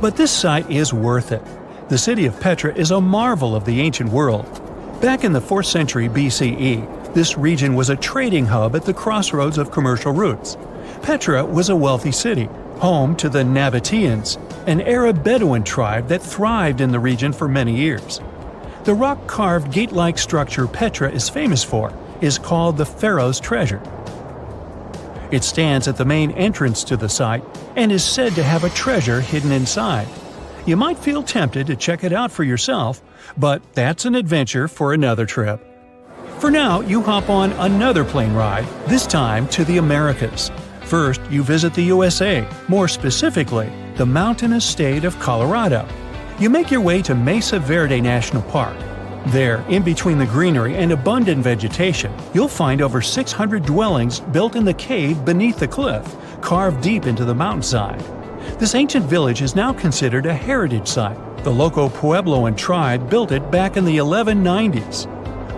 But this site is worth it. The city of Petra is a marvel of the ancient world. Back in the 4th century BCE, this region was a trading hub at the crossroads of commercial routes. Petra was a wealthy city, home to the Nabateans, an Arab Bedouin tribe that thrived in the region for many years. The rock-carved gate-like structure Petra is famous for is called the Pharaoh's Treasure. It stands at the main entrance to the site and is said to have a treasure hidden inside. You might feel tempted to check it out for yourself, but that's an adventure for another trip. For now, you hop on another plane ride, this time to the Americas. First, you visit the USA, more specifically, the mountainous state of Colorado. You make your way to Mesa Verde National Park. There, in between the greenery and abundant vegetation, you'll find over 600 dwellings built in the cave beneath the cliff, carved deep into the mountainside. This ancient village is now considered a heritage site. The local Puebloan tribe built it back in the 1190s.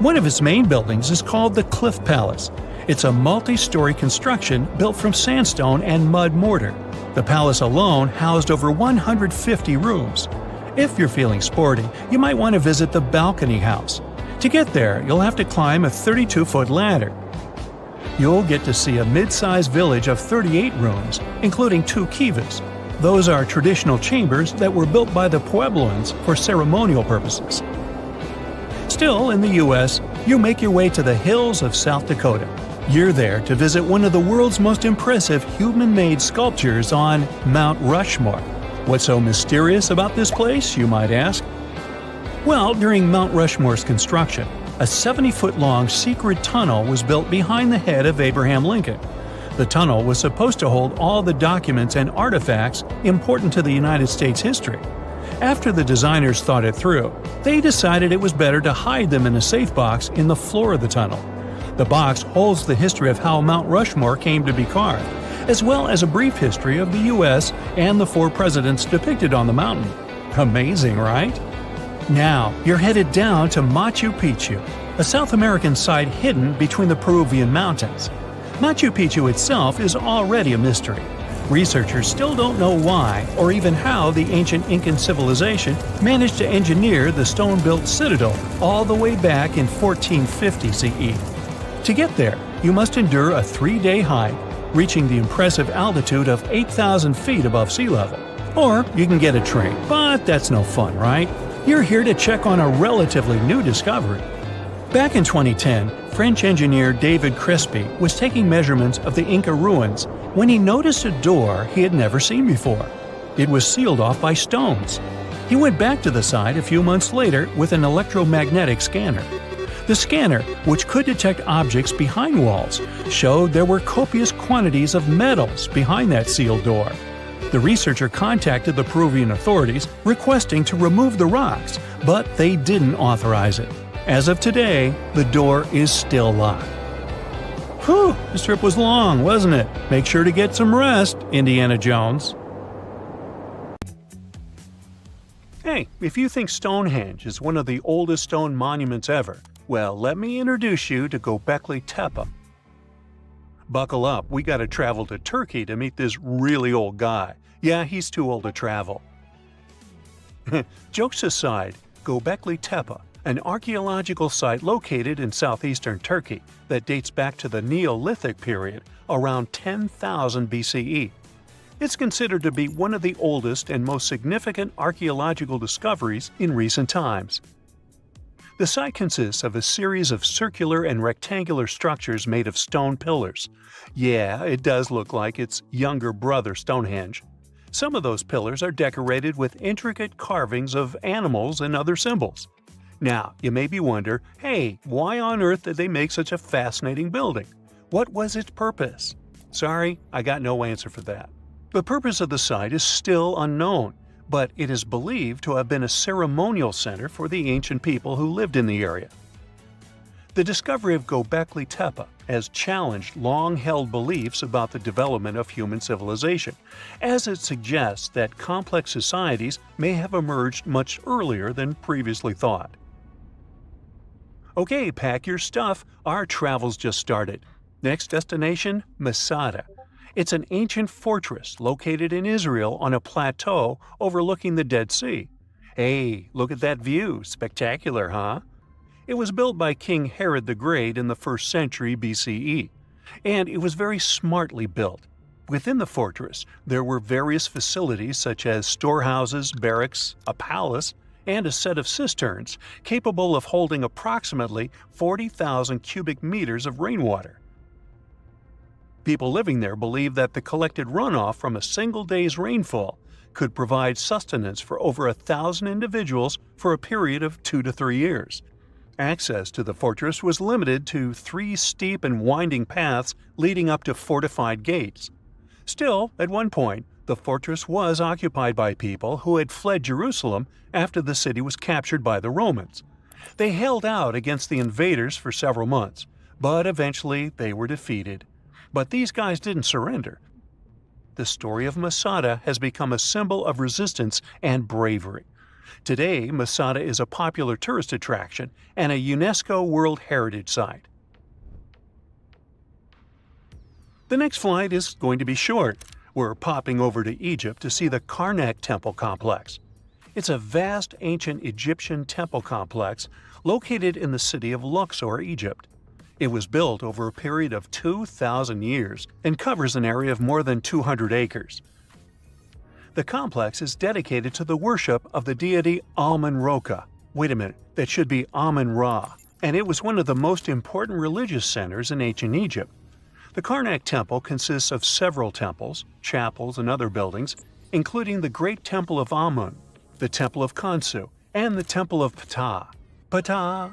One of its main buildings is called the Cliff Palace. It's a multi-story construction built from sandstone and mud mortar. The palace alone housed over 150 rooms. If you're feeling sporty, you might want to visit the balcony house. To get there, you'll have to climb a 32-foot ladder. You'll get to see a mid-sized village of 38 rooms, including 2 kivas. Those are traditional chambers that were built by the Puebloans for ceremonial purposes. Still in the U.S., you make your way to the hills of South Dakota. You're there to visit one of the world's most impressive human-made sculptures on Mount Rushmore. What's so mysterious about this place, you might ask? Well, during Mount Rushmore's construction, a 70-foot-long secret tunnel was built behind the head of Abraham Lincoln. The tunnel was supposed to hold all the documents and artifacts important to the United States history. After the designers thought it through, they decided it was better to hide them in a safe box in the floor of the tunnel. The box holds the history of how Mount Rushmore came to be carved, as well as a brief history of the U.S. and the 4 presidents depicted on the mountain. Amazing, right? Now, you're headed down to Machu Picchu, a South American site hidden between the Peruvian mountains. Machu Picchu itself is already a mystery. Researchers still don't know why or even how the ancient Incan civilization managed to engineer the stone-built citadel all the way back in 1450 CE. To get there, you must endure a 3-day hike, reaching the impressive altitude of 8,000 feet above sea level. Or you can get a train, but that's no fun, right? You're here to check on a relatively new discovery. Back in 2010, French engineer David Crespi was taking measurements of the Inca ruins when he noticed a door he had never seen before. It was sealed off by stones. He went back to the site a few months later with an electromagnetic scanner. The scanner, which could detect objects behind walls, showed there were copious quantities of metals behind that sealed door. The researcher contacted the Peruvian authorities requesting to remove the rocks, but they didn't authorize it. As of today, the door is still locked. Whew, this trip was long, wasn't it? Make sure to get some rest, Indiana Jones. Hey, if you think Stonehenge is one of the oldest stone monuments ever, well, let me introduce you to Göbekli Tepe. Buckle up, we gotta travel to Turkey to meet this really old guy. Yeah, he's too old to travel. Jokes aside, Göbekli Tepe, an archaeological site located in southeastern Turkey that dates back to the Neolithic period around 10,000 BCE. It's considered to be one of the oldest and most significant archaeological discoveries in recent times. The site consists of a series of circular and rectangular structures made of stone pillars. Yeah, it does look like its younger brother Stonehenge. Some of those pillars are decorated with intricate carvings of animals and other symbols. Now, you maybe wonder, hey, why on earth did they make such a fascinating building? What was its purpose? Sorry, I got no answer for that. The purpose of the site is still unknown, but it is believed to have been a ceremonial center for the ancient people who lived in the area. The discovery of Göbekli Tepe has challenged long-held beliefs about the development of human civilization, as it suggests that complex societies may have emerged much earlier than previously thought. Okay, pack your stuff, our travels just started. Next destination, Masada. It's an ancient fortress located in Israel on a plateau overlooking the Dead Sea. Hey, look at that view, spectacular, huh? It was built by King Herod the Great in the 1st century BCE, and it was very smartly built. Within the fortress, there were various facilities such as storehouses, barracks, a palace, and a set of cisterns capable of holding approximately 40,000 cubic meters of rainwater. People living there believed that the collected runoff from a single day's rainfall could provide sustenance for over 1,000 individuals for a period of 2 to 3 years. Access to the fortress was limited to 3 steep and winding paths leading up to fortified gates. Still, at one point, the fortress was occupied by people who had fled Jerusalem after the city was captured by the Romans. They held out against the invaders for several months, but eventually they were defeated. But these guys didn't surrender. The story of Masada has become a symbol of resistance and bravery. Today, Masada is a popular tourist attraction and a UNESCO World Heritage Site. The next flight is going to be short. We're popping over to Egypt to see the Karnak Temple Complex. It's a vast ancient Egyptian temple complex located in the city of Luxor, Egypt. It was built over a period of 2,000 years and covers an area of more than 200 acres. The complex is dedicated to the worship of the deity Amun-Roka. Wait a minute, that should be Amun-Ra, and it was one of the most important religious centers in ancient Egypt. The Karnak Temple consists of several temples, chapels, and other buildings, including the Great Temple of Amun, the Temple of Khonsu, and the Temple of Ptah. Ptah!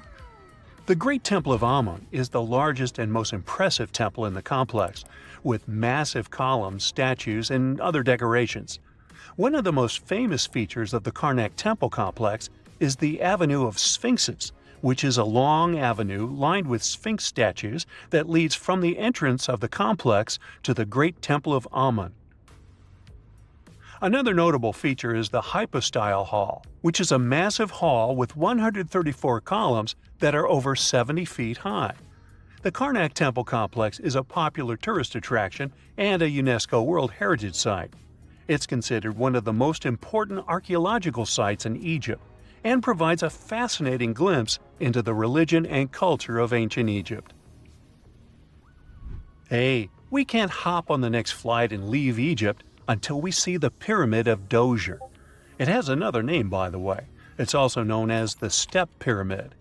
The Great Temple of Amun is the largest and most impressive temple in the complex, with massive columns, statues, and other decorations. One of the most famous features of the Karnak Temple complex is the Avenue of Sphinxes, which is a long avenue lined with Sphinx statues that leads from the entrance of the complex to the Great Temple of Amun. Another notable feature is the Hypostyle Hall, which is a massive hall with 134 columns that are over 70 feet high. The Karnak Temple complex is a popular tourist attraction and a UNESCO World Heritage Site. It's considered one of the most important archaeological sites in Egypt and provides a fascinating glimpse into the religion and culture of ancient Egypt. Hey, we can't hop on the next flight and leave Egypt until we see the Pyramid of Djoser. It has another name, by the way. It's also known as the Step Pyramid.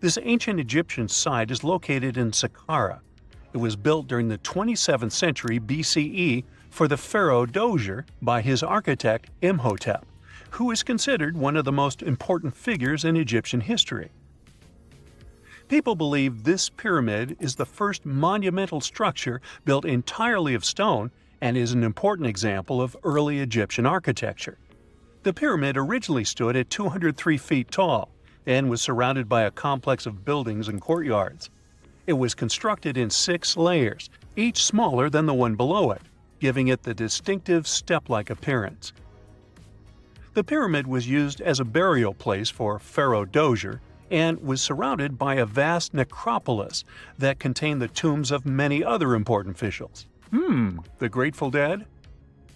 This ancient Egyptian site is located in Saqqara. It was built during the 27th century BCE for the pharaoh Dozier by his architect Imhotep, who is considered one of the most important figures in Egyptian history. People believe this pyramid is the first monumental structure built entirely of stone and is an important example of early Egyptian architecture. The pyramid originally stood at 203 feet tall and was surrounded by a complex of buildings and courtyards. It was constructed in 6 layers, each smaller than the one below it, giving it the distinctive step-like appearance. The pyramid was used as a burial place for Pharaoh Dozier and was surrounded by a vast necropolis that contained the tombs of many other important officials. The Grateful Dead?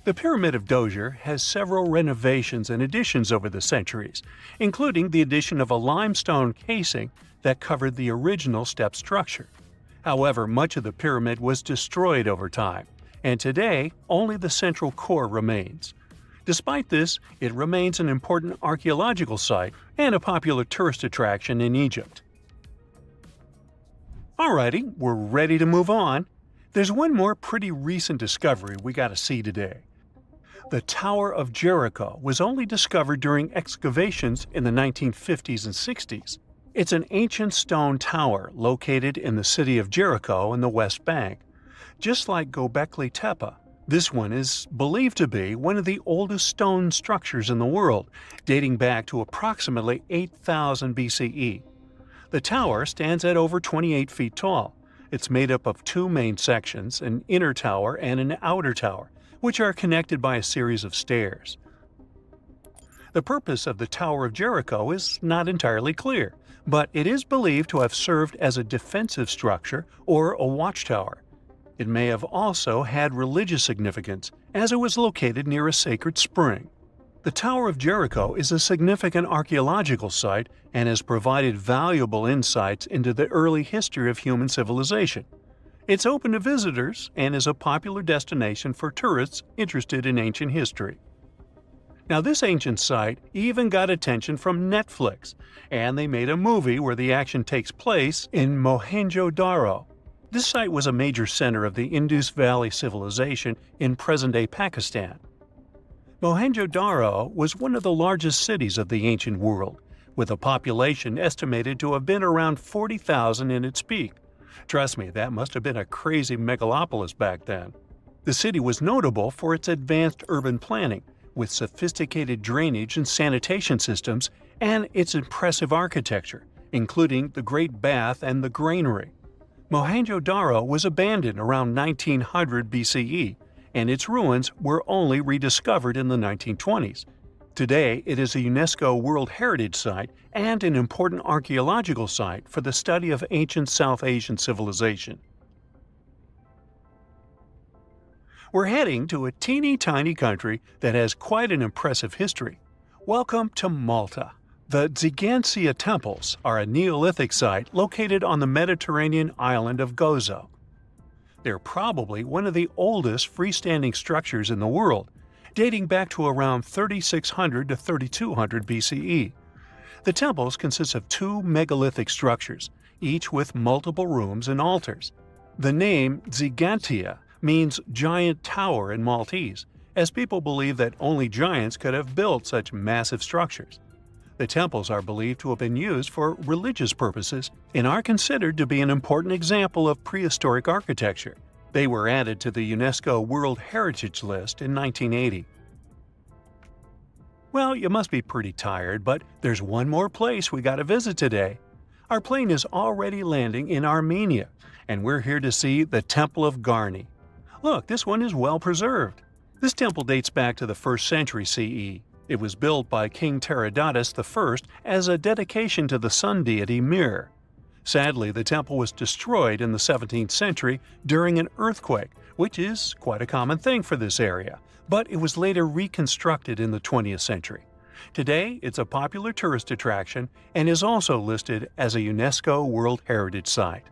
The Pyramid of Dozier has several renovations and additions over the centuries, including the addition of a limestone casing that covered the original step structure. However, much of the pyramid was destroyed over time, and today only the central core remains. Despite this, it remains an important archaeological site and a popular tourist attraction in Egypt. Alrighty, we're ready to move on. There's one more pretty recent discovery we gotta see today. The Tower of Jericho was only discovered during excavations in the 1950s and 60s. It's an ancient stone tower located in the city of Jericho in the West Bank. Just like Göbekli Tepe, this one is believed to be one of the oldest stone structures in the world, dating back to approximately 8000 BCE. The tower stands at over 28 feet tall. It's made up of 2 main sections, an inner tower and an outer tower, which are connected by a series of stairs. The purpose of the Tower of Jericho is not entirely clear, but it is believed to have served as a defensive structure or a watchtower. It may have also had religious significance, as it was located near a sacred spring. The Tower of Jericho is a significant archaeological site and has provided valuable insights into the early history of human civilization. It's open to visitors and is a popular destination for tourists interested in ancient history. Now, this ancient site even got attention from Netflix, and they made a movie where the action takes place in Mohenjo-Daro. This site was a major center of the Indus Valley civilization in present-day Pakistan. Mohenjo-Daro was one of the largest cities of the ancient world, with a population estimated to have been around 40,000 in its peak. Trust me, that must have been a crazy megalopolis back then. The city was notable for its advanced urban planning, with sophisticated drainage and sanitation systems, and its impressive architecture, including the Great Bath and the Granary. Mohenjo-Daro was abandoned around 1900 BCE, and its ruins were only rediscovered in the 1920s. Today, it is a UNESCO World Heritage Site and an important archaeological site for the study of ancient South Asian civilization. We're heading to a teeny-tiny country that has quite an impressive history. Welcome to Malta. The Xigantia Temples are a Neolithic site located on the Mediterranean island of Gozo. They're probably one of the oldest freestanding structures in the world, dating back to around 3600 to 3200 BCE. The temples consist of 2 megalithic structures, each with multiple rooms and altars. The name Xigantia means giant tower in Maltese, as people believe that only giants could have built such massive structures. The temples are believed to have been used for religious purposes and are considered to be an important example of prehistoric architecture. They were added to the UNESCO World Heritage List in 1980. Well, you must be pretty tired, but there's one more place we gotta visit today. Our plane is already landing in Armenia, and we're here to see the Temple of Garni. Look, this one is well preserved. This temple dates back to the 1st century CE. It was built by King Tiridates I as a dedication to the sun deity Mir. Sadly, the temple was destroyed in the 17th century during an earthquake, which is quite a common thing for this area, but it was later reconstructed in the 20th century. Today, it's a popular tourist attraction and is also listed as a UNESCO World Heritage Site.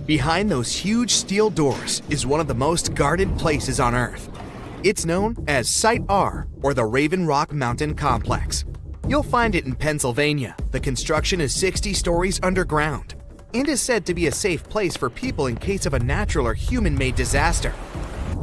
Behind those huge steel doors is one of the most guarded places on Earth. It's known as Site R, or the Raven Rock Mountain Complex. You'll find it in Pennsylvania. The construction is 60 stories underground. and is said to be a safe place for people in case of a natural or human-made disaster.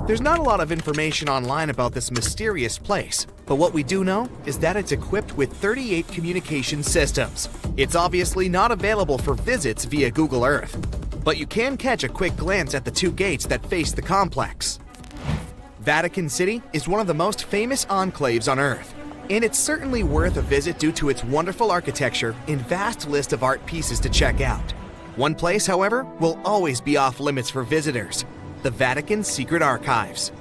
There's not a lot of information online about this mysterious place, but what we do know is that it's equipped with 38 communication systems. It's obviously not available for visits via Google Earth, but you can catch a quick glance at the 2 gates that face the complex. Vatican City is one of the most famous enclaves on Earth, and it's certainly worth a visit due to its wonderful architecture and vast list of art pieces to check out. One place, however, will always be off limits for visitors: the Vatican's secret archives.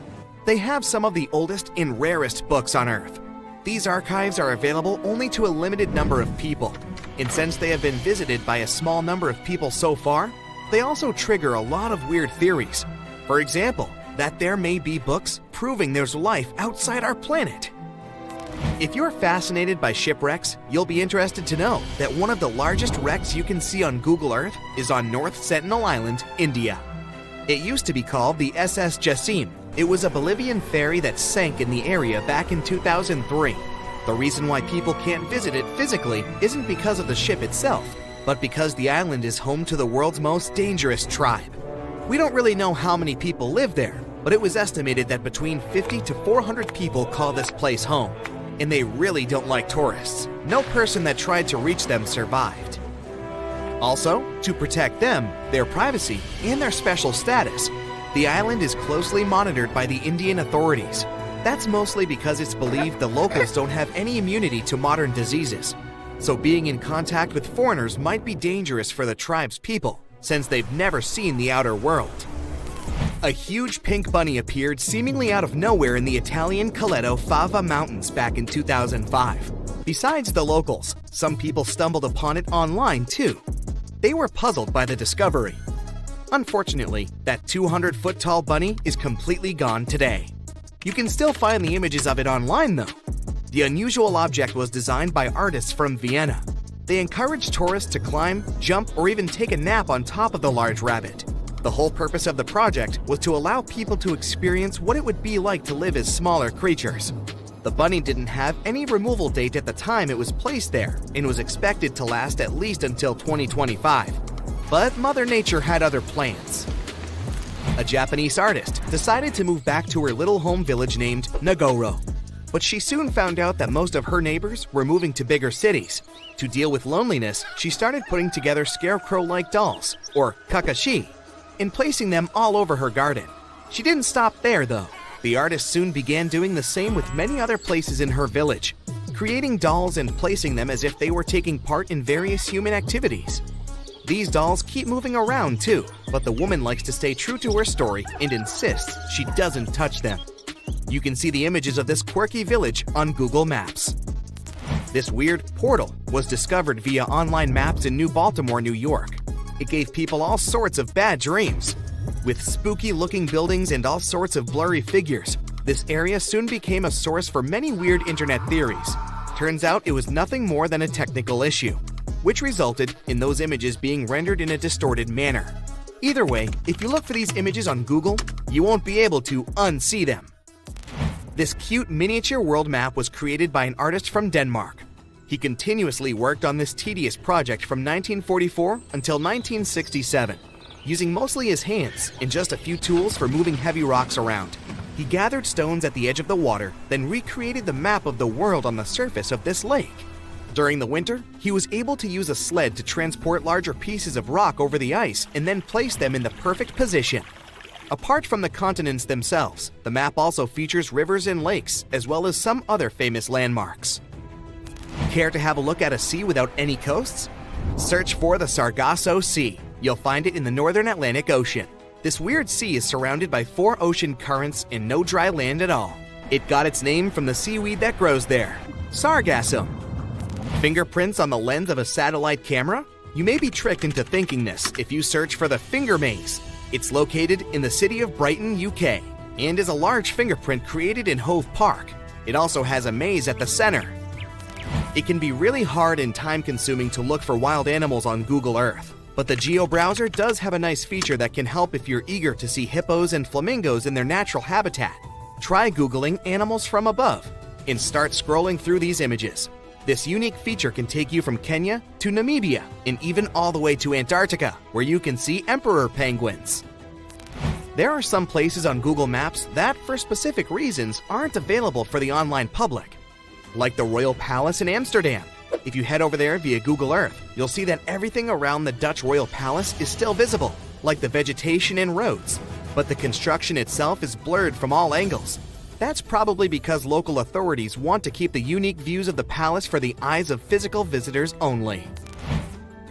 They have some of the oldest and rarest books on Earth. These archives are available only to a limited number of people, and since they have been visited by a small number of people so far, they also trigger a lot of weird theories. For example, that there may be books proving there's life outside our planet. If you're fascinated by shipwrecks, you'll be interested to know that one of the largest wrecks you can see on Google Earth is on North Sentinel Island, India. It used to be called the SS Jassim. It was a Bolivian ferry that sank in the area back in 2003. The reason why people can't visit it physically isn't because of the ship itself, but because the island is home to the world's most dangerous tribe. We don't really know how many people live there, but it was estimated that between 50 to 400 people call this place home. And they really don't like tourists. No person that tried to reach them survived. Also, to protect them, their privacy, and their special status, the island is closely monitored by the Indian authorities. That's mostly because it's believed the locals don't have any immunity to modern diseases. So being in contact with foreigners might be dangerous for the tribe's people, since they've never seen the outer world. A huge pink bunny appeared seemingly out of nowhere in the Italian Coleto Fava Mountains back in 2005. Besides the locals, some people stumbled upon it online too. They were puzzled by the discovery. Unfortunately, that 200-foot-tall bunny is completely gone today. You can still find the images of it online though. The unusual object was designed by artists from Vienna. They encouraged tourists to climb, jump, or even take a nap on top of the large rabbit. The whole purpose of the project was to allow people to experience what it would be like to live as smaller creatures. The bunny didn't have any removal date at the time it was placed there and was expected to last at least until 2025. But Mother Nature had other plans. A Japanese artist decided to move back to her little home village named Nagoro. But she soon found out that most of her neighbors were moving to bigger cities. To deal with loneliness, she started putting together scarecrow-like dolls, or kakashi, and placing them all over her garden. She didn't stop there though. The artist soon began doing the same with many other places in her village, creating dolls and placing them as if they were taking part in various human activities. These dolls keep moving around too, but the woman likes to stay true to her story and insists she doesn't touch them. You can see the images of this quirky village on Google Maps. This weird portal was discovered via online maps in New Baltimore, New York. It gave people all sorts of bad dreams. With spooky-looking buildings and all sorts of blurry figures, this area soon became a source for many weird internet theories. Turns out it was nothing more than a technical issue, which resulted in those images being rendered in a distorted manner. Either way, if you look for these images on Google, you won't be able to unsee them. This cute miniature world map was created by an artist from Denmark. He continuously worked on this tedious project from 1944 until 1967, using mostly his hands and just a few tools for moving heavy rocks around. He gathered stones at the edge of the water, then recreated the map of the world on the surface of this lake. During the winter, he was able to use a sled to transport larger pieces of rock over the ice and then place them in the perfect position. Apart from the continents themselves, the map also features rivers and lakes, as well as some other famous landmarks. Care to have a look at a sea without any coasts? Search for the Sargasso Sea. You'll find it in the northern Atlantic Ocean. This weird sea is surrounded by 4 ocean currents and no dry land at all. It got its name from the seaweed that grows there, sargassum. Fingerprints on the lens of a satellite camera? You may be tricked into thinking this if you search for the Finger Maze. It's located in the city of Brighton, UK, and is a large fingerprint created in Hove Park. It also has a maze at the center. It can be really hard and time-consuming to look for wild animals on Google Earth, but the Geo browser does have a nice feature that can help if you're eager to see hippos and flamingos in their natural habitat. Try Googling animals from above and start scrolling through these images. This unique feature can take you from Kenya to Namibia and even all the way to Antarctica, where you can see emperor penguins. There are some places on Google Maps that, for specific reasons, aren't available for the online public, like the Royal Palace in Amsterdam. If you head over there via Google Earth, you'll see that everything around the Dutch Royal Palace is still visible, like the vegetation and roads, but the construction itself is blurred from all angles. That's probably because local authorities want to keep the unique views of the palace for the eyes of physical visitors only.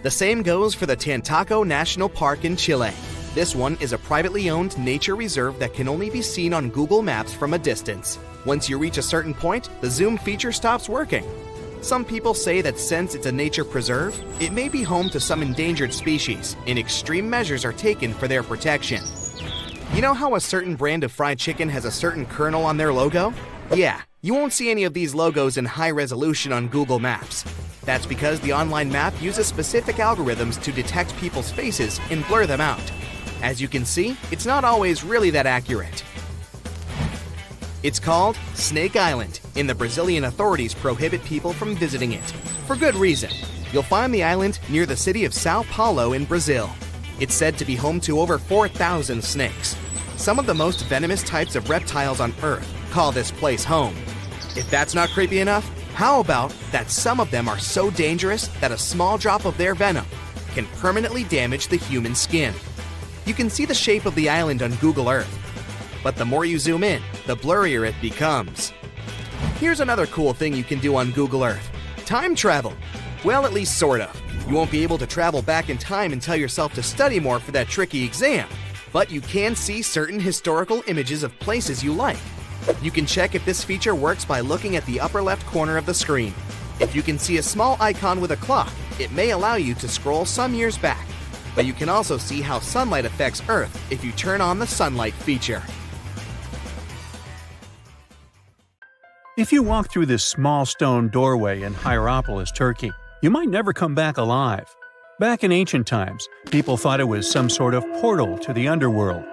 The same goes for the Tantaco National Park in Chile. This one is a privately owned nature reserve that can only be seen on Google Maps from a distance. Once you reach a certain point, the zoom feature stops working. Some people say that since it's a nature preserve, it may be home to some endangered species, and extreme measures are taken for their protection. You know how a certain brand of fried chicken has a certain kernel on their logo? Yeah, you won't see any of these logos in high resolution on Google Maps. That's because the online map uses specific algorithms to detect people's faces and blur them out. As you can see, it's not always really that accurate. It's called Snake Island, and the Brazilian authorities prohibit people from visiting it. For good reason. You'll find the island near the city of Sao Paulo in Brazil. It's said to be home to over 4,000 snakes. Some of the most venomous types of reptiles on Earth call this place home. If that's not creepy enough, how about that some of them are so dangerous that a small drop of their venom can permanently damage the human skin? You can see the shape of the island on Google Earth, but the more you zoom in, the blurrier it becomes. Here's another cool thing you can do on Google Earth: time travel. Well, at least sort of. You won't be able to travel back in time and tell yourself to study more for that tricky exam, but you can see certain historical images of places you like. You can check if this feature works by looking at the upper left corner of the screen. If you can see a small icon with a clock, it may allow you to scroll some years back. But you can also see how sunlight affects Earth if you turn on the sunlight feature. If you walk through this small stone doorway in Hierapolis, Turkey, you might never come back alive. Back in ancient times, people thought it was some sort of portal to the underworld.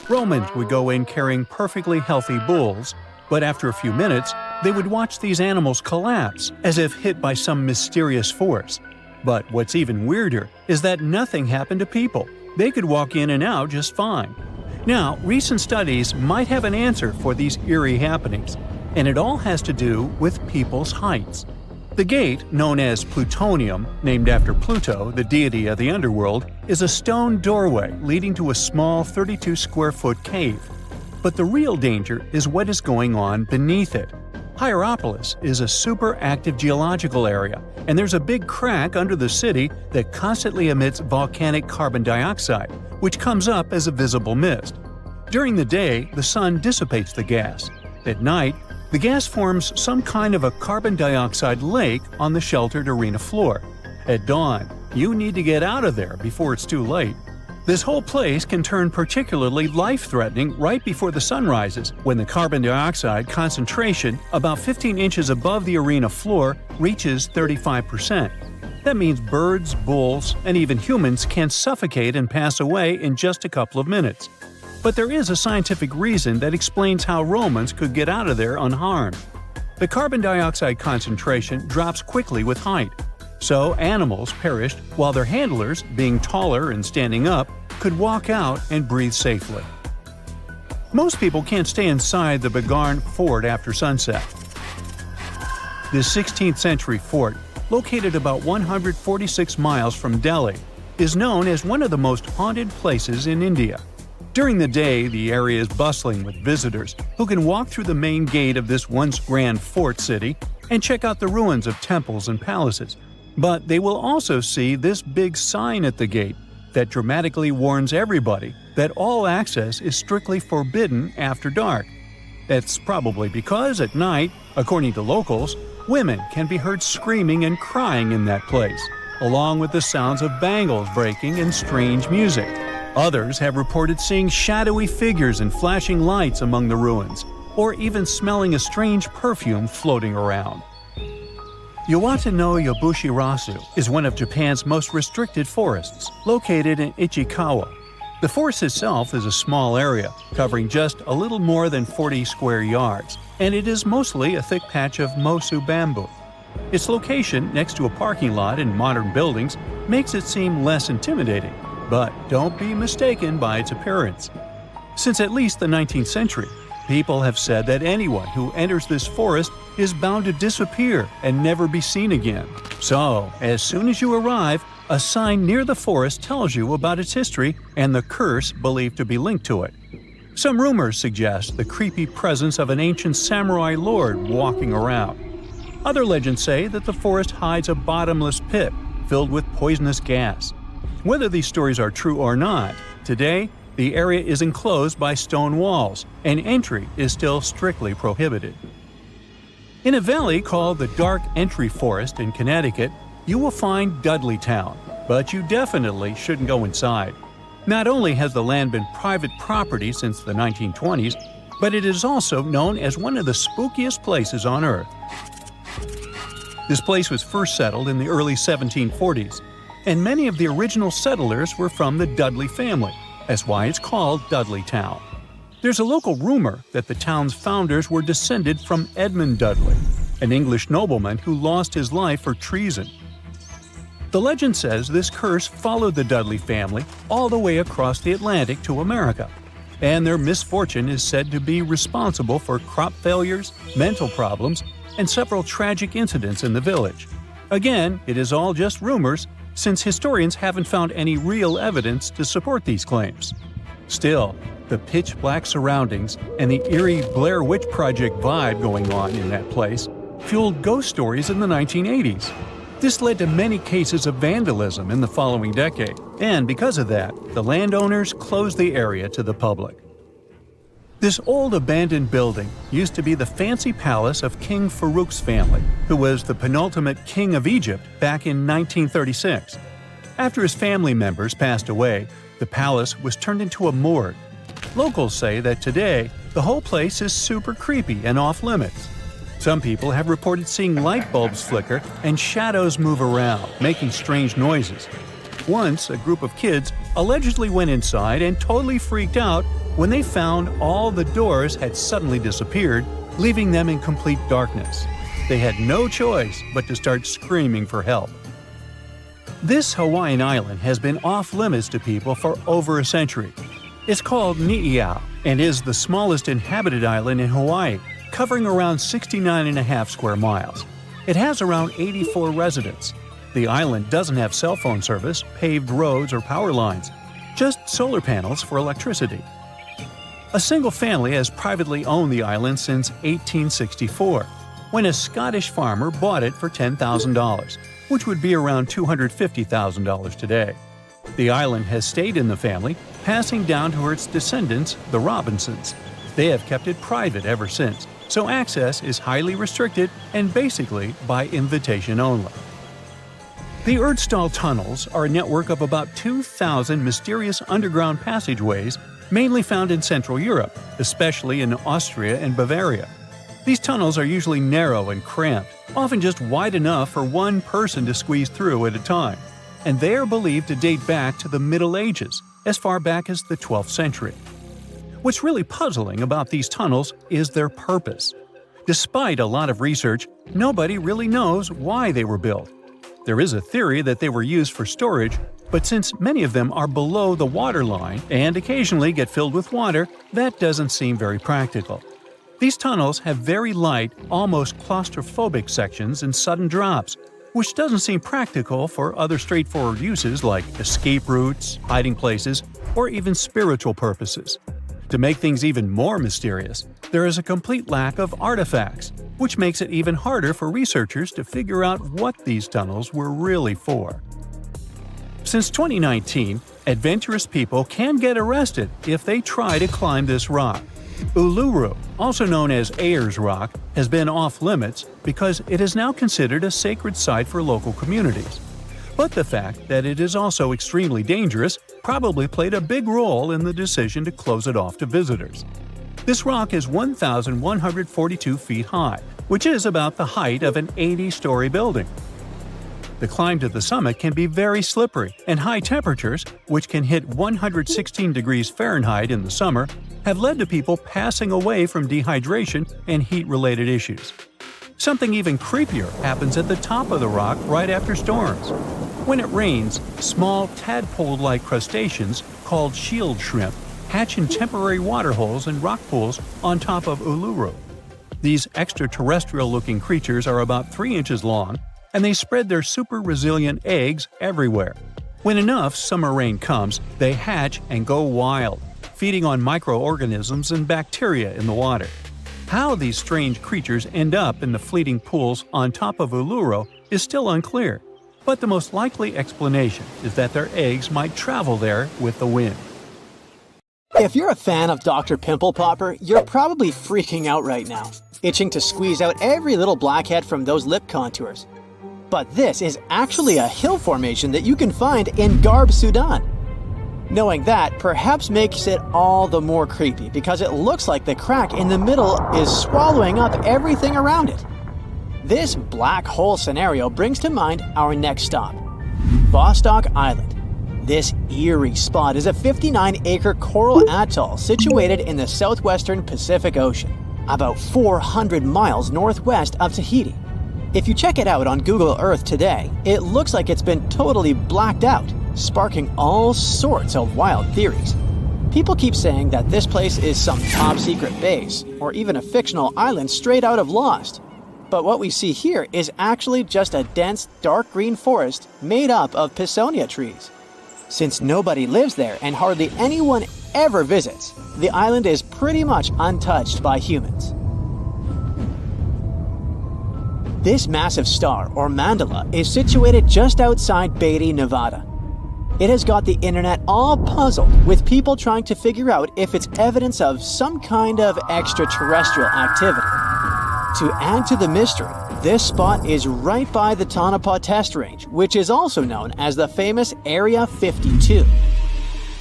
Romans would go in carrying perfectly healthy bulls, but after a few minutes, they would watch these animals collapse as if hit by some mysterious force. But what's even weirder is that nothing happened to people. They could walk in and out just fine. Now, recent studies might have an answer for these eerie happenings, and it all has to do with people's heights. The gate, known as Plutonium, named after Pluto, the deity of the underworld, is a stone doorway leading to a small 32-square-foot cave. But the real danger is what is going on beneath it. Hierapolis is a super active geological area, and there's a big crack under the city that constantly emits volcanic carbon dioxide, which comes up as a visible mist. During the day, the sun dissipates the gas. At night, the gas forms some kind of a carbon dioxide lake on the sheltered arena floor. At dawn, you need to get out of there before it's too late. This whole place can turn particularly life-threatening right before the sun rises, when the carbon dioxide concentration, about 15 inches above the arena floor, reaches 35%. That means birds, bulls, and even humans can suffocate and pass away in just a couple of minutes. But there is a scientific reason that explains how Romans could get out of there unharmed. The carbon dioxide concentration drops quickly with height, so animals perished while their handlers, being taller and standing up, could walk out and breathe safely. Most people can't stay inside the Bagarn Fort after sunset. This 16th century fort, located about 146 miles from Delhi, is known as one of the most haunted places in India. During the day, the area is bustling with visitors who can walk through the main gate of this once grand fort city and check out the ruins of temples and palaces. But they will also see this big sign at the gate that dramatically warns everybody that all access is strictly forbidden after dark. That's probably because at night, according to locals, women can be heard screaming and crying in that place, along with the sounds of bangles breaking and strange music. Others have reported seeing shadowy figures and flashing lights among the ruins, or even smelling a strange perfume floating around. Yawata no Yabushirasu is one of Japan's most restricted forests, located in Ichikawa. The forest itself is a small area, covering just a little more than 40 square yards, and it is mostly a thick patch of mosu bamboo. Its location next to a parking lot and modern buildings makes it seem less intimidating, but don't be mistaken by its appearance. Since at least the 19th century, people have said that anyone who enters this forest is bound to disappear and never be seen again. So, as soon as you arrive, a sign near the forest tells you about its history and the curse believed to be linked to it. Some rumors suggest the creepy presence of an ancient samurai lord walking around. Other legends say that the forest hides a bottomless pit filled with poisonous gas. Whether these stories are true or not, today, the area is enclosed by stone walls, and entry is still strictly prohibited. In a valley called the Dark Entry Forest in Connecticut, you will find Dudleytown, but you definitely shouldn't go inside. Not only has the land been private property since the 1920s, but it is also known as one of the spookiest places on Earth. This place was first settled in the early 1740s, and many of the original settlers were from the Dudley family. That's why it's called Dudleytown. There's a local rumor that the town's founders were descended from Edmund Dudley, an English nobleman who lost his life for treason. The legend says this curse followed the Dudley family all the way across the Atlantic to America, and their misfortune is said to be responsible for crop failures, mental problems, and several tragic incidents in the village. Again, it is all just rumors, since historians haven't found any real evidence to support these claims. Still, the pitch-black surroundings and the eerie Blair Witch Project vibe going on in that place fueled ghost stories in the 1980s. This led to many cases of vandalism in the following decade, and because of that, the landowners closed the area to the public. This old abandoned building used to be the fancy palace of King Farouk's family, who was the penultimate king of Egypt back in 1936. After his family members passed away, the palace was turned into a morgue. Locals say that today, the whole place is super creepy and off-limits. Some people have reported seeing light bulbs flicker and shadows move around, making strange noises. Once, a group of kids allegedly went inside and totally freaked out when they found all the doors had suddenly disappeared, leaving them in complete darkness. They had no choice but to start screaming for help. This Hawaiian island has been off-limits to people for over a century. It's called Ni'iau and is the smallest inhabited island in Hawaii, covering around 69.5 square miles. It has around 84 residents. The island doesn't have cell phone service, paved roads, or power lines, just solar panels for electricity. A single family has privately owned the island since 1864, when a Scottish farmer bought it for $10,000, which would be around $250,000 today. The island has stayed in the family, passing down to its descendants, the Robinsons. They have kept it private ever since, so access is highly restricted and basically by invitation only. The Erdstall tunnels are a network of about 2,000 mysterious underground passageways mainly found in Central Europe, especially in Austria and Bavaria. These tunnels are usually narrow and cramped, often just wide enough for one person to squeeze through at a time, and they are believed to date back to the Middle Ages, as far back as the 12th century. What's really puzzling about these tunnels is their purpose. Despite a lot of research, nobody really knows why they were built. There is a theory that they were used for storage, but since many of them are below the water line and occasionally get filled with water, that doesn't seem very practical. These tunnels have very light, almost claustrophobic sections and sudden drops, which doesn't seem practical for other straightforward uses like escape routes, hiding places, or even spiritual purposes. To make things even more mysterious, there is a complete lack of artifacts, which makes it even harder for researchers to figure out what these tunnels were really for. Since 2019, adventurous people can get arrested if they try to climb this rock. Uluru, also known as Ayers Rock, has been off-limits because it is now considered a sacred site for local communities. But the fact that it is also extremely dangerous probably played a big role in the decision to close it off to visitors. This rock is 1,142 feet high, which is about the height of an 80-story building. The climb to the summit can be very slippery, and high temperatures, which can hit 116 degrees Fahrenheit in the summer, have led to people passing away from dehydration and heat-related issues. Something even creepier happens at the top of the rock right after storms. When it rains, small tadpole-like crustaceans called shield shrimp hatch in temporary waterholes and rock pools on top of Uluru. These extraterrestrial-looking creatures are about 3 inches long, and they spread their super-resilient eggs everywhere. When enough summer rain comes, they hatch and go wild, feeding on microorganisms and bacteria in the water. How these strange creatures end up in the fleeting pools on top of Uluru is still unclear, but the most likely explanation is that their eggs might travel there with the wind. If you're a fan of Dr. Pimple Popper, you're probably freaking out right now, itching to squeeze out every little blackhead from those lip contours. But this is actually a hill formation that you can find in Garb, Sudan. Knowing that perhaps makes it all the more creepy because it looks like the crack in the middle is swallowing up everything around it. This black hole scenario brings to mind our next stop, Vostok Island. This eerie spot is a 59-acre coral atoll situated in the southwestern Pacific Ocean, about 400 miles northwest of Tahiti. If you check it out on Google Earth today, it looks like it's been totally blacked out, sparking all sorts of wild theories. People keep saying that this place is some top-secret base, or even a fictional island straight out of Lost. But what we see here is actually just a dense, dark green forest made up of Pisonia trees. Since nobody lives there and hardly anyone ever visits, the island is pretty much untouched by humans. This massive star, or mandala, is situated just outside Beatty, Nevada. It has got the internet all puzzled, with people trying to figure out if it's evidence of some kind of extraterrestrial activity. To add to the mystery, this spot is right by the Tonopah Test Range, which is also known as the famous Area 52.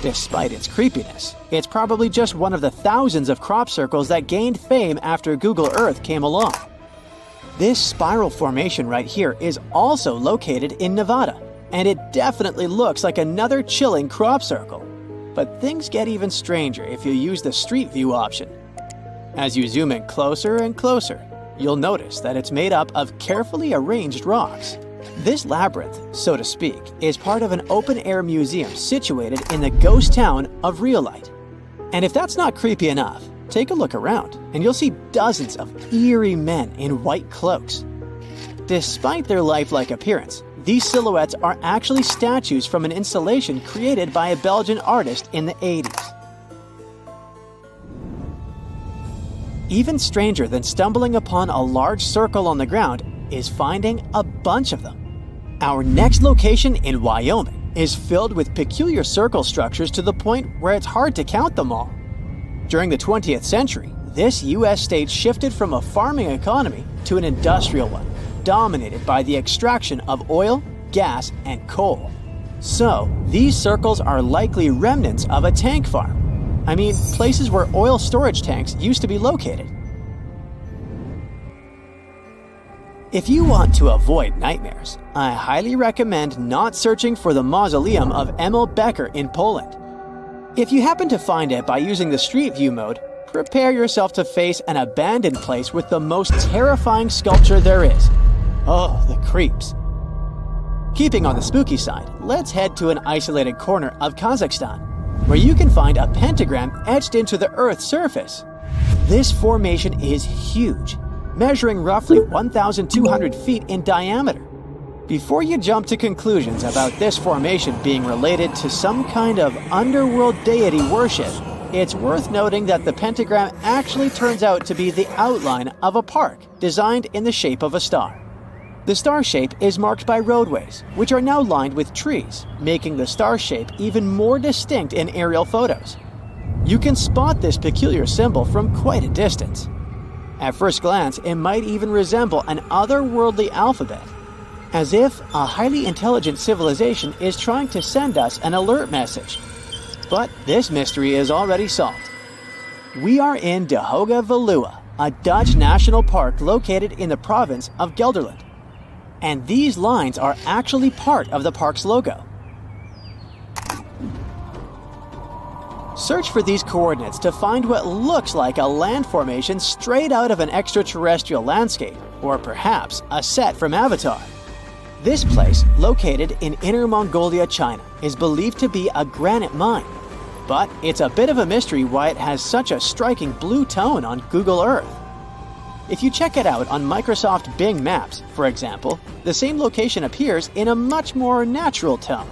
Despite its creepiness, it's probably just one of the thousands of crop circles that gained fame after Google Earth came along. This spiral formation right here is also located in Nevada, and it definitely looks like another chilling crop circle. But things get even stranger if you use the Street View option. As you zoom in closer and closer, you'll notice that it's made up of carefully arranged rocks. This labyrinth, so to speak, is part of an open-air museum situated in the ghost town of Rhyolite. And if that's not creepy enough, take a look around, and you'll see dozens of eerie men in white cloaks. Despite their lifelike appearance, these silhouettes are actually statues from an installation created by a Belgian artist in the 80s. Even stranger than stumbling upon a large circle on the ground is finding a bunch of them. Our next location in Wyoming is filled with peculiar circle structures to the point where it's hard to count them all. During the 20th century, this U.S. state shifted from a farming economy to an industrial one, dominated by the extraction of oil, gas, and coal. So, these circles are likely remnants of a tank farm. I mean, places where oil storage tanks used to be located. If you want to avoid nightmares, I highly recommend not searching for the mausoleum of Emil Becker in Poland. If you happen to find it by using the Street View mode, prepare yourself to face an abandoned place with the most terrifying sculpture there is. Oh, the creeps. Keeping on the spooky side, let's head to an isolated corner of Kazakhstan, where you can find a pentagram etched into the Earth's surface. This formation is huge, measuring roughly 1,200 feet in diameter. Before you jump to conclusions about this formation being related to some kind of underworld deity worship, it's worth noting that the pentagram actually turns out to be the outline of a park designed in the shape of a star. The star shape is marked by roadways, which are now lined with trees, making the star shape even more distinct in aerial photos. You can spot this peculiar symbol from quite a distance. At first glance, it might even resemble an otherworldly alphabet, as if a highly intelligent civilization is trying to send us an alert message. But this mystery is already solved. We are in De Hoge Veluwe, a Dutch national park located in the province of Gelderland. And these lines are actually part of the park's logo. Search for these coordinates to find what looks like a land formation straight out of an extraterrestrial landscape, or perhaps a set from Avatar. This place, located in Inner Mongolia, China, is believed to be a granite mine. But it's a bit of a mystery why it has such a striking blue tone on Google Earth. If you check it out on Microsoft Bing Maps, for example, the same location appears in a much more natural tone.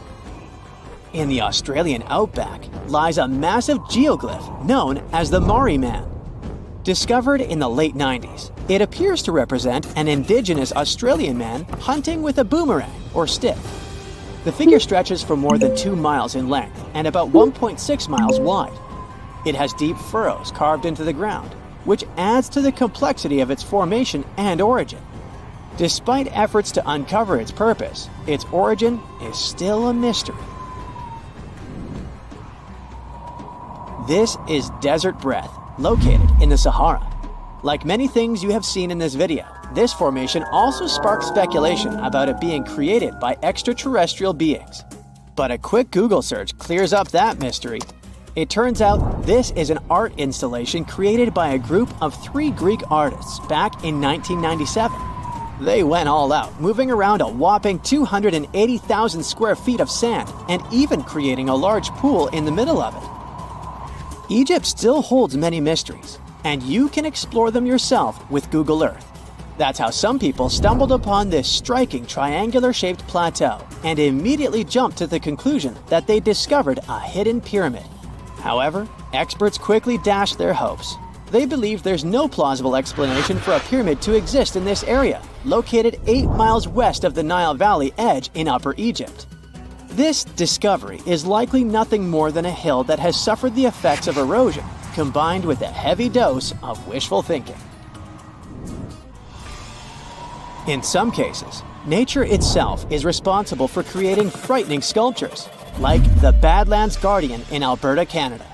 In the Australian outback lies a massive geoglyph known as the Maori Man. Discovered in the late 90s, it appears to represent an indigenous Australian man hunting with a boomerang or stick. The figure stretches for more than 2 miles in length and about 1.6 miles wide. It has deep furrows carved into the ground, which adds to the complexity of its formation and origin. Despite efforts to uncover its purpose, its origin is still a mystery. This is Desert Breath, located in the Sahara. Like many things you have seen in this video, this formation also sparks speculation about it being created by extraterrestrial beings. But a quick Google search clears up that mystery. It turns out this is an art installation created by a group of 3 Greek artists back in 1997. They went all out, moving around a whopping 280,000 square feet of sand and even creating a large pool in the middle of it. Egypt still holds many mysteries, and you can explore them yourself with Google Earth. That's how some people stumbled upon this striking triangular-shaped plateau and immediately jumped to the conclusion that they discovered a hidden pyramid. However, experts quickly dashed their hopes. They believe there's no plausible explanation for a pyramid to exist in this area, located 8 miles west of the Nile Valley edge in Upper Egypt. This discovery is likely nothing more than a hill that has suffered the effects of erosion, combined with a heavy dose of wishful thinking. In some cases, nature itself is responsible for creating frightening sculptures, like the Badlands Guardian in Alberta, Canada.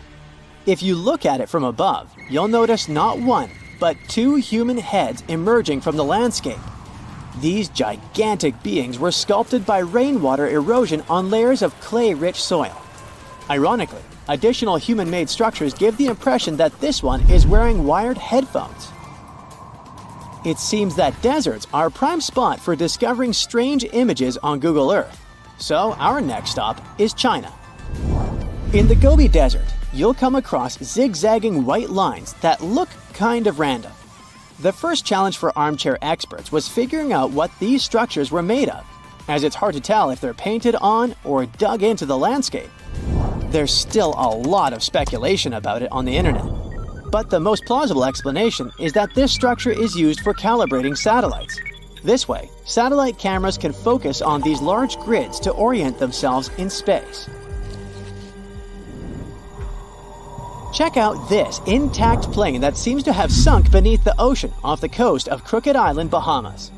If you look at it from above, you'll notice not one, but 2 human heads emerging from the landscape. These gigantic beings were sculpted by rainwater erosion on layers of clay-rich soil. Ironically, additional human-made structures give the impression that this one is wearing wired headphones. It seems that deserts are a prime spot for discovering strange images on Google Earth. So our next stop is China. In the Gobi Desert, you'll come across zigzagging white lines that look kind of random. The first challenge for armchair experts was figuring out what these structures were made of, as it's hard to tell if they're painted on or dug into the landscape. There's still a lot of speculation about it on the internet. But the most plausible explanation is that this structure is used for calibrating satellites. This way, satellite cameras can focus on these large grids to orient themselves in space. Check out this intact plane that seems to have sunk beneath the ocean off the coast of Crooked Island, Bahamas.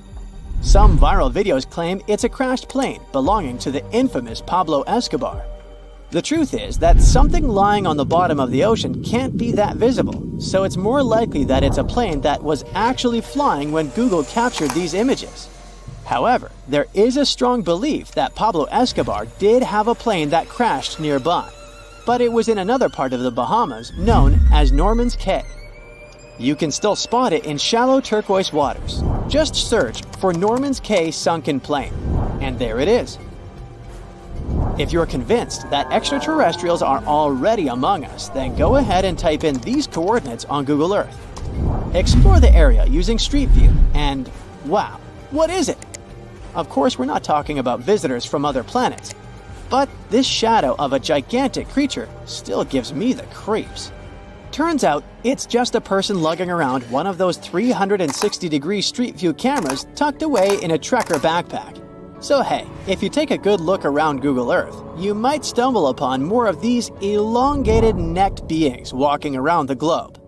Some viral videos claim it's a crashed plane belonging to the infamous Pablo Escobar. The truth is that something lying on the bottom of the ocean can't be that visible, so it's more likely that it's a plane that was actually flying when Google captured these images. However, there is a strong belief that Pablo Escobar did have a plane that crashed nearby, but it was in another part of the Bahamas known as Norman's Cay. You can still spot it in shallow turquoise waters. Just search for Norman's Cay sunken plane, and there it is. If you're convinced that extraterrestrials are already among us, then go ahead and type in these coordinates on Google Earth. Explore the area using Street View, and wow, what is it? Of course, we're not talking about visitors from other planets, but this shadow of a gigantic creature still gives me the creeps. Turns out, it's just a person lugging around one of those 360-degree Street View cameras tucked away in a trekker backpack. So hey, if you take a good look around Google Earth, you might stumble upon more of these elongated necked beings walking around the globe.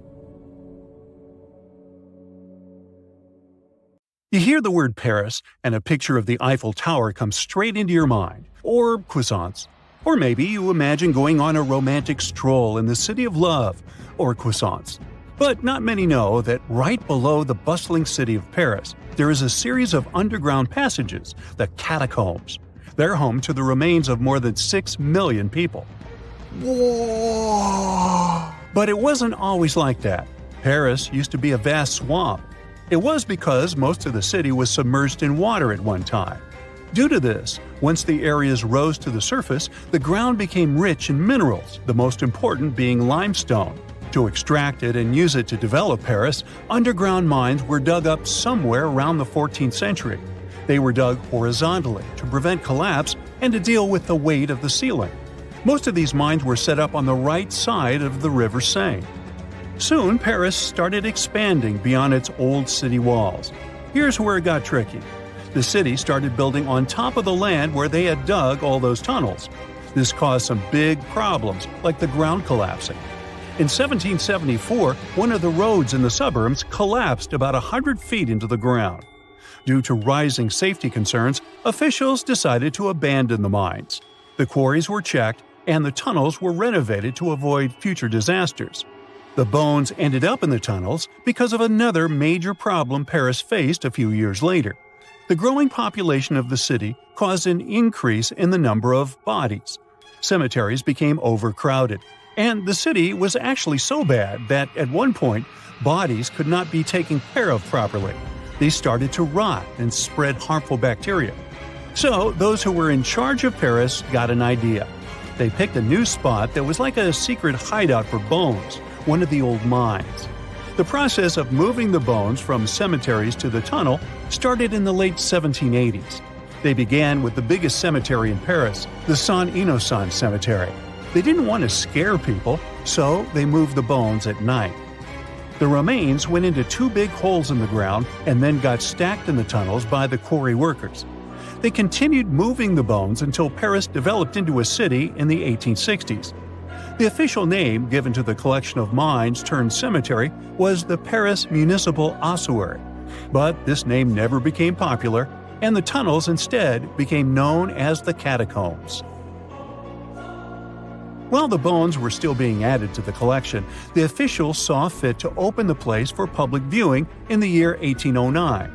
You hear the word Paris, and a picture of the Eiffel Tower comes straight into your mind, or croissants. Or maybe you imagine going on a romantic stroll in the city of love, or croissants. But not many know that right below the bustling city of Paris, there is a series of underground passages, the catacombs. They're home to the remains of more than 6 million people. Whoa! But it wasn't always like that. Paris used to be a vast swamp. It was because most of the city was submerged in water at one time. Due to this, once the areas rose to the surface, the ground became rich in minerals, the most important being limestone. To extract it and use it to develop Paris, underground mines were dug up somewhere around the 14th century. They were dug horizontally to prevent collapse and to deal with the weight of the ceiling. Most of these mines were set up on the right side of the River Seine. Soon, Paris started expanding beyond its old city walls. Here's where it got tricky. The city started building on top of the land where they had dug all those tunnels. This caused some big problems, like the ground collapsing. In 1774, one of the roads in the suburbs collapsed about 100 feet into the ground. Due to rising safety concerns, officials decided to abandon the mines. The quarries were checked, and the tunnels were renovated to avoid future disasters. The bones ended up in the tunnels because of another major problem Paris faced a few years later. The growing population of the city caused an increase in the number of bodies. Cemeteries became overcrowded, and the city was actually so bad that at one point, bodies could not be taken care of properly. They started to rot and spread harmful bacteria. So, those who were in charge of Paris got an idea. They picked a new spot that was like a secret hideout for bones, one of the old mines. The process of moving the bones from cemeteries to the tunnel started in the late 1780s. They began with the biggest cemetery in Paris, the Saint-Innocent Cemetery. They didn't want to scare people, so they moved the bones at night. The remains went into two big holes in the ground and then got stacked in the tunnels by the quarry workers. They continued moving the bones until Paris developed into a city in the 1860s. The official name given to the collection of mines turned cemetery was the Paris Municipal Ossuary. But this name never became popular, and the tunnels instead became known as the catacombs. While the bones were still being added to the collection, the officials saw fit to open the place for public viewing in the year 1809.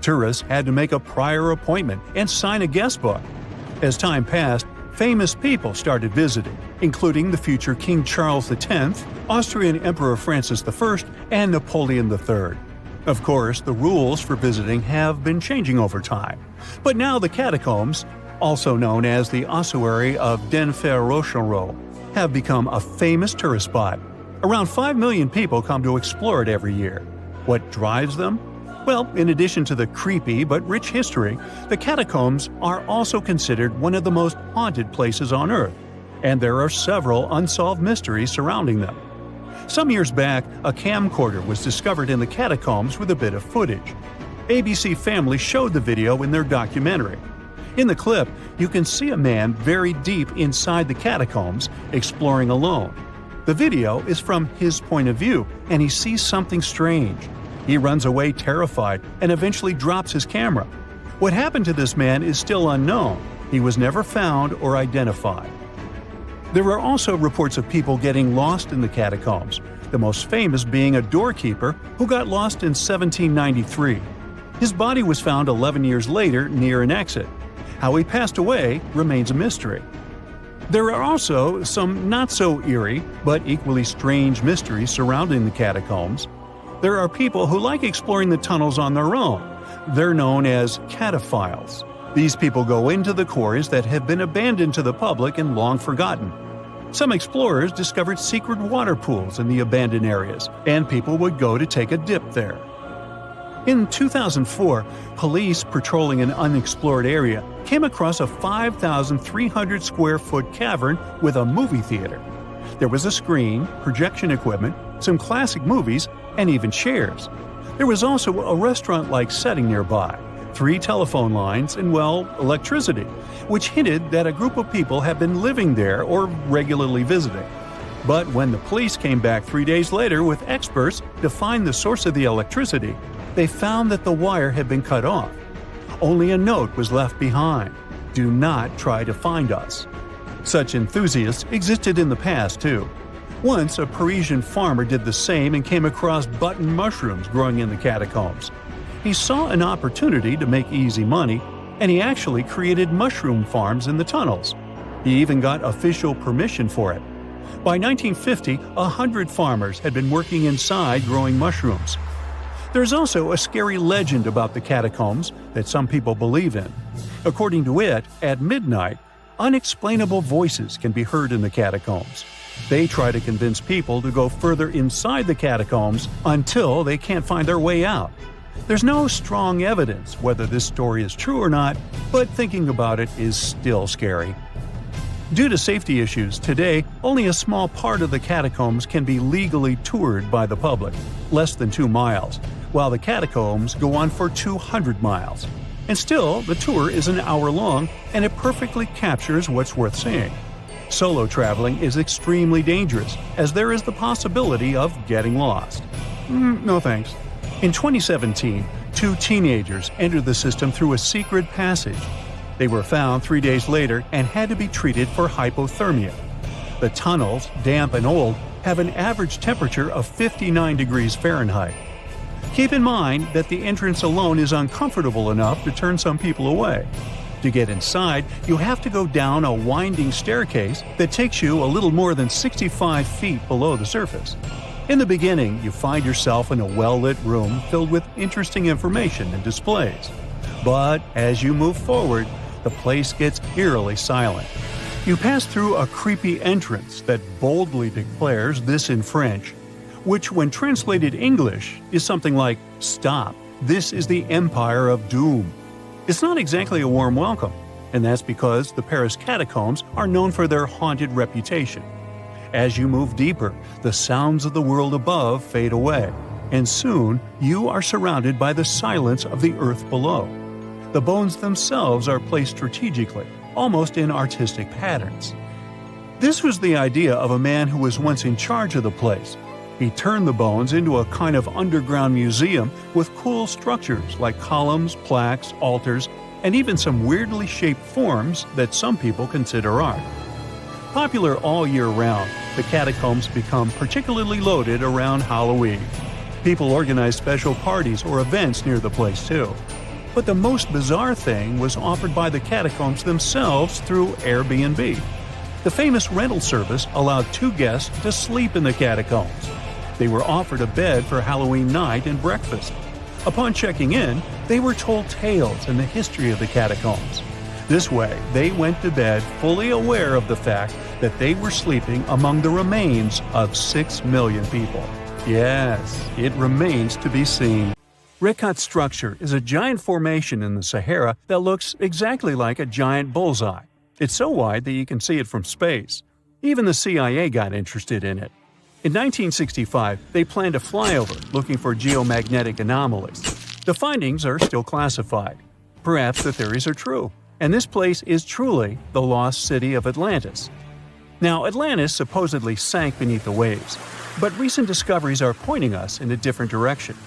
Tourists had to make a prior appointment and sign a guest book. As time passed, famous people started visiting, including the future King Charles X, Austrian Emperor Francis I, and Napoleon III. Of course, the rules for visiting have been changing over time, but now the catacombs, also known as the Ossuary of Derinkuyu, have become a famous tourist spot. Around 5 million people come to explore it every year. What drives them? Well, in addition to the creepy but rich history, the catacombs are also considered one of the most haunted places on Earth, and there are several unsolved mysteries surrounding them. Some years back, a camcorder was discovered in the catacombs with a bit of footage. ABC Family showed the video in their documentary. In the clip, you can see a man very deep inside the catacombs, exploring alone. The video is from his point of view, and he sees something strange. He runs away terrified and eventually drops his camera. What happened to this man is still unknown. He was never found or identified. There are also reports of people getting lost in the catacombs, the most famous being a doorkeeper who got lost in 1793. His body was found 11 years later near an exit. How he passed away remains a mystery. There are also some not-so-eerie but equally strange mysteries surrounding the catacombs. There are people who like exploring the tunnels on their own. They're known as cataphiles. These people go into the quarries that have been abandoned to the public and long forgotten. Some explorers discovered secret water pools in the abandoned areas, and people would go to take a dip there. In 2004, police patrolling an unexplored area came across a 5,300 square foot cavern with a movie theater. There was a screen, projection equipment, some classic movies, and even chairs. There was also a restaurant-like setting nearby, 3 telephone lines, and, well, electricity, which hinted that a group of people had been living there or regularly visiting. But when the police came back 3 days later with experts to find the source of the electricity, they found that the wire had been cut off. Only a note was left behind: "Do not try to find us." Such enthusiasts existed in the past, too. Once, a Parisian farmer did the same and came across button mushrooms growing in the catacombs. He saw an opportunity to make easy money, and he actually created mushroom farms in the tunnels. He even got official permission for it, By 1950, 100 farmers had been working inside growing mushrooms. There's also a scary legend about the catacombs that some people believe in. According to it, at midnight, unexplainable voices can be heard in the catacombs. They try to convince people to go further inside the catacombs until they can't find their way out. There's no strong evidence whether this story is true or not, but thinking about it is still scary. Due to safety issues, today only a small part of the catacombs can be legally toured by the public, less than 2 miles, while the catacombs go on for 200 miles. And still, the tour is an hour long, and it perfectly captures what's worth seeing. Solo traveling is extremely dangerous, as there is the possibility of getting lost. No thanks. In 2017, 2 teenagers entered the system through a secret passage. They were found 3 days later and had to be treated for hypothermia. The tunnels, damp and old, have an average temperature of 59 degrees Fahrenheit. Keep in mind that the entrance alone is uncomfortable enough to turn some people away. To get inside, you have to go down a winding staircase that takes you a little more than 65 feet below the surface. In the beginning, you find yourself in a well-lit room filled with interesting information and displays. But as you move forward, the place gets eerily silent. You pass through a creepy entrance that boldly declares this in French, which when translated English is something like, "Stop, this is the Empire of Doom." It's not exactly a warm welcome, and that's because the Paris catacombs are known for their haunted reputation. As you move deeper, the sounds of the world above fade away, and soon you are surrounded by the silence of the earth below. The bones themselves are placed strategically, almost in artistic patterns. This was the idea of a man who was once in charge of the place. He turned the bones into a kind of underground museum with cool structures like columns, plaques, altars, and even some weirdly shaped forms that some people consider art. Popular all year round, the catacombs become particularly loaded around Halloween. People organize special parties or events near the place too. But the most bizarre thing was offered by the catacombs themselves through Airbnb. The famous rental service allowed 2 guests to sleep in the catacombs. They were offered a bed for Halloween night and breakfast. Upon checking in, they were told tales and the history of the catacombs. This way, they went to bed fully aware of the fact that they were sleeping among the remains of 6 million people. Yes, it remains to be seen. Rekat structure is a giant formation in the Sahara that looks exactly like a giant bullseye. It's so wide that you can see it from space. Even the CIA got interested in it. In 1965, they planned a flyover looking for geomagnetic anomalies. The findings are still classified. Perhaps the theories are true, and this place is truly the lost city of Atlantis. Now, Atlantis supposedly sank beneath the waves, but recent discoveries are pointing us in a different direction.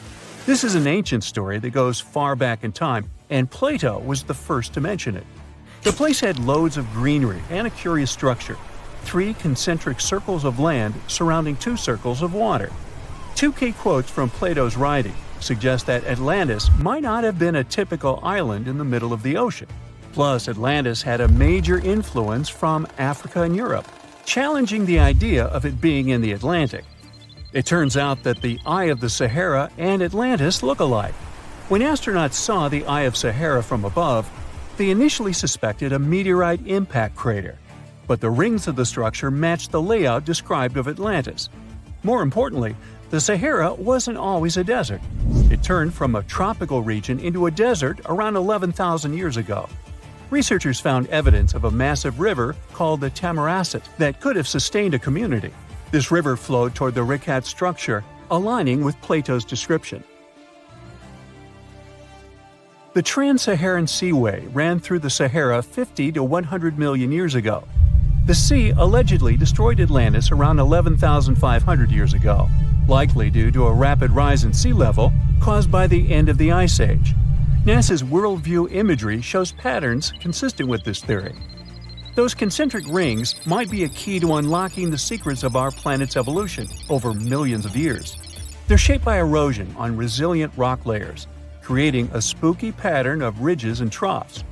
This is an ancient story that goes far back in time, and Plato was the first to mention it. The place had loads of greenery and a curious structure. 3 concentric circles of land surrounding 2 circles of water. 2 key quotes from Plato's writing suggest that Atlantis might not have been a typical island in the middle of the ocean. Plus, Atlantis had a major influence from Africa and Europe, challenging the idea of it being in the Atlantic. It turns out that the Eye of the Sahara and Atlantis look alike. When astronauts saw the Eye of Sahara from above, they initially suspected a meteorite impact crater, but the rings of the structure matched the layout described of Atlantis. More importantly, the Sahara wasn't always a desert. It turned from a tropical region into a desert around 11,000 years ago. Researchers found evidence of a massive river called the Tamarasset that could have sustained a community. This river flowed toward the Rekat structure, aligning with Plato's description. The Trans-Saharan Seaway ran through the Sahara 50 to 100 million years ago. The sea allegedly destroyed Atlantis around 11,500 years ago, likely due to a rapid rise in sea level caused by the end of the Ice Age. NASA's worldview imagery shows patterns consistent with this theory. Those concentric rings might be a key to unlocking the secrets of our planet's evolution over millions of years. They're shaped by erosion on resilient rock layers, creating a spooky pattern of ridges and troughs.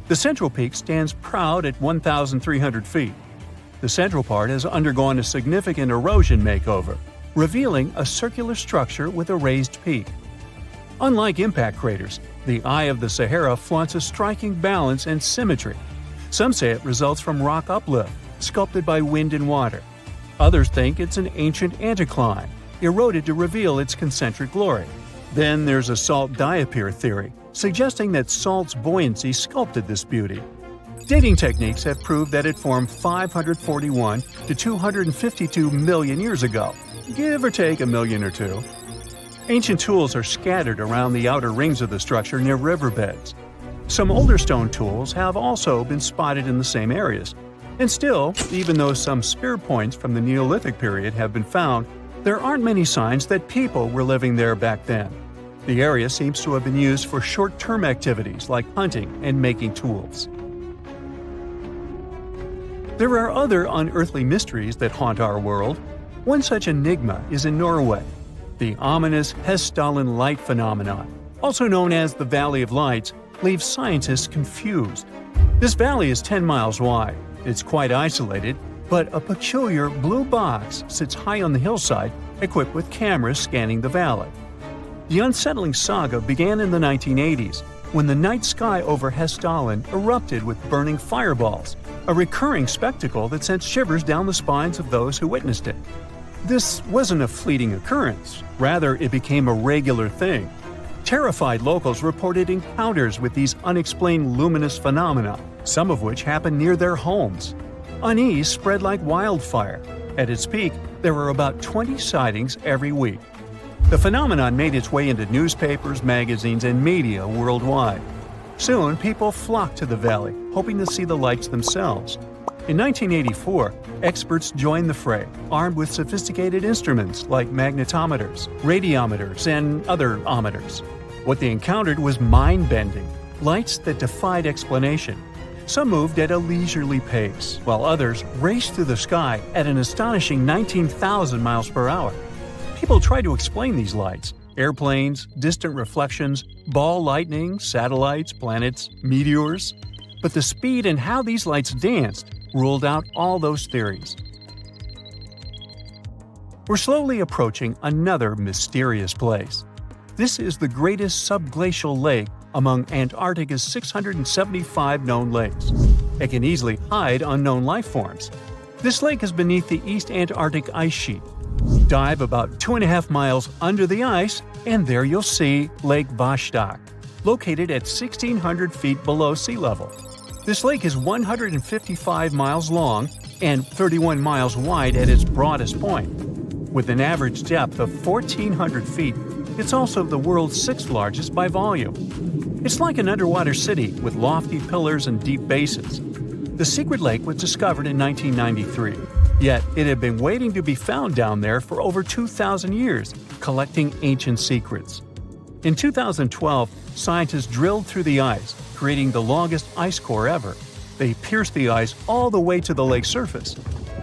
The central peak stands proud at 1,300 feet. The central part has undergone a significant erosion makeover, revealing a circular structure with a raised peak. Unlike impact craters, the Eye of the Sahara flaunts a striking balance and symmetry. Some say it results from rock uplift, sculpted by wind and water. Others think it's an ancient anticline, eroded to reveal its concentric glory. Then there's a salt diapir theory, suggesting that salt's buoyancy sculpted this beauty. Dating techniques have proved that it formed 541 to 252 million years ago, give or take a million or two. Ancient tools are scattered around the outer rings of the structure near riverbeds. Some older stone tools have also been spotted in the same areas. And still, even though some spear points from the Neolithic period have been found, there aren't many signs that people were living there back then. The area seems to have been used for short-term activities like hunting and making tools. There are other unearthly mysteries that haunt our world. One such enigma is in Norway, the ominous Hessdalen light phenomenon, also known as the Valley of Lights, leaves scientists confused. This valley is 10 miles wide. It's quite isolated, but a peculiar blue box sits high on the hillside, equipped with cameras scanning the valley. The unsettling saga began in the 1980s, when the night sky over Hessdalen erupted with burning fireballs, a recurring spectacle that sent shivers down the spines of those who witnessed it. This wasn't a fleeting occurrence, rather it became a regular thing. Terrified locals reported encounters with these unexplained luminous phenomena, some of which happened near their homes. Unease spread like wildfire. At its peak, there were about 20 sightings every week. The phenomenon made its way into newspapers, magazines, and media worldwide. Soon, people flocked to the valley, hoping to see the lights themselves. In 1984, experts joined the fray, armed with sophisticated instruments like magnetometers, radiometers, and other ometers. What they encountered was mind-bending, lights that defied explanation. Some moved at a leisurely pace, while others raced through the sky at an astonishing 19,000 miles per hour. People tried to explain these lights: airplanes, distant reflections, ball lightning, satellites, planets, meteors. But the speed and how these lights danced ruled out all those theories. We're slowly approaching another mysterious place. This is the greatest subglacial lake among Antarctica's 675 known lakes. It can easily hide unknown life forms. This lake is beneath the East Antarctic ice sheet. Dive about 2.5 miles under the ice, and there you'll see Lake Vostok, located at 1,600 feet below sea level. This lake is 155 miles long and 31 miles wide at its broadest point. With an average depth of 1,400 feet, it's also the world's sixth largest by volume. It's like an underwater city with lofty pillars and deep bases. The secret lake was discovered in 1993, yet it had been waiting to be found down there for over 2,000 years, collecting ancient secrets. In 2012, scientists drilled through the ice, creating the longest ice core ever. They pierced the ice all the way to the lake's surface.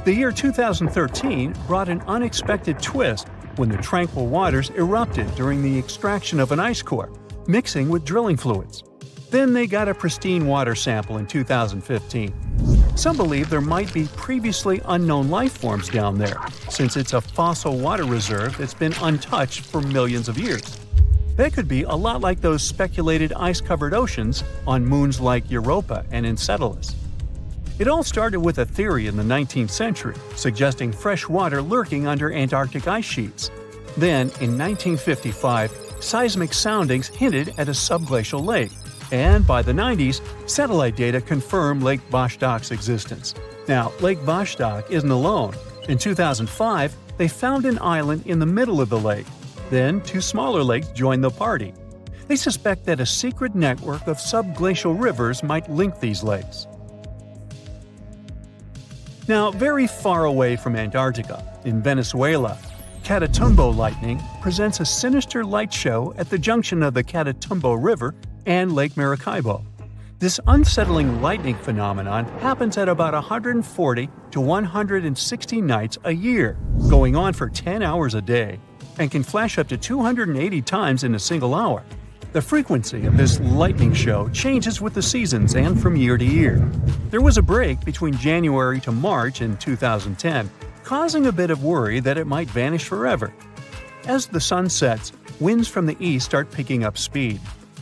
The year 2013 brought an unexpected twist when the tranquil waters erupted during the extraction of an ice core, mixing with drilling fluids. Then they got a pristine water sample in 2015. Some believe there might be previously unknown life forms down there, since it's a fossil water reserve that's been untouched for millions of years. They could be a lot like those speculated ice-covered oceans on moons like Europa and Enceladus. It all started with a theory in the 19th century, suggesting fresh water lurking under Antarctic ice sheets. Then, in 1955, seismic soundings hinted at a subglacial lake, and by the 90s, satellite data confirmed Lake Vostok's existence. Now, Lake Vostok isn't alone. In 2005, they found an island in the middle of the lake. Then, two smaller lakes joined the party. They suspect that a secret network of subglacial rivers might link these lakes. Now, very far away from Antarctica, in Venezuela, Catatumbo lightning presents a sinister light show at the junction of the Catatumbo River and Lake Maracaibo. This unsettling lightning phenomenon happens at about 140 to 160 nights a year, going on for 10 hours a day, and can flash up to 280 times in a single hour. The frequency of this lightning show changes with the seasons and from year to year. There was a break between January to March in 2010, causing a bit of worry that it might vanish forever. As the sun sets, winds from the east start picking up speed.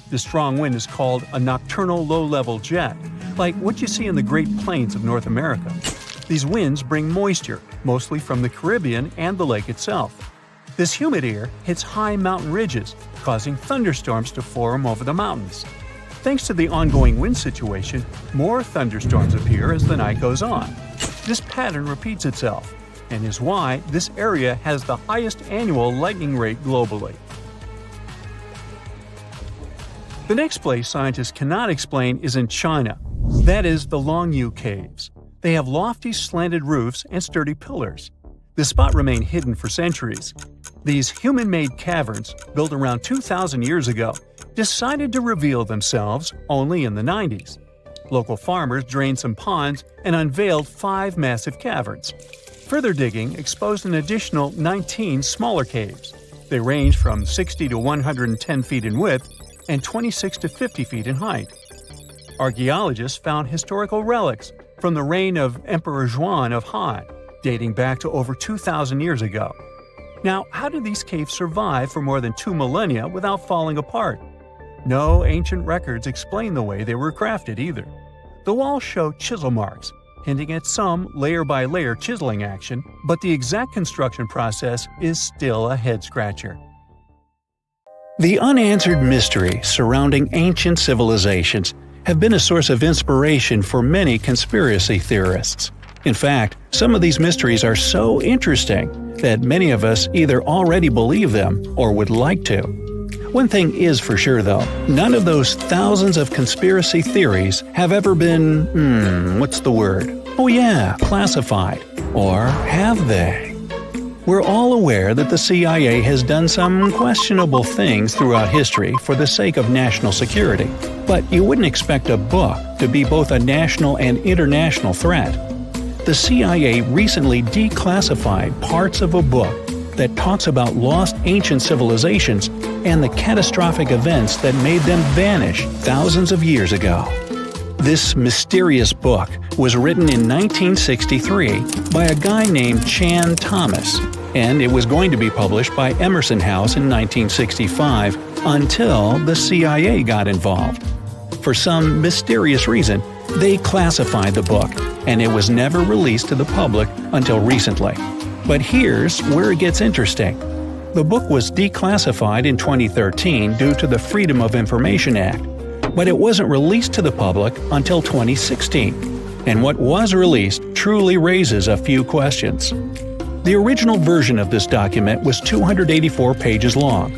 This strong wind is called a nocturnal low-level jet, like what you see in the Great Plains of North America. These winds bring moisture, mostly from the Caribbean and the lake itself. This humid air hits high mountain ridges, causing thunderstorms to form over the mountains. Thanks to the ongoing wind situation, more thunderstorms appear as the night goes on. This pattern repeats itself, and is why this area has the highest annual lightning rate globally. The next place scientists cannot explain is in China. That is the Derinkuyu caves. They have lofty slanted roofs and sturdy pillars. The spot remained hidden for centuries. These human-made caverns, built around 2,000 years ago, decided to reveal themselves only in the 90s. Local farmers drained some ponds and unveiled 5 massive caverns. Further digging exposed an additional 19 smaller caves. They range from 60 to 110 feet in width and 26 to 50 feet in height. Archaeologists found historical relics from the reign of Emperor Zhuan of Han, dating back to over 2,000 years ago. Now, how did these caves survive for more than 2 millennia without falling apart? No ancient records explain the way they were crafted either. The walls show chisel marks, hinting at some layer-by-layer chiseling action, but the exact construction process is still a head-scratcher. The unanswered mysteries surrounding ancient civilizations have been a source of inspiration for many conspiracy theorists. In fact, some of these mysteries are so interesting that many of us either already believe them or would like to. One thing is for sure though, none of those thousands of conspiracy theories have ever been, classified. Or have they? We're all aware that the CIA has done some questionable things throughout history for the sake of national security, but you wouldn't expect a book to be both a national and international threat. The CIA recently declassified parts of a book that talks about lost ancient civilizations and the catastrophic events that made them vanish thousands of years ago. This mysterious book was written in 1963 by a guy named Chan Thomas, and it was going to be published by Emerson House in 1965 until the CIA got involved. For some mysterious reason, they classified the book, and it was never released to the public until recently. But here's where it gets interesting. The book was declassified in 2013 due to the Freedom of Information Act, but it wasn't released to the public until 2016. And what was released truly raises a few questions. The original version of this document was 284 pages long,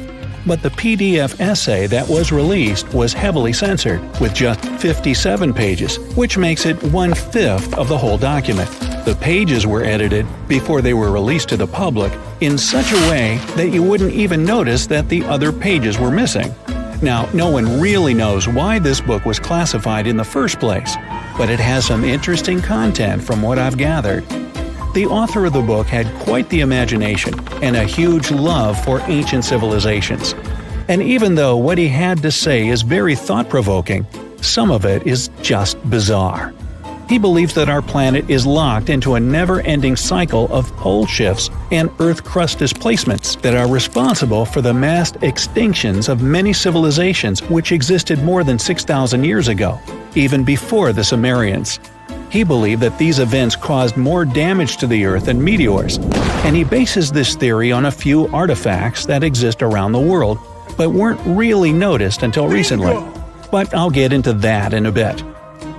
but the PDF essay that was released was heavily censored, with just 57 pages, which makes it 1/5 of the whole document. The pages were edited before they were released to the public in such a way that you wouldn't even notice that the other pages were missing. Now, no one really knows why this book was classified in the first place, but it has some interesting content from what I've gathered. The author of the book had quite the imagination and a huge love for ancient civilizations. And even though what he had to say is very thought-provoking, some of it is just bizarre. He believes that our planet is locked into a never-ending cycle of pole shifts and Earth crust displacements that are responsible for the mass extinctions of many civilizations which existed more than 6,000 years ago, even before the Sumerians. He believed that these events caused more damage to the Earth than meteors, and he bases this theory on a few artifacts that exist around the world, but weren't really noticed until recently. But I'll get into that in a bit.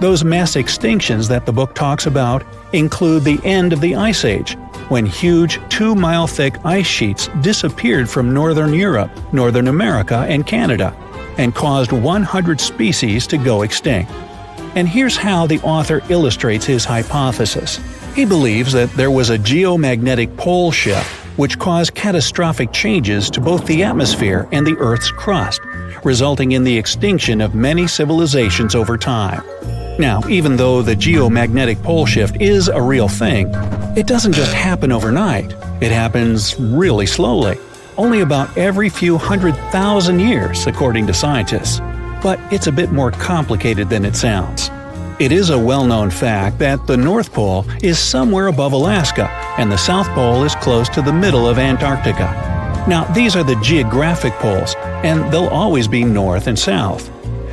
Those mass extinctions that the book talks about include the end of the Ice Age, when huge 2-mile-thick ice sheets disappeared from northern Europe, Northern America, and Canada, and caused 100 species to go extinct. And here's how the author illustrates his hypothesis. He believes that there was a geomagnetic pole shift which caused catastrophic changes to both the atmosphere and the Earth's crust, resulting in the extinction of many civilizations over time. Now, even though the geomagnetic pole shift is a real thing, it doesn't just happen overnight. It happens really slowly. only about every few 100,000 years, according to scientists. But it's a bit more complicated than it sounds. It is a well-known fact that the North Pole is somewhere above Alaska and the South Pole is close to the middle of Antarctica. Now, these are the geographic poles, and they'll always be north and south.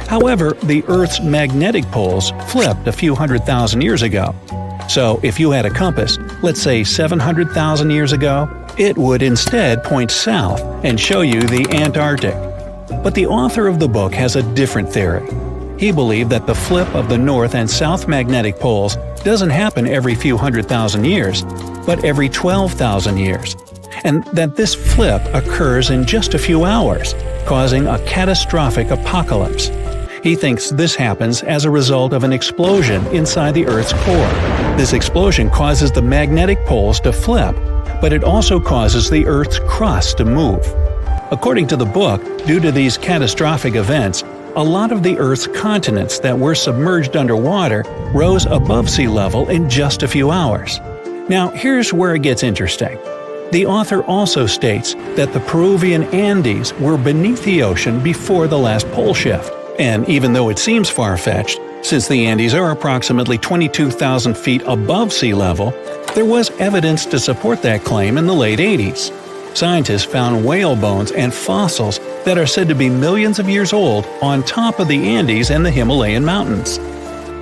However, the Earth's magnetic poles flipped a few 100,000 years ago. So, if you had a compass, let's say 700,000 years ago, it would instead point south and show you the Antarctic. But the author of the book has a different theory. He believed that the flip of the north and south magnetic poles doesn't happen every few 100,000 years, but every 12,000 years, and that this flip occurs in just a few hours, causing a catastrophic apocalypse. He thinks this happens as a result of an explosion inside the Earth's core. This explosion causes the magnetic poles to flip, but it also causes the Earth's crust to move. According to the book, due to these catastrophic events, a lot of the Earth's continents that were submerged underwater rose above sea level in just a few hours. Now, here's where it gets interesting. The author also states that the Peruvian Andes were beneath the ocean before the last pole shift. And even though it seems far-fetched, since the Andes are approximately 22,000 feet above sea level, there was evidence to support that claim in the late 80s. Scientists found whale bones and fossils that are said to be millions of years old on top of the Andes and the Himalayan mountains.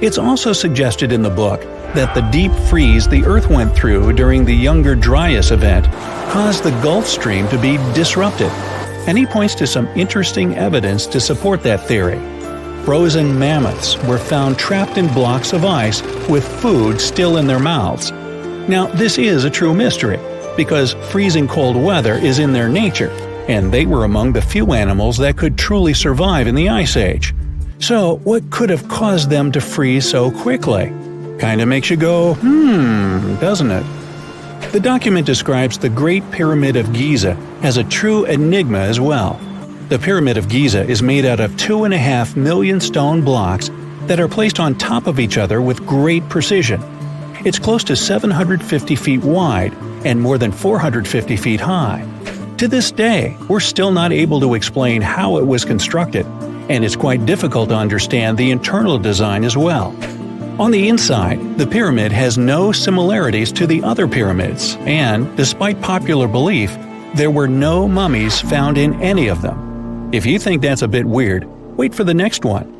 It's also suggested in the book that the deep freeze the Earth went through during the Younger Dryas event caused the Gulf Stream to be disrupted, and he points to some interesting evidence to support that theory. Frozen mammoths were found trapped in blocks of ice with food still in their mouths. Now, this is a true mystery, because freezing cold weather is in their nature, and they were among the few animals that could truly survive in the Ice Age. So, what could have caused them to freeze so quickly? Kinda makes you go, doesn't it? The document describes the Great Pyramid of Giza as a true enigma as well. The Pyramid of Giza is made out of 2.5 million stone blocks that are placed on top of each other with great precision. It's close to 750 feet wide and more than 450 feet high. To this day, we're still not able to explain how it was constructed, and it's quite difficult to understand the internal design as well. On the inside, the pyramid has no similarities to the other pyramids, and, despite popular belief, there were no mummies found in any of them. If you think that's a bit weird, wait for the next one.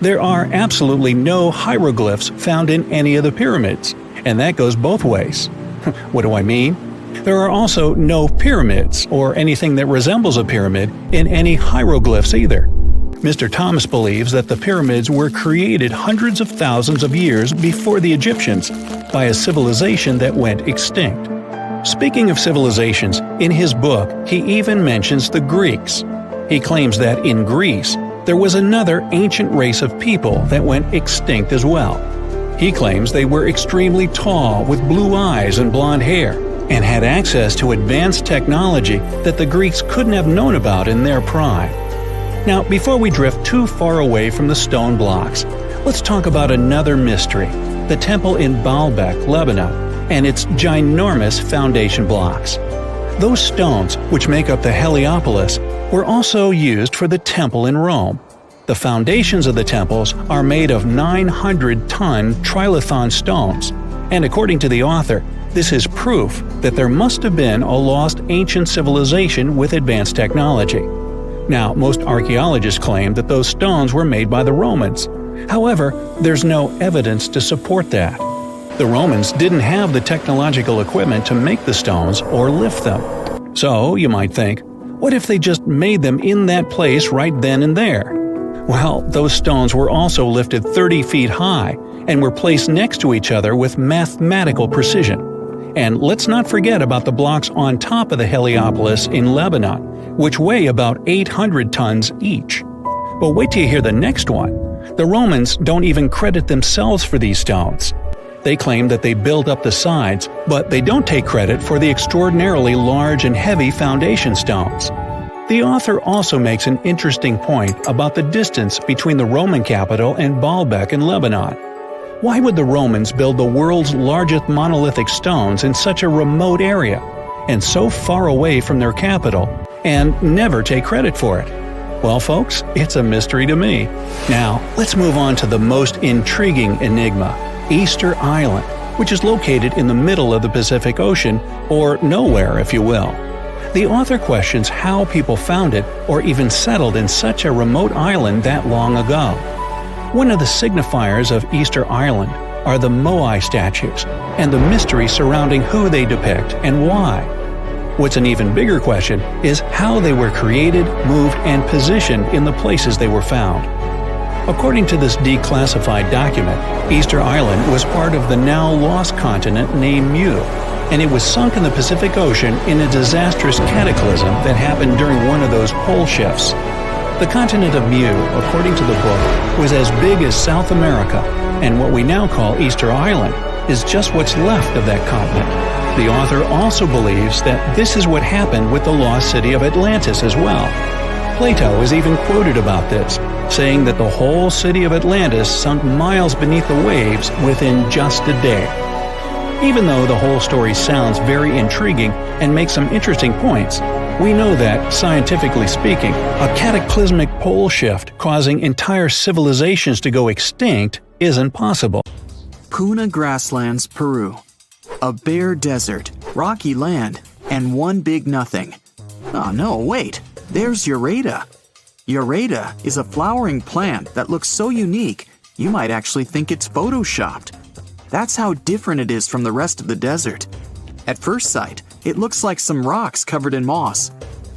There are absolutely no hieroglyphs found in any of the pyramids, and that goes both ways. What do I mean? There are also no pyramids, or anything that resembles a pyramid, in any hieroglyphs either. Mr. Thomas believes that the pyramids were created hundreds of thousands of years before the Egyptians by a civilization that went extinct. Speaking of civilizations, in his book he even mentions the Greeks. He claims that in Greece, there was another ancient race of people that went extinct as well. He claims they were extremely tall with blue eyes and blonde hair, and had access to advanced technology that the Greeks couldn't have known about in their prime. Now, before we drift too far away from the stone blocks, let's talk about another mystery, the temple in Baalbek, Lebanon, and its ginormous foundation blocks. Those stones, which make up the Heliopolis, were also used for the temple in Rome. The foundations of the temples are made of 900-ton trilithon stones, and according to the author, this is proof that there must have been a lost ancient civilization with advanced technology. Now, most archaeologists claim that those stones were made by the Romans. However, there's no evidence to support that. The Romans didn't have the technological equipment to make the stones or lift them. So, you might think, what if they just made them in that place right then and there? Well, those stones were also lifted 30 feet high and were placed next to each other with mathematical precision. And let's not forget about the blocks on top of the Heliopolis in Lebanon, which weigh about 800 tons each. But wait till you hear the next one. The Romans don't even credit themselves for these stones. They claim that they built up the sides, but they don't take credit for the extraordinarily large and heavy foundation stones. The author also makes an interesting point about the distance between the Roman capital and Baalbek in Lebanon. Why would the Romans build the world's largest monolithic stones in such a remote area, and so far away from their capital, and never take credit for it? Well, folks, it's a mystery to me. Now, let's move on to the most intriguing enigma, Easter Island, which is located in the middle of the Pacific Ocean, or nowhere, if you will. The author questions how people found it or even settled in such a remote island that long ago. One of the signifiers of Easter Island are the Moai statues and the mystery surrounding who they depict and why. What's an even bigger question is how they were created, moved, and positioned in the places they were found. According to this declassified document, Easter Island was part of the now lost continent named Mu, and it was sunk in the Pacific Ocean in a disastrous cataclysm that happened during one of those pole shifts. The continent of Mu, according to the book, was as big as South America, and what we now call Easter Island is just what's left of that continent. The author also believes that this is what happened with the lost city of Atlantis as well. Plato is even quoted about this, saying that the whole city of Atlantis sunk miles beneath the waves within just a day. Even though the whole story sounds very intriguing and makes some interesting points, we know that, scientifically speaking, a cataclysmic pole shift causing entire civilizations to go extinct isn't possible. Puna grasslands, Peru. A bare desert, rocky land, and one big nothing. Oh no, wait, there's Ureta. Ureta is a flowering plant that looks so unique, you might actually think it's photoshopped. That's how different it is from the rest of the desert. At first sight, it looks like some rocks covered in moss.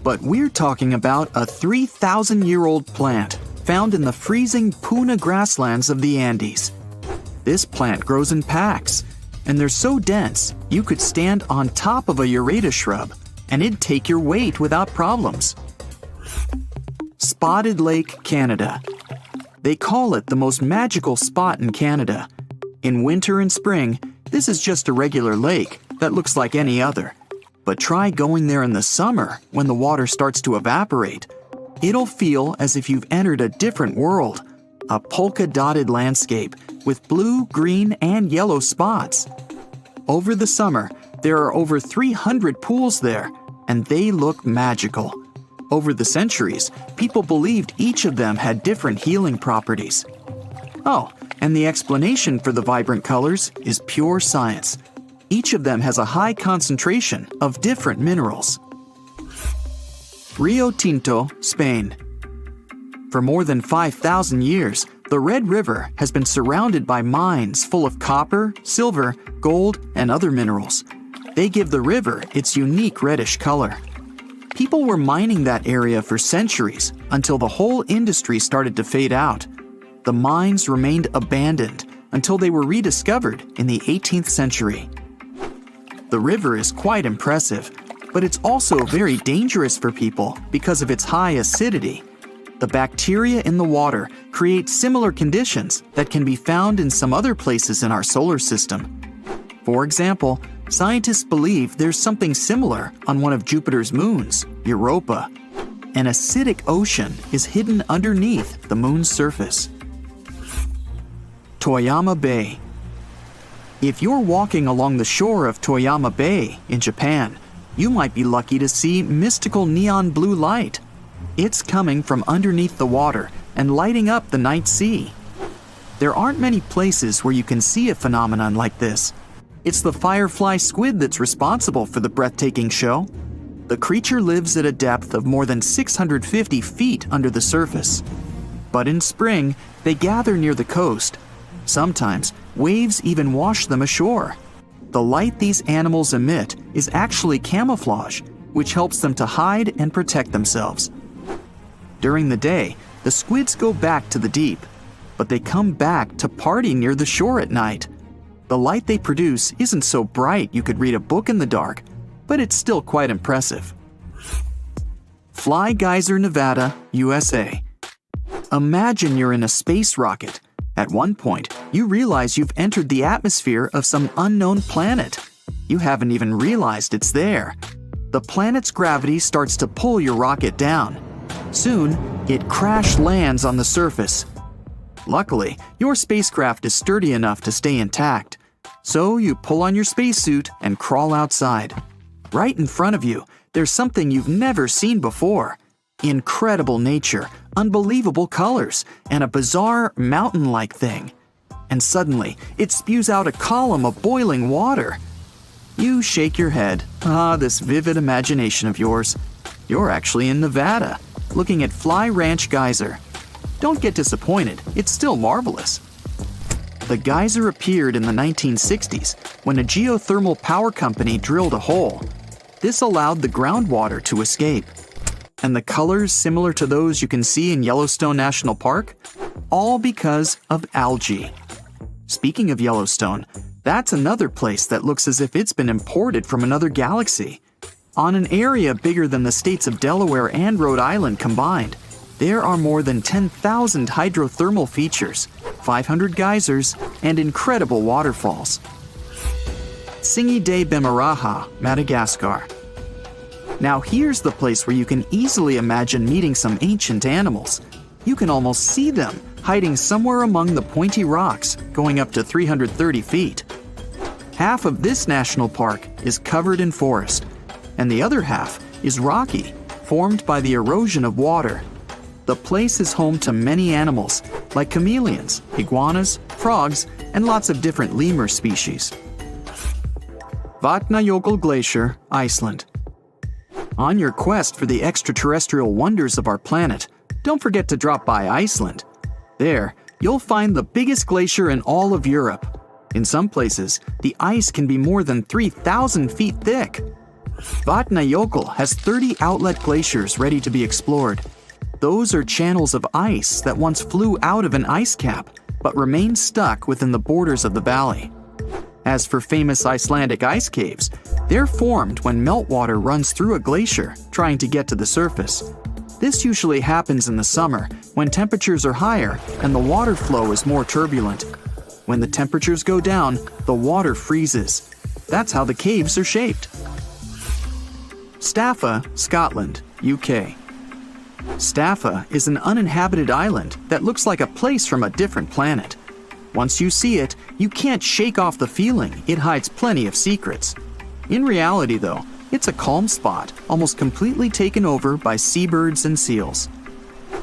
But we're talking about a 3,000-year-old plant found in the freezing Puna grasslands of the Andes. This plant grows in packs, and they're so dense you could stand on top of a Ureta shrub, and it'd take your weight without problems. Spotted Lake, Canada. They call it the most magical spot in Canada. In winter and spring, this is just a regular lake that looks like any other. But try going there in the summer when the water starts to evaporate. It'll feel as if you've entered a different world, a polka-dotted landscape with blue, green, and yellow spots. Over the summer, there are over 300 pools there, and they look magical. Over the centuries, people believed each of them had different healing properties. Oh, and the explanation for the vibrant colors is pure science. Each of them has a high concentration of different minerals. Rio Tinto, Spain. For more than 5,000 years, the Red River has been surrounded by mines full of copper, silver, gold, and other minerals. They give the river its unique reddish color. People were mining that area for centuries until the whole industry started to fade out. The mines remained abandoned until they were rediscovered in the 18th century. The river is quite impressive, but it's also very dangerous for people because of its high acidity. The bacteria in the water create similar conditions that can be found in some other places in our solar system. For example, scientists believe there's something similar on one of Jupiter's moons, Europa. An acidic ocean is hidden underneath the moon's surface. Toyama Bay. If you're walking along the shore of Toyama Bay in Japan, you might be lucky to see mystical neon blue light. It's coming from underneath the water and lighting up the night sea. There aren't many places where you can see a phenomenon like this. It's the firefly squid that's responsible for the breathtaking show. The creature lives at a depth of more than 650 feet under the surface. But in spring, they gather near the coast. Sometimes, waves even wash them ashore. The light these animals emit is actually camouflage, which helps them to hide and protect themselves. During the day, the squids go back to the deep, but they come back to party near the shore at night. The light they produce isn't so bright you could read a book in the dark, but it's still quite impressive. Fly Geyser, Nevada, USA. Imagine you're in a space rocket. At one point, you realize you've entered the atmosphere of some unknown planet. You haven't even realized it's there. The planet's gravity starts to pull your rocket down. Soon, it crash lands on the surface. Luckily, your spacecraft is sturdy enough to stay intact. So you pull on your spacesuit and crawl outside. Right in front of you, there's something you've never seen before. Incredible nature, unbelievable colors, and a bizarre mountain-like thing. And suddenly, it spews out a column of boiling water. You shake your head. This vivid imagination of yours. You're actually in Nevada, looking at Fly Ranch Geyser. Don't get disappointed, it's still marvelous. The geyser appeared in the 1960s when a geothermal power company drilled a hole. This allowed the groundwater to escape. And the colors similar to those you can see in Yellowstone National Park? All because of algae. Speaking of Yellowstone, that's another place that looks as if it's been imported from another galaxy. On an area bigger than the states of Delaware and Rhode Island combined, there are more than 10,000 hydrothermal features, 500 geysers, and incredible waterfalls. Tsingy de Bemaraha, Madagascar. Now here's the place where you can easily imagine meeting some ancient animals. You can almost see them hiding somewhere among the pointy rocks, going up to 330 feet. Half of this national park is covered in forest, and the other half is rocky, formed by the erosion of water. The place is home to many animals, like chameleons, iguanas, frogs, and lots of different lemur species. Vatnajökull Glacier, Iceland. On your quest for the extraterrestrial wonders of our planet, don't forget to drop by Iceland. There, you'll find the biggest glacier in all of Europe. In some places, the ice can be more than 3,000 feet thick. Vatnajökull has 30 outlet glaciers ready to be explored. Those are channels of ice that once flew out of an ice cap, but remained stuck within the borders of the valley. As for famous Icelandic ice caves, they're formed when meltwater runs through a glacier, trying to get to the surface. This usually happens in the summer, when temperatures are higher and the water flow is more turbulent. When the temperatures go down, the water freezes. That's how the caves are shaped. Staffa, Scotland, UK. Staffa is an uninhabited island that looks like a place from a different planet. Once you see it, you can't shake off the feeling it hides plenty of secrets. In reality, though, it's a calm spot, almost completely taken over by seabirds and seals.